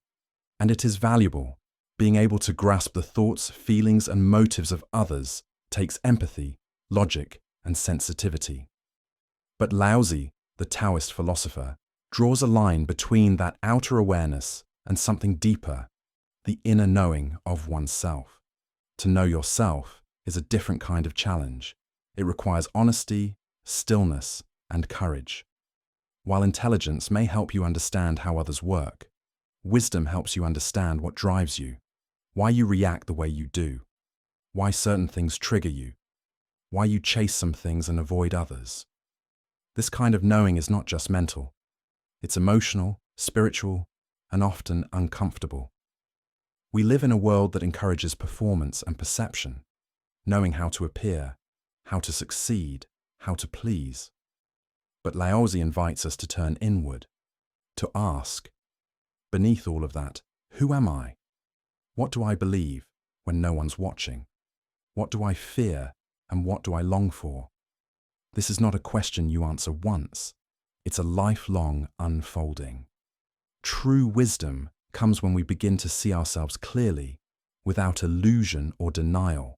And it is valuable. Being able to grasp the thoughts, feelings, and motives of others takes empathy, logic, and sensitivity. But Laozi, the Taoist philosopher, draws a line between that outer awareness and something deeper, the inner knowing of oneself. To know yourself is a different kind of challenge. It requires honesty, stillness, and courage. While intelligence may help you understand how others work, wisdom helps you understand what drives you, why you react the way you do, why certain things trigger you, why you chase some things and avoid others. This kind of knowing is not just mental. It's emotional, spiritual, and often uncomfortable. We live in a world that encourages performance and perception, knowing how to appear, how to succeed, how to please. But Laozi invites us to turn inward, to ask, beneath all of that, who am I? What do I believe when no one's watching? What do I fear and what do I long for? This is not a question you answer once. It's a lifelong unfolding. True wisdom comes when we begin to see ourselves clearly, without illusion or denial.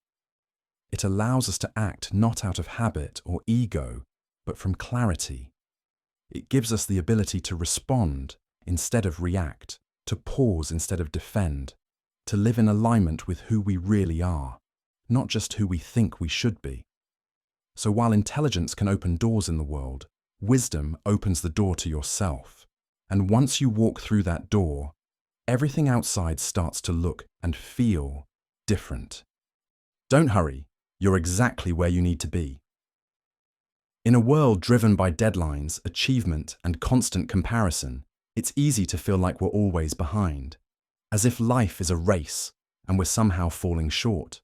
It allows us to act not out of habit or ego, but from clarity. It gives us the ability to respond instead of react, to pause instead of defend, to live in alignment with who we really are, not just who we think we should be. So while intelligence can open doors in the world, wisdom opens the door to yourself. And once you walk through that door, everything outside starts to look and feel different. Don't hurry. You're exactly where you need to be. In a world driven by deadlines, achievement, and constant comparison, it's easy to feel like we're always behind, as if life is a race and we're somehow falling short.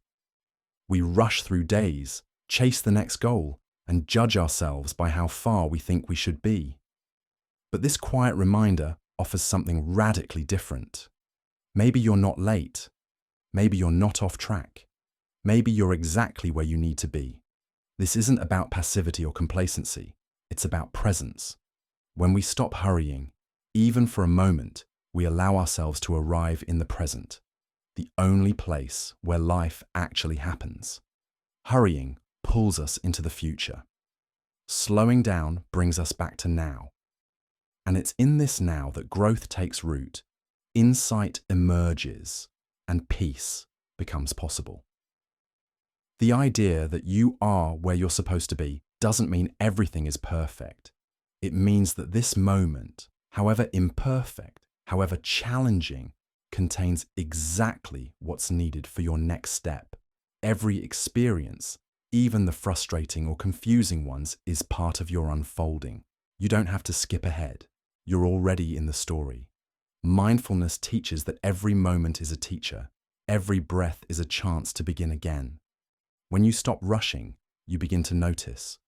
We rush through days, chase the next goal, and judge ourselves by how far we think we should be. But this quiet reminder offers something radically different. Maybe you're not late. Maybe you're not off track. Maybe you're exactly where you need to be. This isn't about passivity or complacency. It's about presence. When we stop hurrying, even for a moment, we allow ourselves to arrive in the present, the only place where life actually happens. Hurrying pulls us into the future. Slowing down brings us back to now. And it's in this now that growth takes root, insight emerges, and peace becomes possible. The idea that you are where you're supposed to be doesn't mean everything is perfect. It means that this moment, however imperfect, however challenging, contains exactly what's needed for your next step. Every experience, even the frustrating or confusing ones, is part of your unfolding. You don't have to skip ahead. You're already in the story. Mindfulness teaches that every moment is a teacher. Every breath is a chance to begin again. When you stop rushing, you begin to notice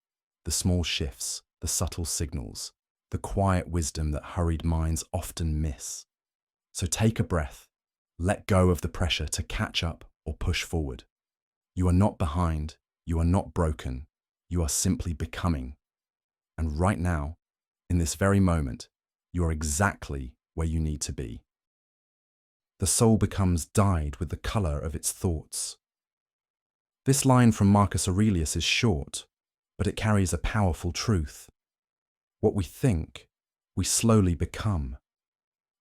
the small shifts, the subtle signals, the quiet wisdom that hurried minds often miss. So take a breath. Let go of the pressure to catch up or push forward. You are not behind. You are not broken. You are simply becoming. And right now, in this very moment, you are exactly where you need to be. The soul becomes dyed with the color of its thoughts. This line from Marcus Aurelius is short, but it carries a powerful truth. What we think, we slowly become.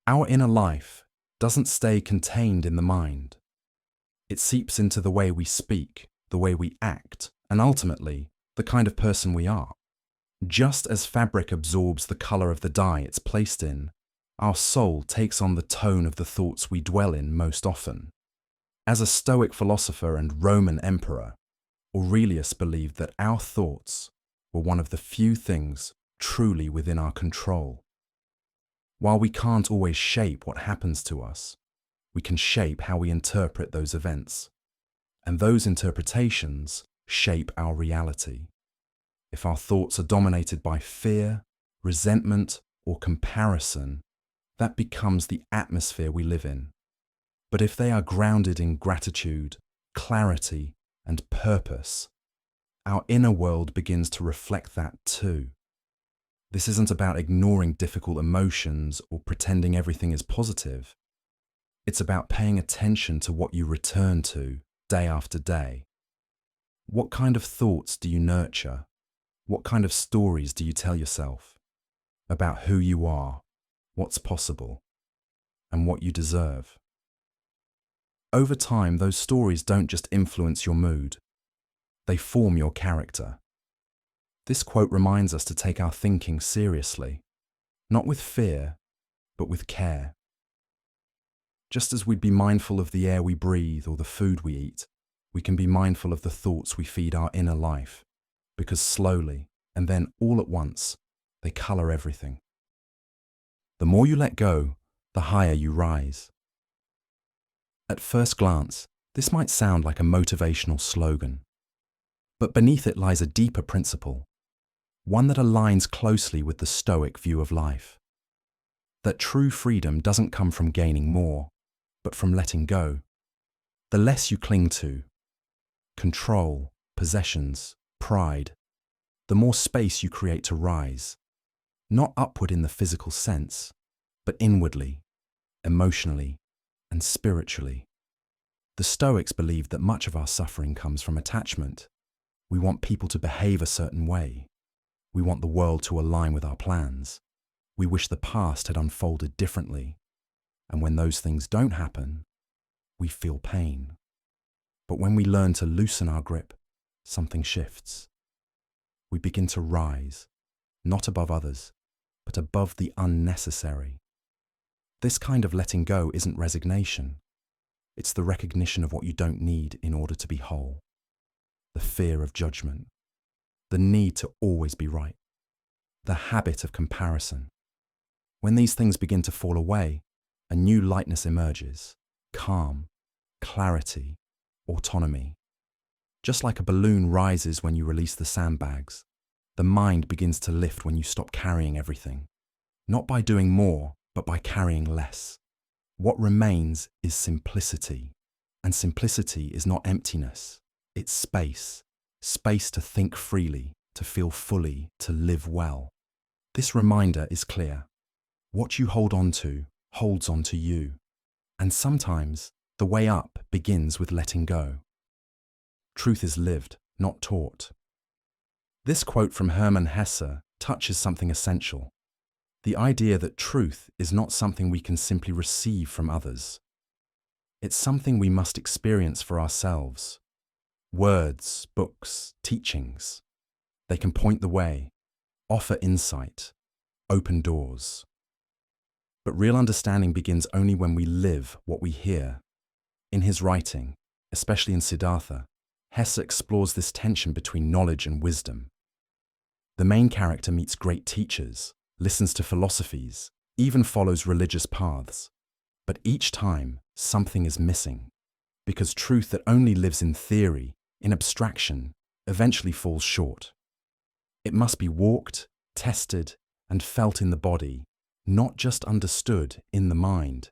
Our inner life doesn't stay contained in the mind. It seeps into the way we speak, the way we act, and ultimately, the kind of person we are. Just as fabric absorbs the color of the dye it's placed in, our soul takes on the tone of the thoughts we dwell in most often. As a Stoic philosopher and Roman emperor, Aurelius believed that our thoughts were one of the few things truly within our control. While we can't always shape what happens to us, we can shape how we interpret those events. And those interpretations shape our reality. If our thoughts are dominated by fear, resentment, or comparison, that becomes the atmosphere we live in. But if they are grounded in gratitude, clarity, and purpose, our inner world begins to reflect that too. This isn't about ignoring difficult emotions or pretending everything is positive. It's about paying attention to what you return to day after day. What kind of thoughts do you nurture? What kind of stories do you tell yourself about who you are, what's possible, and what you deserve? Over time, those stories don't just influence your mood, they form your character. This quote reminds us to take our thinking seriously, not with fear, but with care. Just as we'd be mindful of the air we breathe or the food we eat, we can be mindful of the thoughts we feed our inner life, because slowly, and then all at once, they color everything. The more you let go, the higher you rise. At first glance, this might sound like a motivational slogan, but beneath it lies a deeper principle, one that aligns closely with the Stoic view of life. That true freedom doesn't come from gaining more, but from letting go. The less you cling to, control, possessions, pride, the more space you create to rise, not upward in the physical sense, but inwardly, emotionally, and spiritually. The Stoics believed that much of our suffering comes from attachment. We want people to behave a certain way. We want the world to align with our plans. We wish the past had unfolded differently. And when those things don't happen, we feel pain. But when we learn to loosen our grip, something shifts. We begin to rise, not above others, but above the unnecessary. This kind of letting go isn't resignation. It's the recognition of what you don't need in order to be whole. The fear of judgment, the need to always be right, the habit of comparison. When these things begin to fall away, a new lightness emerges, calm, clarity, autonomy. Just like a balloon rises when you release the sandbags, the mind begins to lift when you stop carrying everything. Not by doing more, but by carrying less. What remains is simplicity. And simplicity is not emptiness. It's space. Space to think freely, to feel fully, to live well. This reminder is clear. What you hold on to holds on to you. And sometimes the way up begins with letting go. Truth is lived, not taught. This quote from Hermann Hesse touches something essential. The idea that truth is not something we can simply receive from others. It's something we must experience for ourselves. Words, books, teachings. They can point the way, offer insight, open doors. But real understanding begins only when we live what we hear. In his writing, especially in Siddhartha, Hesse explores this tension between knowledge and wisdom. The main character meets great teachers, listens to philosophies, even follows religious paths. But each time, something is missing, because truth that only lives in theory, in abstraction, eventually falls short. It must be walked, tested, and felt in the body, not just understood in the mind.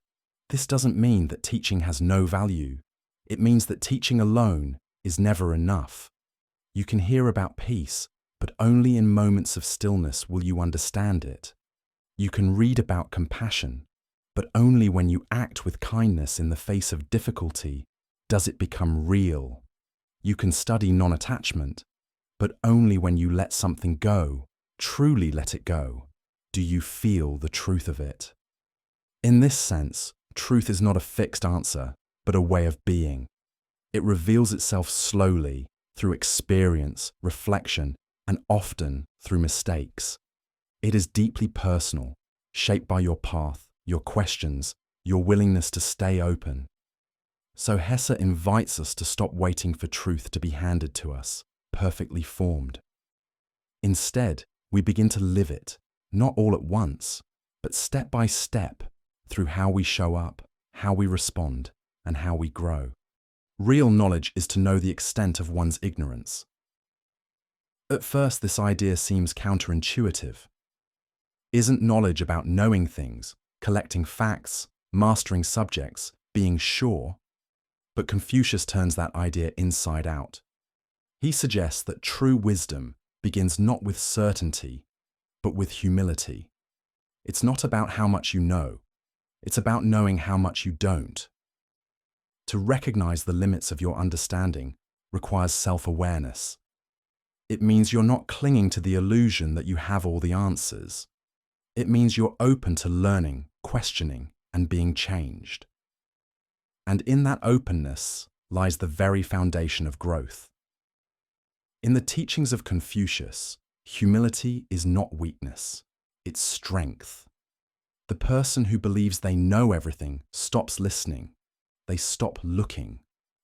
This doesn't mean that teaching has no value. It means that teaching alone is never enough. You can hear about peace, but only in moments of stillness will you understand it. You can read about compassion, but only when you act with kindness in the face of difficulty does it become real. You can study non-attachment, but only when you let something go, truly let it go, do you feel the truth of it. In this sense, truth is not a fixed answer, but a way of being. It reveals itself slowly, through experience, reflection, and often through mistakes. It is deeply personal, shaped by your path, your questions, your willingness to stay open. So Hesse invites us to stop waiting for truth to be handed to us, perfectly formed. Instead, we begin to live it, not all at once, but step by step, through how we show up, how we respond, and how we grow. Real knowledge is to know the extent of one's ignorance. At first, this idea seems counterintuitive. Isn't knowledge about knowing things, collecting facts, mastering subjects, being sure? But Confucius turns that idea inside out. He suggests that true wisdom begins not with certainty, but with humility. It's not about how much you know. It's about knowing how much you don't. To recognize the limits of your understanding requires self-awareness. It means you're not clinging to the illusion that you have all the answers. It means you're open to learning, questioning, and being changed. And in that openness lies the very foundation of growth. In the teachings of Confucius, humility is not weakness, it's strength. The person who believes they know everything stops listening. They stop looking.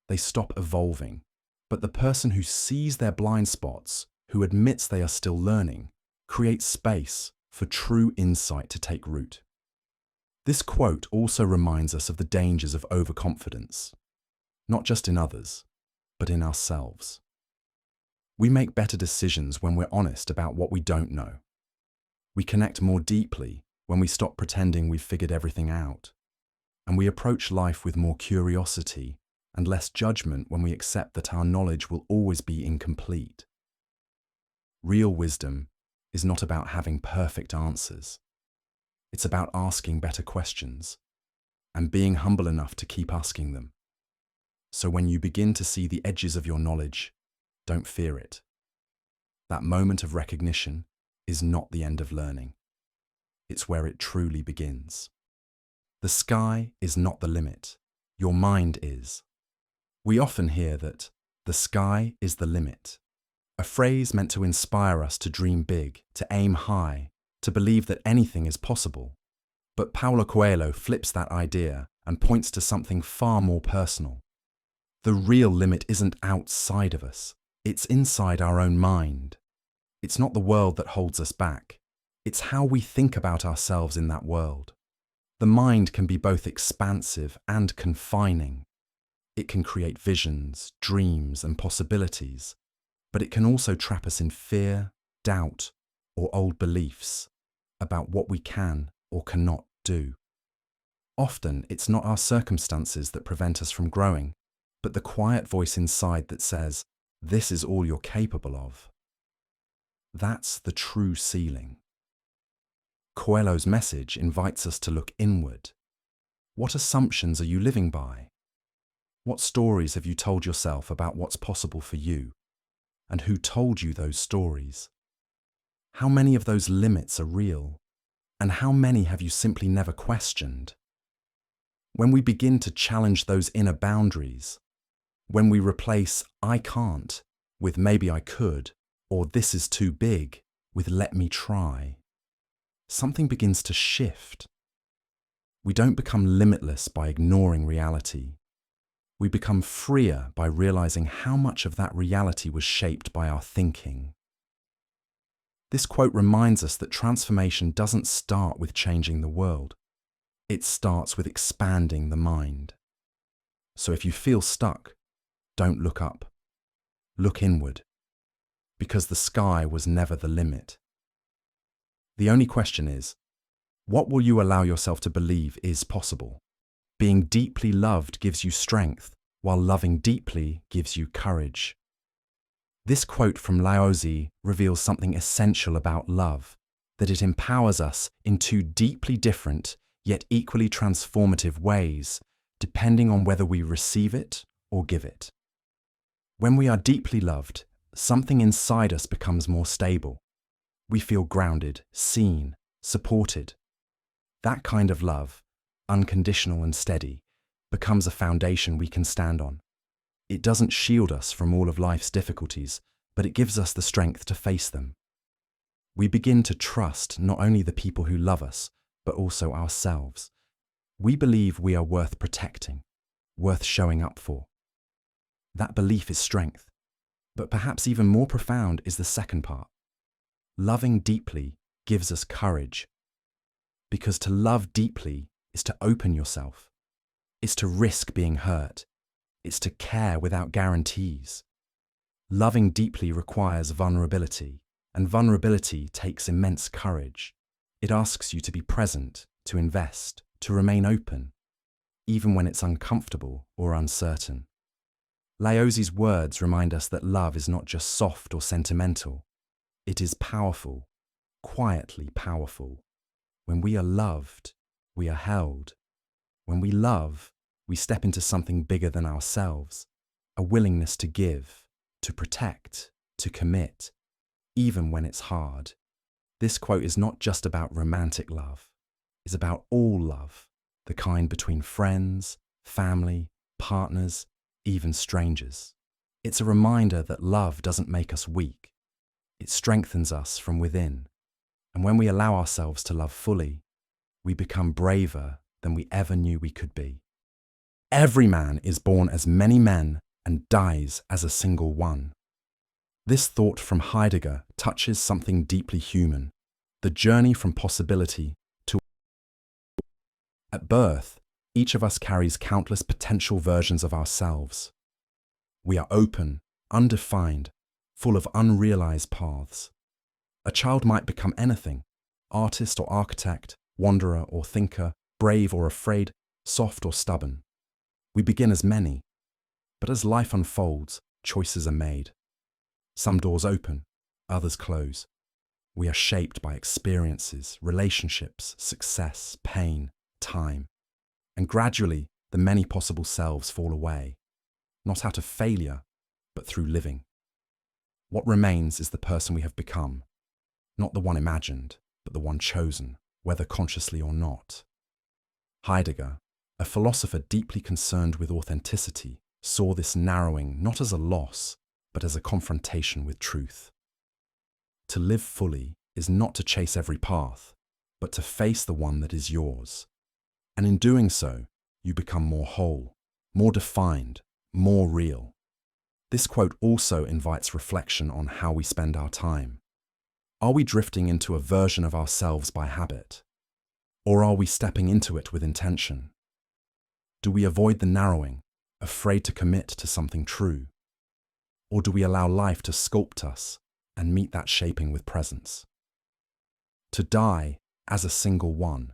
They stop evolving. But the person who sees their blind spots, who admits they are still learning, creates space for true insight to take root. This quote also reminds us of the dangers of overconfidence, not just in others, but in ourselves. We make better decisions when we're honest about what we don't know. We connect more deeply when we stop pretending we've figured everything out. And we approach life with more curiosity and less judgment when we accept that our knowledge will always be incomplete. Real wisdom is not about having perfect answers. It's about asking better questions and being humble enough to keep asking them. So when you begin to see the edges of your knowledge, don't fear it. That moment of recognition is not the end of learning. It's where it truly begins. The sky is not the limit. Your mind is. We often hear that the sky is the limit, a phrase meant to inspire us to dream big, to aim high, to believe that anything is possible. But Paulo Coelho flips that idea and points to something far more personal. The real limit isn't outside of us, it's inside our own mind. It's not the world that holds us back, it's how we think about ourselves in that world. The mind can be both expansive and confining. It can create visions, dreams, and possibilities, but it can also trap us in fear, doubt, or old beliefs about what we can or cannot do. Often, it's not our circumstances that prevent us from growing, but the quiet voice inside that says, "This is all you're capable of." That's the true ceiling. Coelho's message invites us to look inward. What assumptions are you living by? What stories have you told yourself about what's possible for you? And who told you those stories? How many of those limits are real? And how many have you simply never questioned? When we begin to challenge those inner boundaries, when we replace "I can't" with "maybe I could," or "this is too big" with "let me try." Something begins to shift. We don't become limitless by ignoring reality. We become freer by realizing how much of that reality was shaped by our thinking. This quote reminds us that transformation doesn't start with changing the world. It starts with expanding the mind. So if you feel stuck, don't look up. Look inward, because the sky was never the limit. The only question is, what will you allow yourself to believe is possible? Being deeply loved gives you strength, while loving deeply gives you courage. This quote from Laozi reveals something essential about love, that it empowers us in two deeply different, yet equally transformative ways, depending on whether we receive it or give it. When we are deeply loved, something inside us becomes more stable. We feel grounded, seen, supported. That kind of love, unconditional and steady, becomes a foundation we can stand on. It doesn't shield us from all of life's difficulties, but it gives us the strength to face them. We begin to trust not only the people who love us, but also ourselves. We believe we are worth protecting, worth showing up for. That belief is strength. But perhaps even more profound is the second part. Loving deeply gives us courage. Because to love deeply is to open yourself. It's to risk being hurt. It's to care without guarantees. Loving deeply requires vulnerability, and vulnerability takes immense courage. It asks you to be present, to invest, to remain open, even when it's uncomfortable or uncertain. Laozi's words remind us that love is not just soft or sentimental. It is powerful, quietly powerful. When we are loved, we are held. When we love, we step into something bigger than ourselves, a willingness to give, to protect, to commit, even when it's hard. This quote is not just about romantic love. It's about all love, the kind between friends, family, partners, even strangers. It's a reminder that love doesn't make us weak. It strengthens us from within. And when we allow ourselves to love fully, we become braver than we ever knew we could be. Every man is born as many men and dies as a single one. This thought from Heidegger touches something deeply human, the journey from possibility to. At birth, each of us carries countless potential versions of ourselves. We are open, undefined, full of unrealized paths. A child might become anything: artist or architect, wanderer or thinker, brave or afraid, soft or stubborn. We begin as many, but as life unfolds, choices are made. Some doors open, others close. We are shaped by experiences, relationships, success, pain, time. And gradually, the many possible selves fall away, not out of failure, but through living. What remains is the person we have become, not the one imagined, but the one chosen, whether consciously or not. Heidegger, a philosopher deeply concerned with authenticity, saw this narrowing not as a loss, but as a confrontation with truth. To live fully is not to chase every path, but to face the one that is yours. And in doing so, you become more whole, more defined, more real. This quote also invites reflection on how we spend our time. Are we drifting into a version of ourselves by habit? Or are we stepping into it with intention? Do we avoid the narrowing, afraid to commit to something true? Or do we allow life to sculpt us and meet that shaping with presence? To die as a single one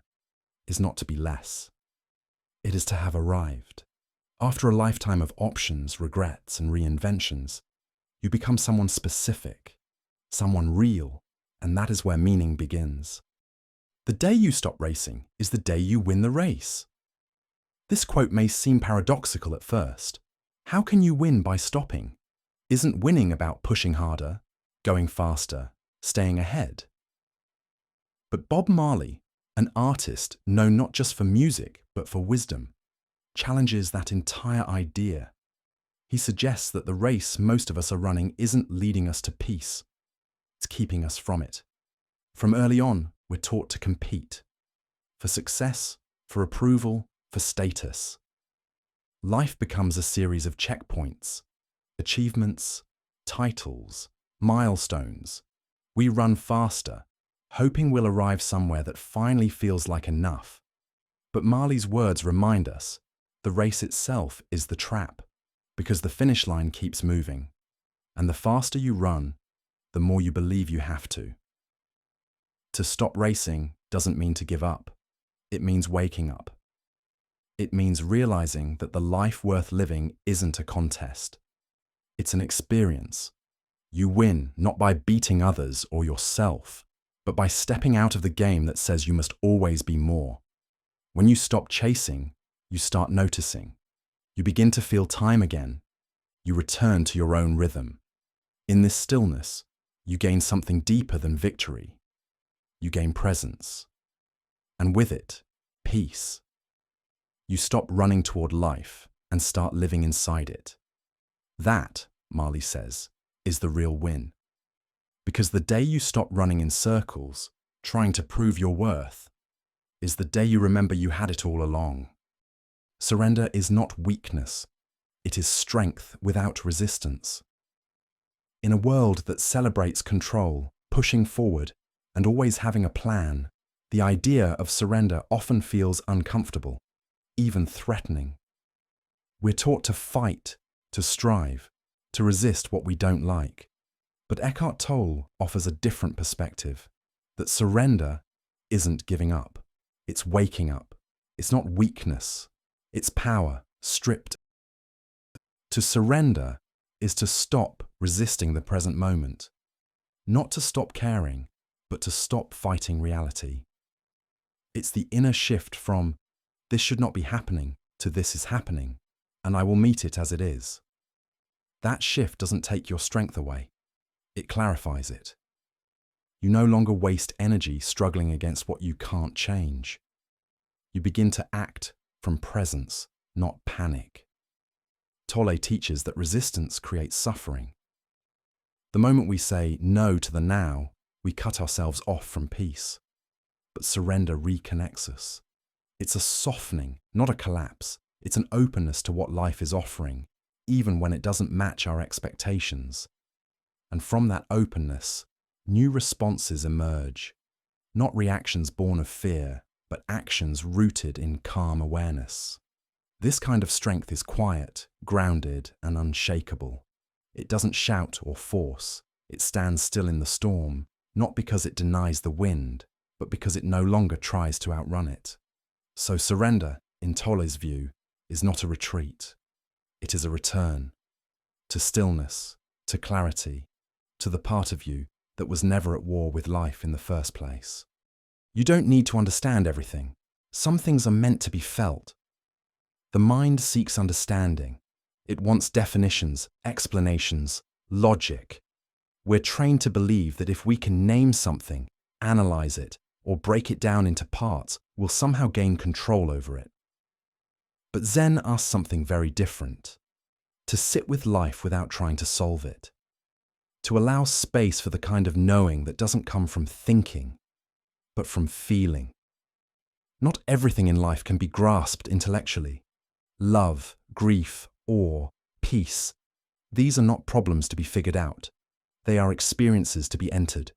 is not to be less. It is to have arrived. After a lifetime of options, regrets, and reinventions, you become someone specific, someone real, and that is where meaning begins. The day you stop racing is the day you win the race. This quote may seem paradoxical at first. How can you win by stopping? Isn't winning about pushing harder, going faster, staying ahead? But Bob Marley, an artist known not just for music but for wisdom, challenges that entire idea. He suggests that the race most of us are running isn't leading us to peace, It's keeping us from it. From early on, we're taught to compete. For success, for approval, for status. Life becomes a series of checkpoints, achievements, titles, milestones. We run faster, hoping we'll arrive somewhere that finally feels like enough. But Marley's words remind us the race itself is the trap, because the finish line keeps moving. And the faster you run, the more you believe you have to. To stop racing doesn't mean to give up. It means waking up. It means realizing that the life worth living isn't a contest. It's an experience. You win not by beating others or yourself, but by stepping out of the game that says you must always be more. When you stop chasing, you start noticing. You begin to feel time again. You return to your own rhythm. In this stillness, you gain something deeper than victory. You gain presence. And with it, peace. You stop running toward life and start living inside it. That, Marley says, is the real win. Because the day you stop running in circles, trying to prove your worth, is the day you remember you had it all along. Surrender is not weakness. It is strength without resistance. In a world that celebrates control, pushing forward, and always having a plan, the idea of surrender often feels uncomfortable, even threatening. We're taught to fight, to strive, to resist what we don't like. But Eckhart Tolle offers a different perspective, that surrender isn't giving up. It's waking up. It's not weakness. It's power, stripped. To surrender is to stop resisting the present moment. Not to stop caring, but to stop fighting reality. It's the inner shift from, this should not be happening, to this is happening, and I will meet it as it is. That shift doesn't take your strength away. It clarifies it. You no longer waste energy struggling against what you can't change. You begin to act from presence, not panic. Tolle teaches that resistance creates suffering. The moment we say no to the now, we cut ourselves off from peace. But surrender reconnects us. It's a softening, not a collapse. It's an openness to what life is offering, even when it doesn't match our expectations. And from that openness, new responses emerge. Not reactions born of fear, but actions rooted in calm awareness. This kind of strength is quiet, grounded, and unshakable. It doesn't shout or force. It stands still in the storm, not because it denies the wind, but because it no longer tries to outrun it. So surrender, in Tolle's view, is not a retreat. It is a return. To stillness, to clarity, to the part of you that was never at war with life in the first place. You don't need to understand everything. Some things are meant to be felt. The mind seeks understanding. It wants definitions, explanations, logic. We're trained to believe that if we can name something, analyze it, or break it down into parts, we'll somehow gain control over it. But Zen asks something very different. To sit with life without trying to solve it. To allow space for the kind of knowing that doesn't come from thinking, but from feeling. Not everything in life can be grasped intellectually. Love, grief, awe, peace. These are not problems to be figured out. They are experiences to be entered.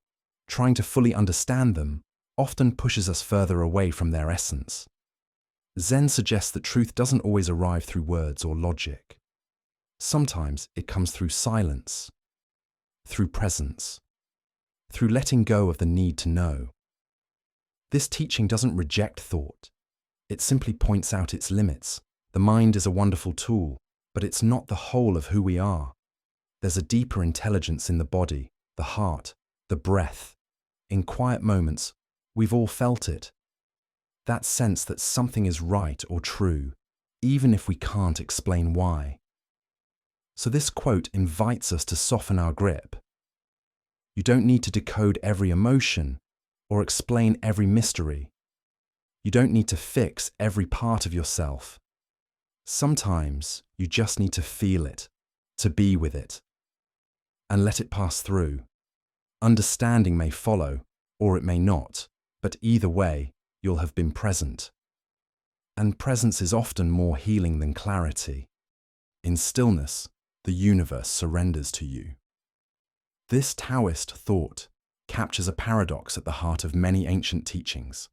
Trying to fully understand them often pushes us further away from their essence. Zen suggests that truth doesn't always arrive through words or logic. Sometimes it comes through silence, through presence, through letting go of the need to know. This teaching doesn't reject thought. It simply points out its limits. The mind is a wonderful tool, but it's not the whole of who we are. There's a deeper intelligence in the body, the heart, the breath. In quiet moments, we've all felt it. That sense that something is right or true, even if we can't explain why. So this quote invites us to soften our grip. You don't need to decode every emotion or explain every mystery. You don't need to fix every part of yourself. Sometimes you just need to feel it, to be with it, and let it pass through. Understanding may follow, or it may not, but either way, you'll have been present. And presence is often more healing than clarity. In stillness, the universe surrenders to you. This Taoist thought captures a paradox at the heart of many ancient teachings,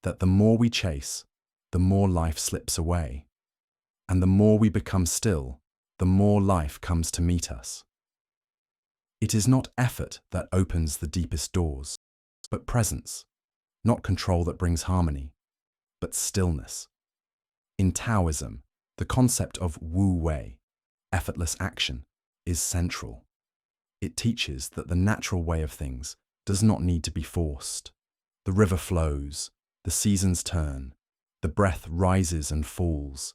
that the more we chase, the more life slips away, and the more we become still, the more life comes to meet us. It is not effort that opens the deepest doors, but presence, not control that brings harmony, but stillness. In Taoism, the concept of wu wei, effortless action, is central. It teaches that the natural way of things does not need to be forced. The river flows, the seasons turn, the breath rises and falls.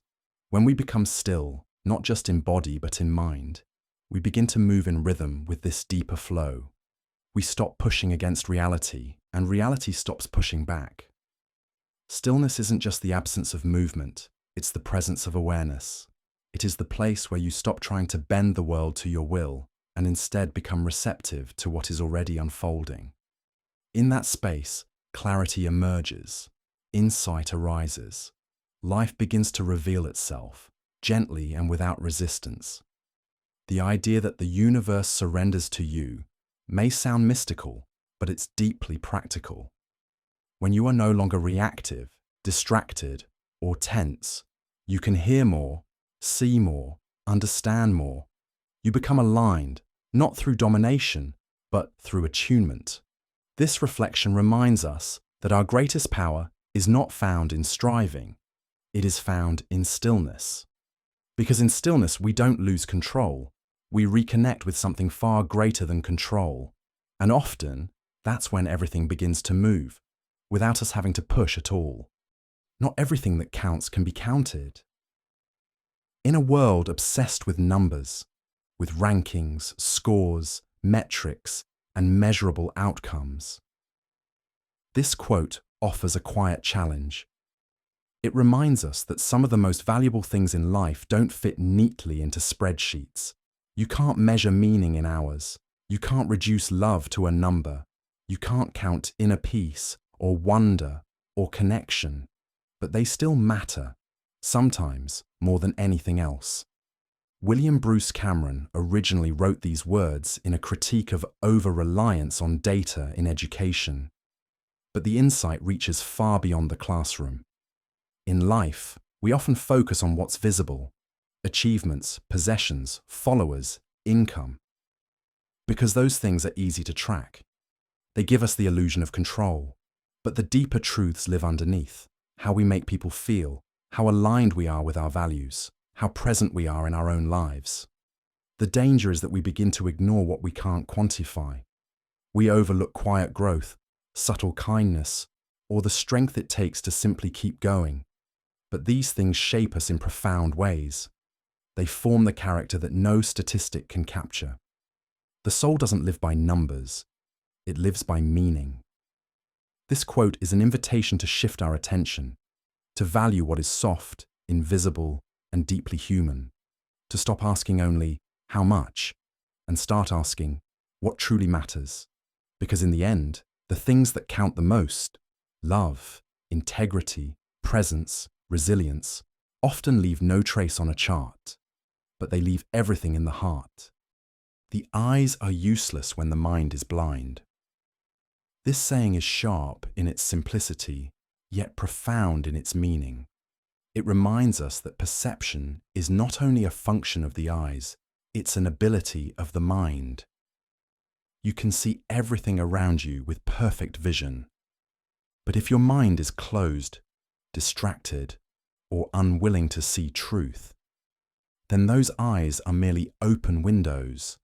When we become still, not just in body but in mind, we begin to move in rhythm with this deeper flow. We stop pushing against reality, and reality stops pushing back. Stillness isn't just the absence of movement, it's the presence of awareness. It is the place where you stop trying to bend the world to your will and instead become receptive to what is already unfolding. In that space, clarity emerges, insight arises, life begins to reveal itself, gently and without resistance. The idea that the universe surrenders to you may sound mystical, but it's deeply practical. When you are no longer reactive, distracted, or tense, you can hear more, see more, understand more. You become aligned, not through domination, but through attunement. This reflection reminds us that our greatest power is not found in striving, it is found in stillness. Because in stillness, we don't lose control. We reconnect with something far greater than control. And often, that's when everything begins to move, without us having to push at all. Not everything that counts can be counted. In a world obsessed with numbers, with rankings, scores, metrics, and measurable outcomes, this quote offers a quiet challenge. It reminds us that some of the most valuable things in life don't fit neatly into spreadsheets. You can't measure meaning in hours. You can't reduce love to a number. You can't count inner peace or wonder or connection. But they still matter, sometimes more than anything else. William Bruce Cameron originally wrote these words in a critique of over-reliance on data in education. But the insight reaches far beyond the classroom. In life, we often focus on what's visible: achievements, possessions, followers, income. Because those things are easy to track. They give us the illusion of control. But the deeper truths live underneath: how we make people feel, how aligned we are with our values, how present we are in our own lives. The danger is that we begin to ignore what we can't quantify. We overlook quiet growth, subtle kindness, or the strength it takes to simply keep going. But these things shape us in profound ways. They form the character that no statistic can capture. The soul doesn't live by numbers, it lives by meaning. This quote is an invitation to shift our attention, to value what is soft, invisible, and deeply human, to stop asking only, how much, and start asking, what truly matters? Because in the end, the things that count the most, love, integrity, presence, resilience, often leave no trace on a chart, but they leave everything in the heart. The eyes are useless when the mind is blind. This saying is sharp in its simplicity, yet profound in its meaning. It reminds us that perception is not only a function of the eyes, it's an ability of the mind. You can see everything around you with perfect vision. But if your mind is closed, distracted, or unwilling to see truth, then those eyes are merely open windows,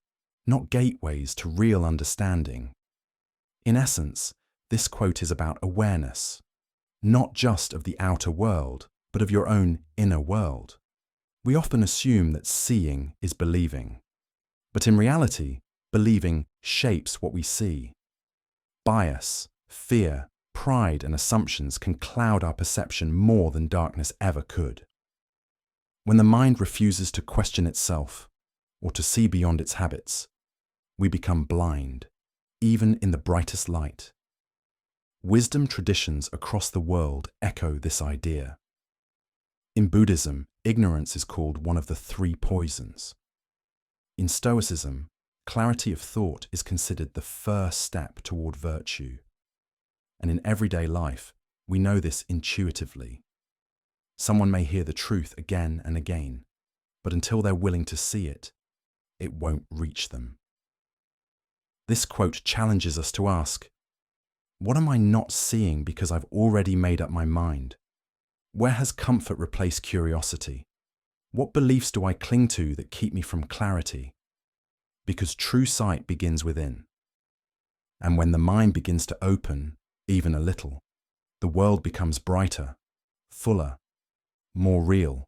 not gateways to real understanding. In essence, this quote is about awareness, not just of the outer world, but of your own inner world. We often assume that seeing is believing, but in reality, believing shapes what we see. Bias, fear, pride, and assumptions can cloud our perception more than darkness ever could. When the mind refuses to question itself or to see beyond its habits, we become blind. even in the brightest light. Wisdom traditions across the world echo this idea. In Buddhism, ignorance is called one of the three poisons. In Stoicism, clarity of thought is considered the first step toward virtue. And in everyday life, we know this intuitively. Someone may hear the truth again and again, but until they're willing to see it, it won't reach them. This quote challenges us to ask, what am I not seeing because I've already made up my mind? Where has comfort replaced curiosity? What beliefs do I cling to that keep me from clarity? Because true sight begins within. And when the mind begins to open, even a little, the world becomes brighter, fuller, more real.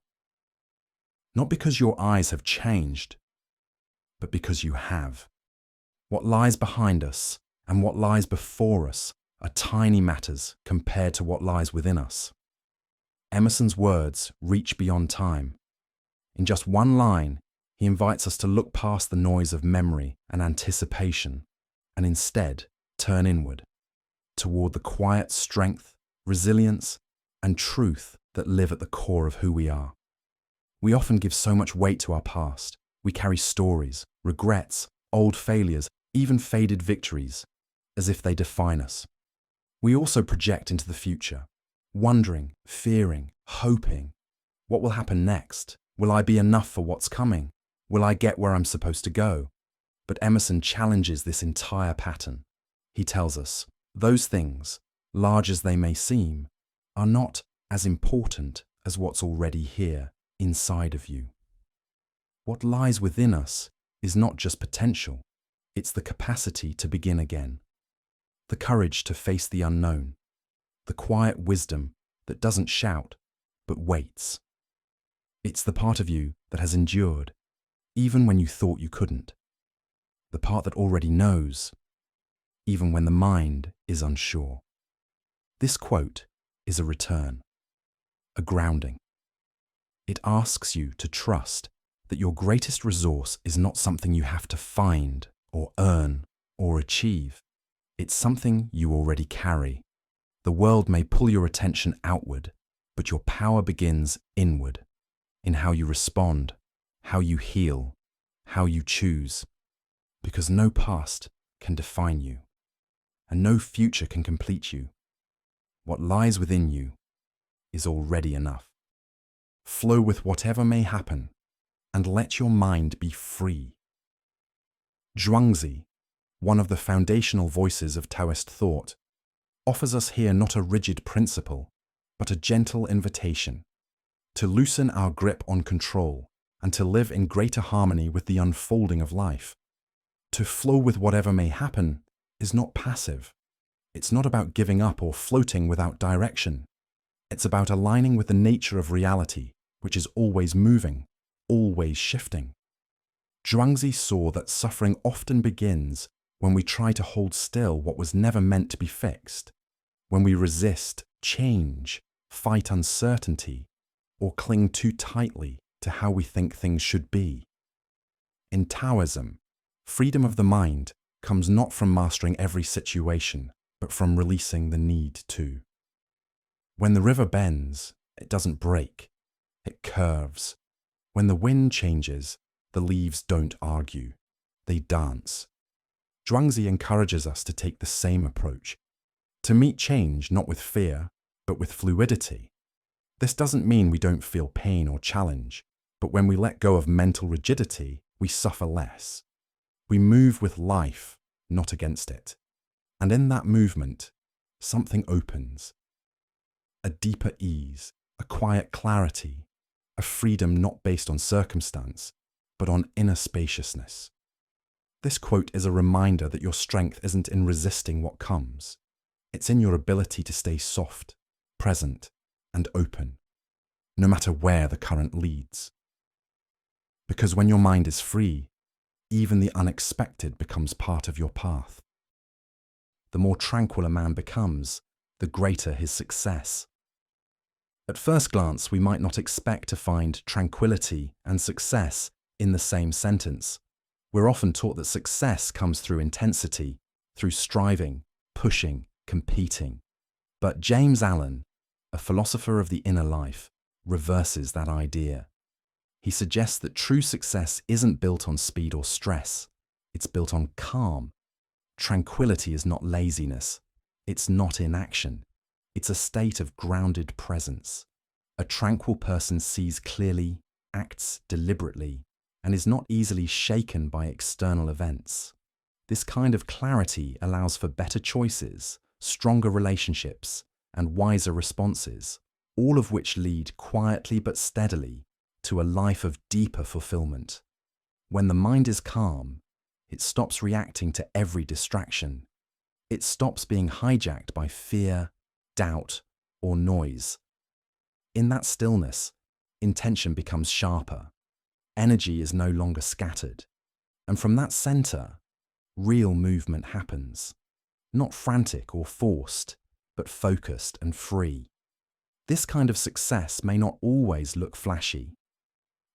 Not because your eyes have changed, but because you have. What lies behind us and what lies before us are tiny matters compared to what lies within us. Emerson's words reach beyond time. In just one line, he invites us to look past the noise of memory and anticipation and instead turn inward, toward the quiet strength, resilience, and truth that live at the core of who we are. We often give so much weight to our past. We carry stories, regrets, old failures, even faded victories, as if they define us. We also project into the future, wondering, fearing, hoping. What will happen next? Will I be enough for what's coming? Will I get where I'm supposed to go? But Emerson challenges this entire pattern. He tells us, those things, large as they may seem, are not as important as what's already here, inside of you. What lies within us is not just potential, it's the capacity to begin again, the courage to face the unknown, the quiet wisdom that doesn't shout, but waits. It's the part of you that has endured, even when you thought you couldn't. The part that already knows, even when the mind is unsure. This quote is a return, a grounding. It asks you to trust that your greatest resource is not something you have to find or earn or achieve. It's something you already carry. The world may pull your attention outward, but your power begins inward, in how you respond, how you heal, how you choose. Because no past can define you, and no future can complete you. What lies within you is already enough. Flow with whatever may happen, and let your mind be free. Zhuangzi, one of the foundational voices of Taoist thought, offers us here not a rigid principle, but a gentle invitation to loosen our grip on control and to live in greater harmony with the unfolding of life. To flow with whatever may happen is not passive. It's not about giving up or floating without direction. It's about aligning with the nature of reality, which is always moving, always shifting. Zhuangzi saw that suffering often begins when we try to hold still what was never meant to be fixed, when we resist change, fight uncertainty, or cling too tightly to how we think things should be. In Taoism, freedom of the mind comes not from mastering every situation, but from releasing the need to. When the river bends, it doesn't break, it curves. When the wind changes, the leaves don't argue, they dance. Zhuangzi encourages us to take the same approach, to meet change not with fear, but with fluidity. This doesn't mean we don't feel pain or challenge, but when we let go of mental rigidity, we suffer less. We move with life, not against it. And in that movement, something opens. A deeper ease, a quiet clarity, a freedom not based on circumstance, but on inner spaciousness. This quote is a reminder that your strength isn't in resisting what comes. It's in your ability to stay soft, present, and open, no matter where the current leads. Because when your mind is free, even the unexpected becomes part of your path. The more tranquil a man becomes, the greater his success. At first glance, we might not expect to find tranquility and success in the same sentence. We're often taught that success comes through intensity, through striving, pushing, competing. But James Allen, a philosopher of the inner life, reverses that idea. He suggests that true success isn't built on speed or stress. It's built on calm. Tranquility is not laziness. It's not inaction. It's a state of grounded presence. A tranquil person sees clearly, acts deliberately, and is not easily shaken by external events. This kind of clarity allows for better choices, stronger relationships, and wiser responses, all of which lead quietly but steadily to a life of deeper fulfillment. When the mind is calm, it stops reacting to every distraction. It stops being hijacked by fear, doubt, or noise. In that stillness, intention becomes sharper. Energy is no longer scattered. And from that center, real movement happens. Not frantic or forced, but focused and free. This kind of success may not always look flashy.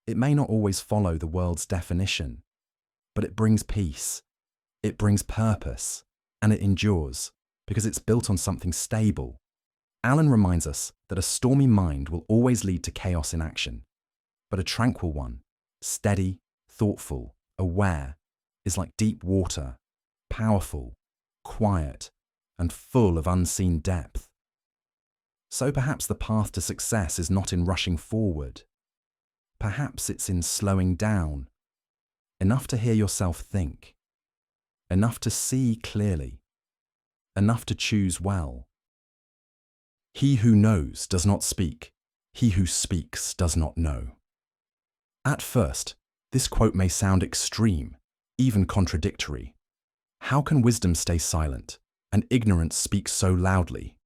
It may not always follow the world's definition, but it brings peace, it brings purpose, and it endures because it's built on something stable. Allen reminds us that a stormy mind will always lead to chaos in action, but a tranquil one, steady, thoughtful, aware, is like deep water, powerful, quiet, and full of unseen depth. So perhaps the path to success is not in rushing forward. Perhaps it's in slowing down, enough to hear yourself think, enough to see clearly, enough to choose well. He who knows does not speak. He who speaks does not know. At first, this quote may sound extreme, even contradictory. How can wisdom stay silent and ignorance speak so loudly?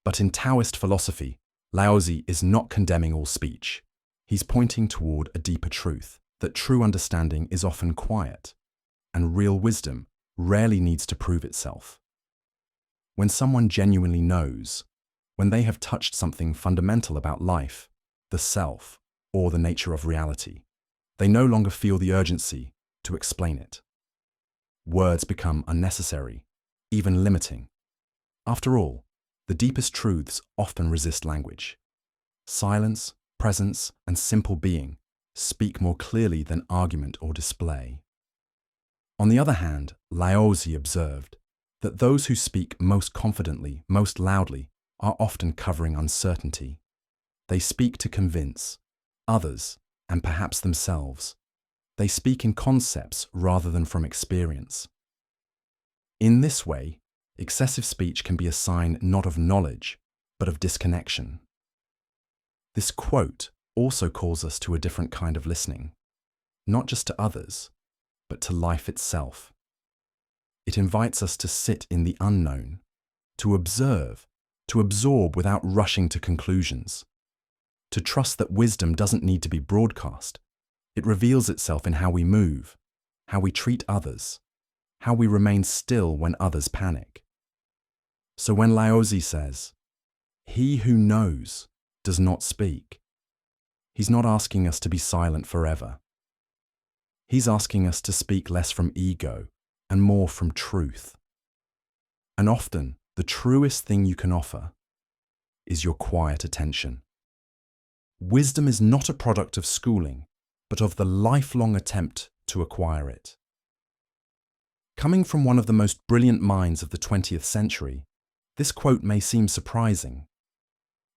But in Taoist philosophy, Laozi is not condemning all speech. He's pointing toward a deeper truth, that true understanding is often quiet, and real wisdom rarely needs to prove itself. When someone genuinely knows, when they have touched something fundamental about life, the self, or the nature of reality, they no longer feel the urgency to explain it. Words become unnecessary, even limiting. After all, the deepest truths often resist language. Silence, presence, and simple being speak more clearly than argument or display. On the other hand, Laozi observed that those who speak most confidently, most loudly, are often covering uncertainty. They speak to convince others, and perhaps themselves. They speak in concepts rather than from experience. In this way, excessive speech can be a sign not of knowledge, but of disconnection. This quote also calls us to a different kind of listening, not just to others, but to life itself. It invites us to sit in the unknown, to observe, to absorb without rushing to conclusions, to trust that wisdom doesn't need to be broadcast. It reveals itself in how we move, how we treat others, how we remain still when others panic. So when Laozi says, "He who knows does not speak," he's not asking us to be silent forever. He's asking us to speak less from ego and more from truth. And often, the truest thing you can offer is your quiet attention. Wisdom is not a product of schooling, but of the lifelong attempt to acquire it. Coming from one of the most brilliant minds of the 20th century, this quote may seem surprising.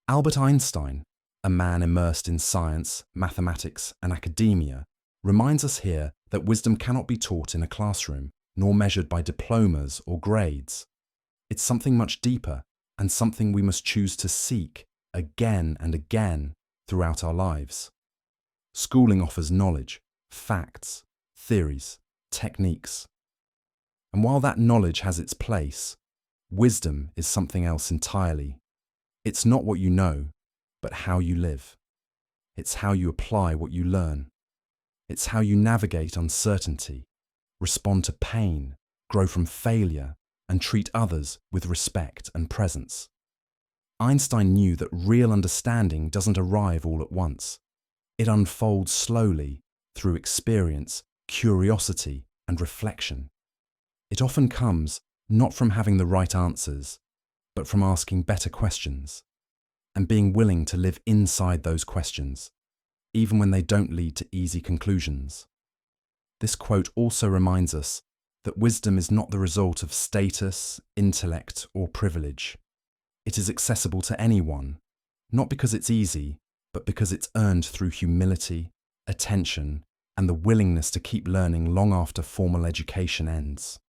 Albert Einstein, a man immersed in science, mathematics, and academia, reminds us here that wisdom cannot be taught in a classroom, nor measured by diplomas or grades. It's something much deeper, and something we must choose to seek again and again throughout our lives. Schooling offers knowledge, facts, theories, techniques. And while that knowledge has its place, wisdom is something else entirely. It's not what you know, but how you live. It's how you apply what you learn. It's how you navigate uncertainty, respond to pain, grow from failure, and treat others with respect and presence. Einstein knew that real understanding doesn't arrive all at once. It unfolds slowly through experience, curiosity, and reflection. It often comes not from having the right answers, but from asking better questions and being willing to live inside those questions, even when they don't lead to easy conclusions. This quote also reminds us that wisdom is not the result of status, intellect, or privilege. It is accessible to anyone, not because it's easy, but because it's earned through humility, attention, and the willingness to keep learning long after formal education ends.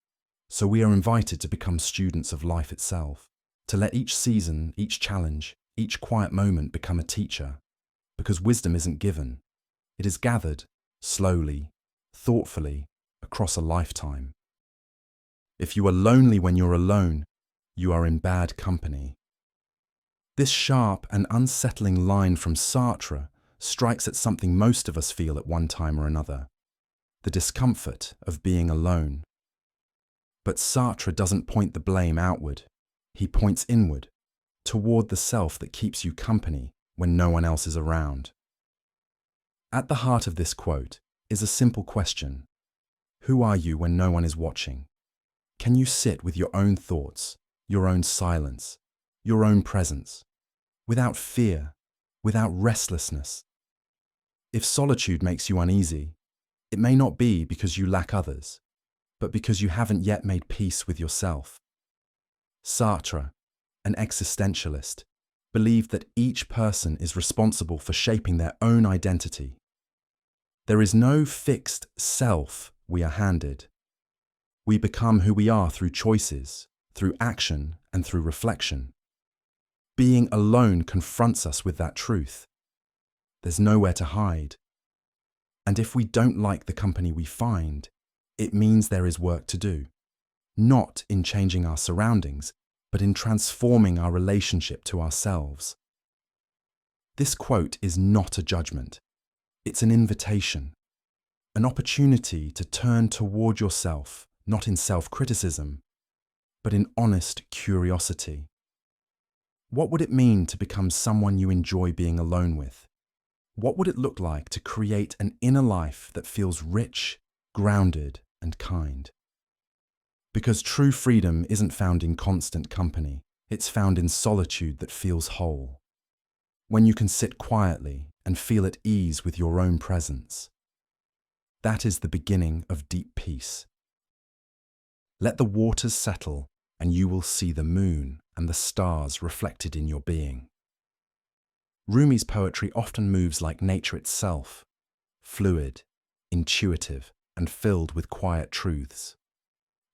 So we are invited to become students of life itself, to let each season, each challenge, each quiet moment become a teacher, because wisdom isn't given. It is gathered, slowly, thoughtfully, across a lifetime. If you are lonely when you're alone, you are in bad company. This sharp and unsettling line from Sartre strikes at something most of us feel at one time or another: the discomfort of being alone. But Sartre doesn't point the blame outward. He points inward, toward the self that keeps you company when no one else is around. At the heart of this quote is a simple question: who are you when no one is watching? Can you sit with your own thoughts, your own silence, your own presence, without fear, without restlessness? If solitude makes you uneasy, it may not be because you lack others, but because you haven't yet made peace with yourself. Sartre, an existentialist, believed that each person is responsible for shaping their own identity. There is no fixed self we are handed. We become who we are through choices, through action, and through reflection. Being alone confronts us with that truth. There's nowhere to hide. And if we don't like the company we find, it means there is work to do, not in changing our surroundings, but in transforming our relationship to ourselves. This quote is not a judgment. It's an invitation, an opportunity to turn toward yourself, not in self-criticism, but in honest curiosity. What would it mean to become someone you enjoy being alone with? What would it look like to create an inner life that feels rich, grounded, and kind? Because true freedom isn't found in constant company. It's found in solitude that feels whole. When you can sit quietly and feel at ease with your own presence. That is the beginning of deep peace. Let the waters settle, and you will see the moon and the stars reflected in your being. Rumi's poetry often moves like nature itself, fluid, intuitive, and filled with quiet truths.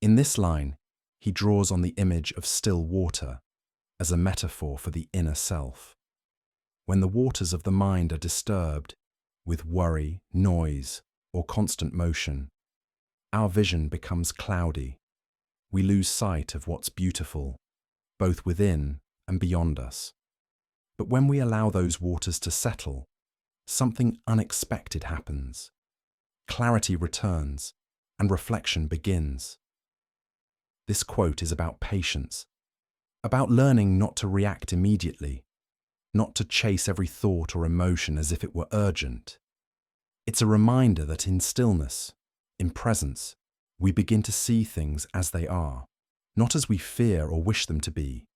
In this line, he draws on the image of still water as a metaphor for the inner self. When the waters of the mind are disturbed with worry, noise, or constant motion, our vision becomes cloudy. We lose sight of what's beautiful, both within and beyond us. But when we allow those waters to settle, something unexpected happens. Clarity returns, and reflection begins. This quote is about patience, about learning not to react immediately, not to chase every thought or emotion as if it were urgent. It's a reminder that in stillness, in presence, we begin to see things as they are, not as we fear or wish them to be.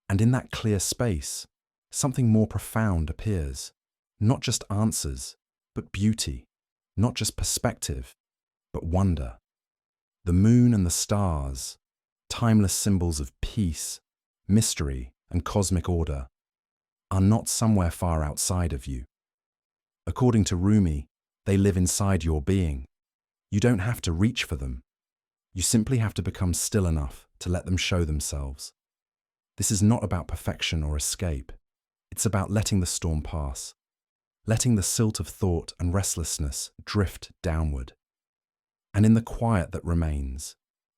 And in that clear space, something more profound appears, not just answers, but beauty, not just perspective, but wonder. The moon and the stars, timeless symbols of peace, mystery, and cosmic order, are not somewhere far outside of you. According to Rumi, they live inside your being. You don't have to reach for them. You simply have to become still enough to let them show themselves. This is not about perfection or escape. It's about letting the storm pass, letting the silt of thought and restlessness drift downward. And in the quiet that remains,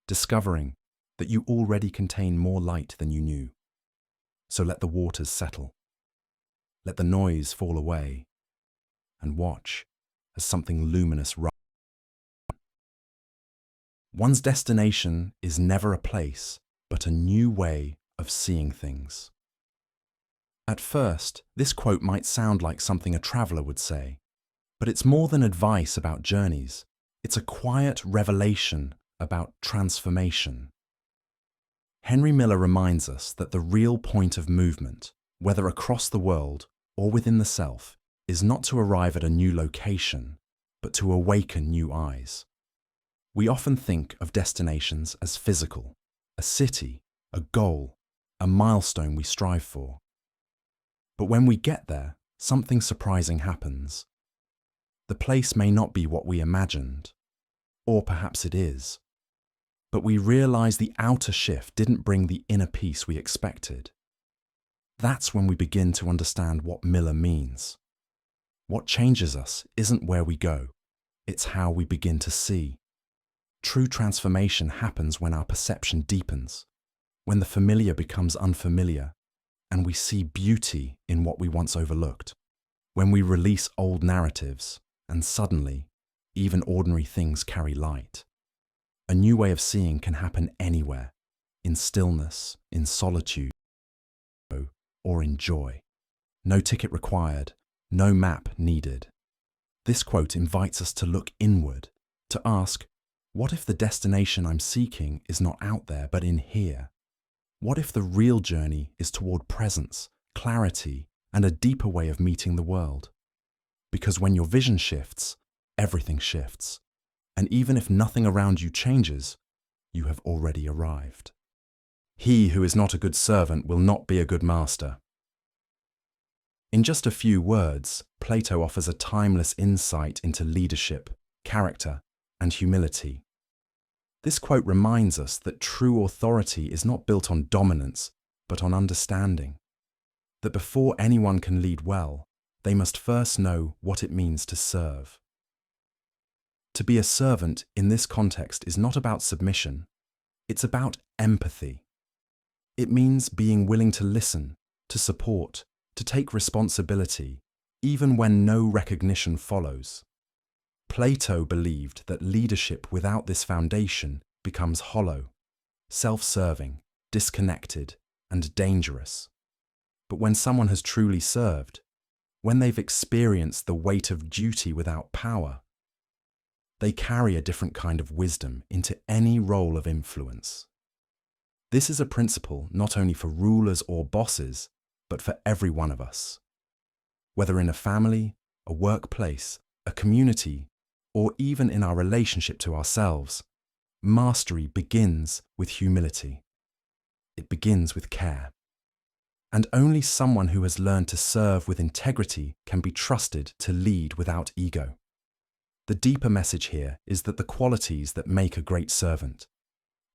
discovering that you already contain more light than you knew. So let the waters settle. Let the noise fall away, and watch as something luminous rises. One's destination is never a place, but a new way of seeing things. At first, this quote might sound like something a traveler would say, but it's more than advice about journeys. It's a quiet revelation about transformation. Henry Miller reminds us that the real point of movement, whether across the world or within the self, is not to arrive at a new location, but to awaken new eyes. We often think of destinations as physical, a city, a goal, a milestone we strive for. But when we get there, something surprising happens. The place may not be what we imagined, or perhaps it is, but we realize the outer shift didn't bring the inner peace we expected. That's when we begin to understand what Miller means. What changes us isn't where we go, it's how we begin to see. True transformation happens when our perception deepens, when the familiar becomes unfamiliar, and we see beauty in what we once overlooked. When we release old narratives, and suddenly, even ordinary things carry light. A new way of seeing can happen anywhere, in stillness, in solitude, or in joy. No ticket required, no map needed. This quote invites us to look inward, to ask, what if the destination I'm seeking is not out there but in here? What if the real journey is toward presence, clarity, and a deeper way of meeting the world? Because when your vision shifts, everything shifts. And even if nothing around you changes, you have already arrived. He who is not a good servant will not be a good master. In just a few words, Plato offers a timeless insight into leadership, character, and humility. This quote reminds us that true authority is not built on dominance, but on understanding. That before anyone can lead well, they must first know what it means to serve. To be a servant in this context is not about submission, it's about empathy. It means being willing to listen, to support, to take responsibility, even when no recognition follows. Plato believed that leadership without this foundation becomes hollow, self-serving, disconnected, and dangerous. But when someone has truly served, when they've experienced the weight of duty without power, they carry a different kind of wisdom into any role of influence. This is a principle not only for rulers or bosses, but for every one of us. Whether in a family, a workplace, a community, or even in our relationship to ourselves, mastery begins with humility. It begins with care. And only someone who has learned to serve with integrity can be trusted to lead without ego. The deeper message here is that the qualities that make a great servant,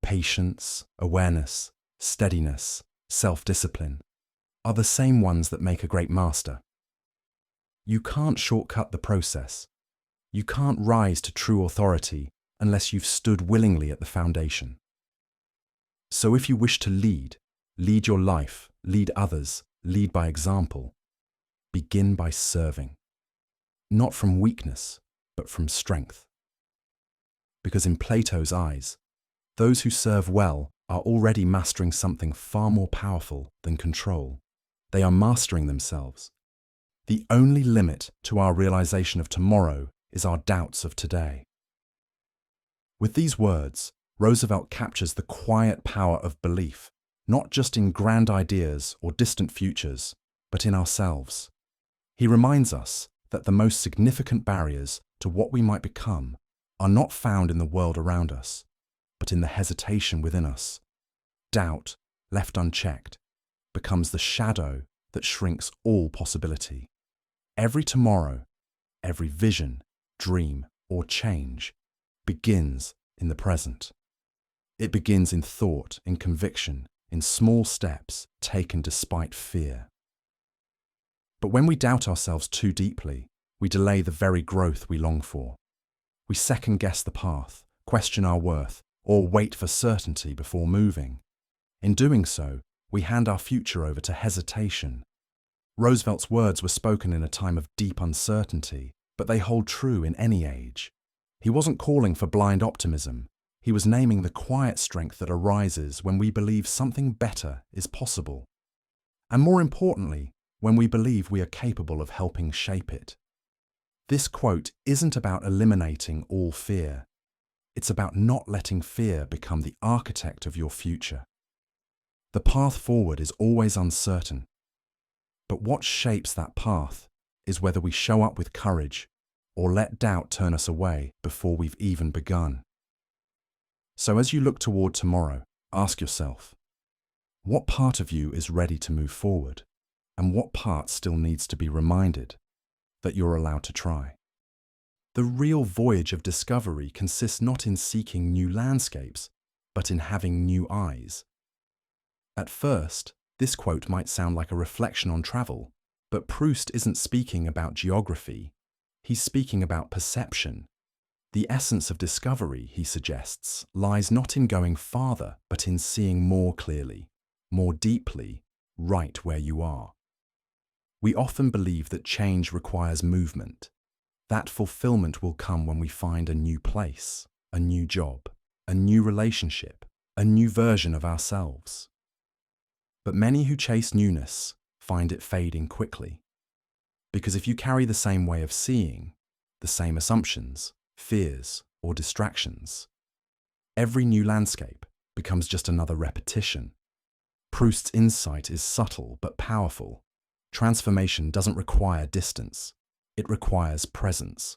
patience, awareness, steadiness, self-discipline, are the same ones that make a great master. You can't shortcut the process. You can't rise to true authority unless you've stood willingly at the foundation. So if you wish to lead your life, lead others, lead by example, begin by serving. Not from weakness, but from strength. Because in Plato's eyes, those who serve well are already mastering something far more powerful than control. They are mastering themselves. The only limit to our realization of tomorrow is our doubts of today. With these words, Roosevelt captures the quiet power of belief, not just in grand ideas or distant futures, but in ourselves. He reminds us that the most significant barriers to what we might become are not found in the world around us, but in the hesitation within us. Doubt, left unchecked, becomes the shadow that shrinks all possibility. Every tomorrow, every vision, dream, or change begins in the present. It begins in thought, in conviction, in small steps taken despite fear. But when we doubt ourselves too deeply, we delay the very growth we long for. We second-guess the path, question our worth, or wait for certainty before moving. In doing so, we hand our future over to hesitation. Roosevelt's words were spoken in a time of deep uncertainty, but they hold true in any age. He wasn't calling for blind optimism. He was naming the quiet strength that arises when we believe something better is possible. And more importantly, when we believe we are capable of helping shape it. This quote isn't about eliminating all fear. It's about not letting fear become the architect of your future. The path forward is always uncertain. But what shapes that path is whether we show up with courage or let doubt turn us away before we've even begun. So as you look toward tomorrow, ask yourself, what part of you is ready to move forward, and what part still needs to be reminded that you're allowed to try? The real voyage of discovery consists not in seeking new landscapes, but in having new eyes. At first, this quote might sound like a reflection on travel, but Proust isn't speaking about geography. He's speaking about perception. The essence of discovery, he suggests, lies not in going farther, but in seeing more clearly, more deeply, right where you are. We often believe that change requires movement. That fulfillment will come when we find a new place, a new job, a new relationship, a new version of ourselves. But many who chase newness find it fading quickly. Because if you carry the same way of seeing, the same assumptions, fears, or distractions, every new landscape becomes just another repetition. Proust's insight is subtle but powerful. Transformation doesn't require distance. It requires presence.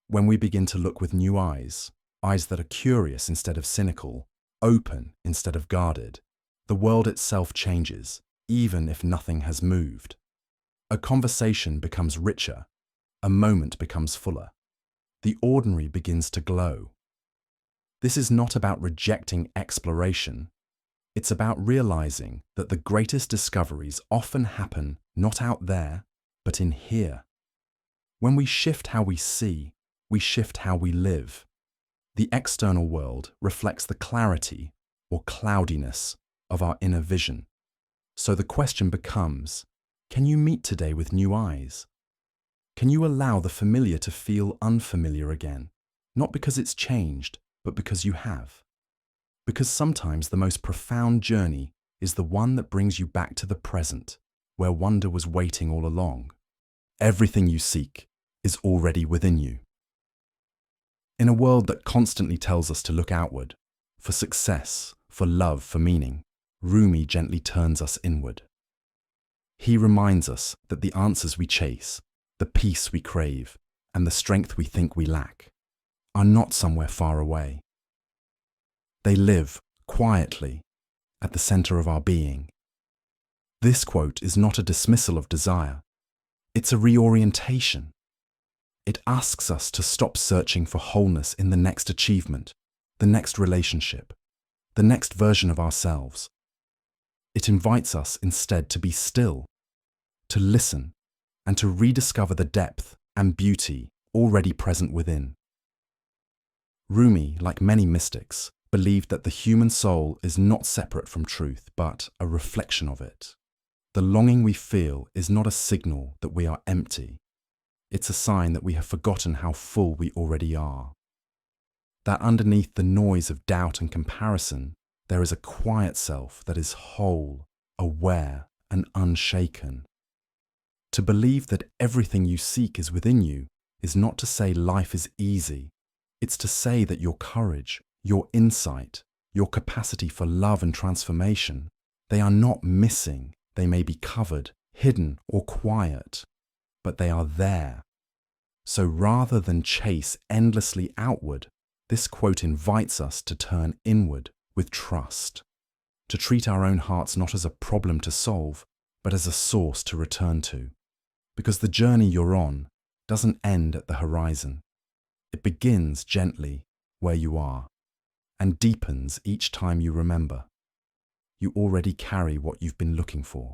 When we begin to look with new eyes, eyes that are curious instead of cynical, open instead of guarded, the world itself changes, even if nothing has moved. A conversation becomes richer, a moment becomes fuller. The ordinary begins to glow. This is not about rejecting exploration. It's about realizing that the greatest discoveries often happen not out there, but in here. When we shift how we see, we shift how we live. The external world reflects the clarity or cloudiness of our inner vision. So the question becomes, can you meet today with new eyes? Can you allow the familiar to feel unfamiliar again? Not because it's changed, but because you have. Because sometimes the most profound journey is the one that brings you back to the present, where wonder was waiting all along. Everything you seek is already within you. In a world that constantly tells us to look outward, for success, for love, for meaning, Rumi gently turns us inward. He reminds us that the answers we chase, the peace we crave, and the strength we think we lack are not somewhere far away. They live quietly at the center of our being. This quote is not a dismissal of desire. It's a reorientation. It asks us to stop searching for wholeness in the next achievement, the next relationship, the next version of ourselves. It invites us instead to be still, to listen, and to rediscover the depth and beauty already present within. Rumi, like many mystics, believed that the human soul is not separate from truth, but a reflection of it. The longing we feel is not a signal that we are empty. It's a sign that we have forgotten how full we already are. That underneath the noise of doubt and comparison, there is a quiet self that is whole, aware, and unshaken. To believe that everything you seek is within you is not to say life is easy. It's to say that your courage, your insight, your capacity for love and transformation, they are not missing. They may be covered, hidden, or quiet, but they are there. So rather than chase endlessly outward, this quote invites us to turn inward with trust, to treat our own hearts not as a problem to solve, but as a source to return to. Because the journey you're on doesn't end at the horizon. It begins gently where you are and deepens each time you remember. You already carry what you've been looking for.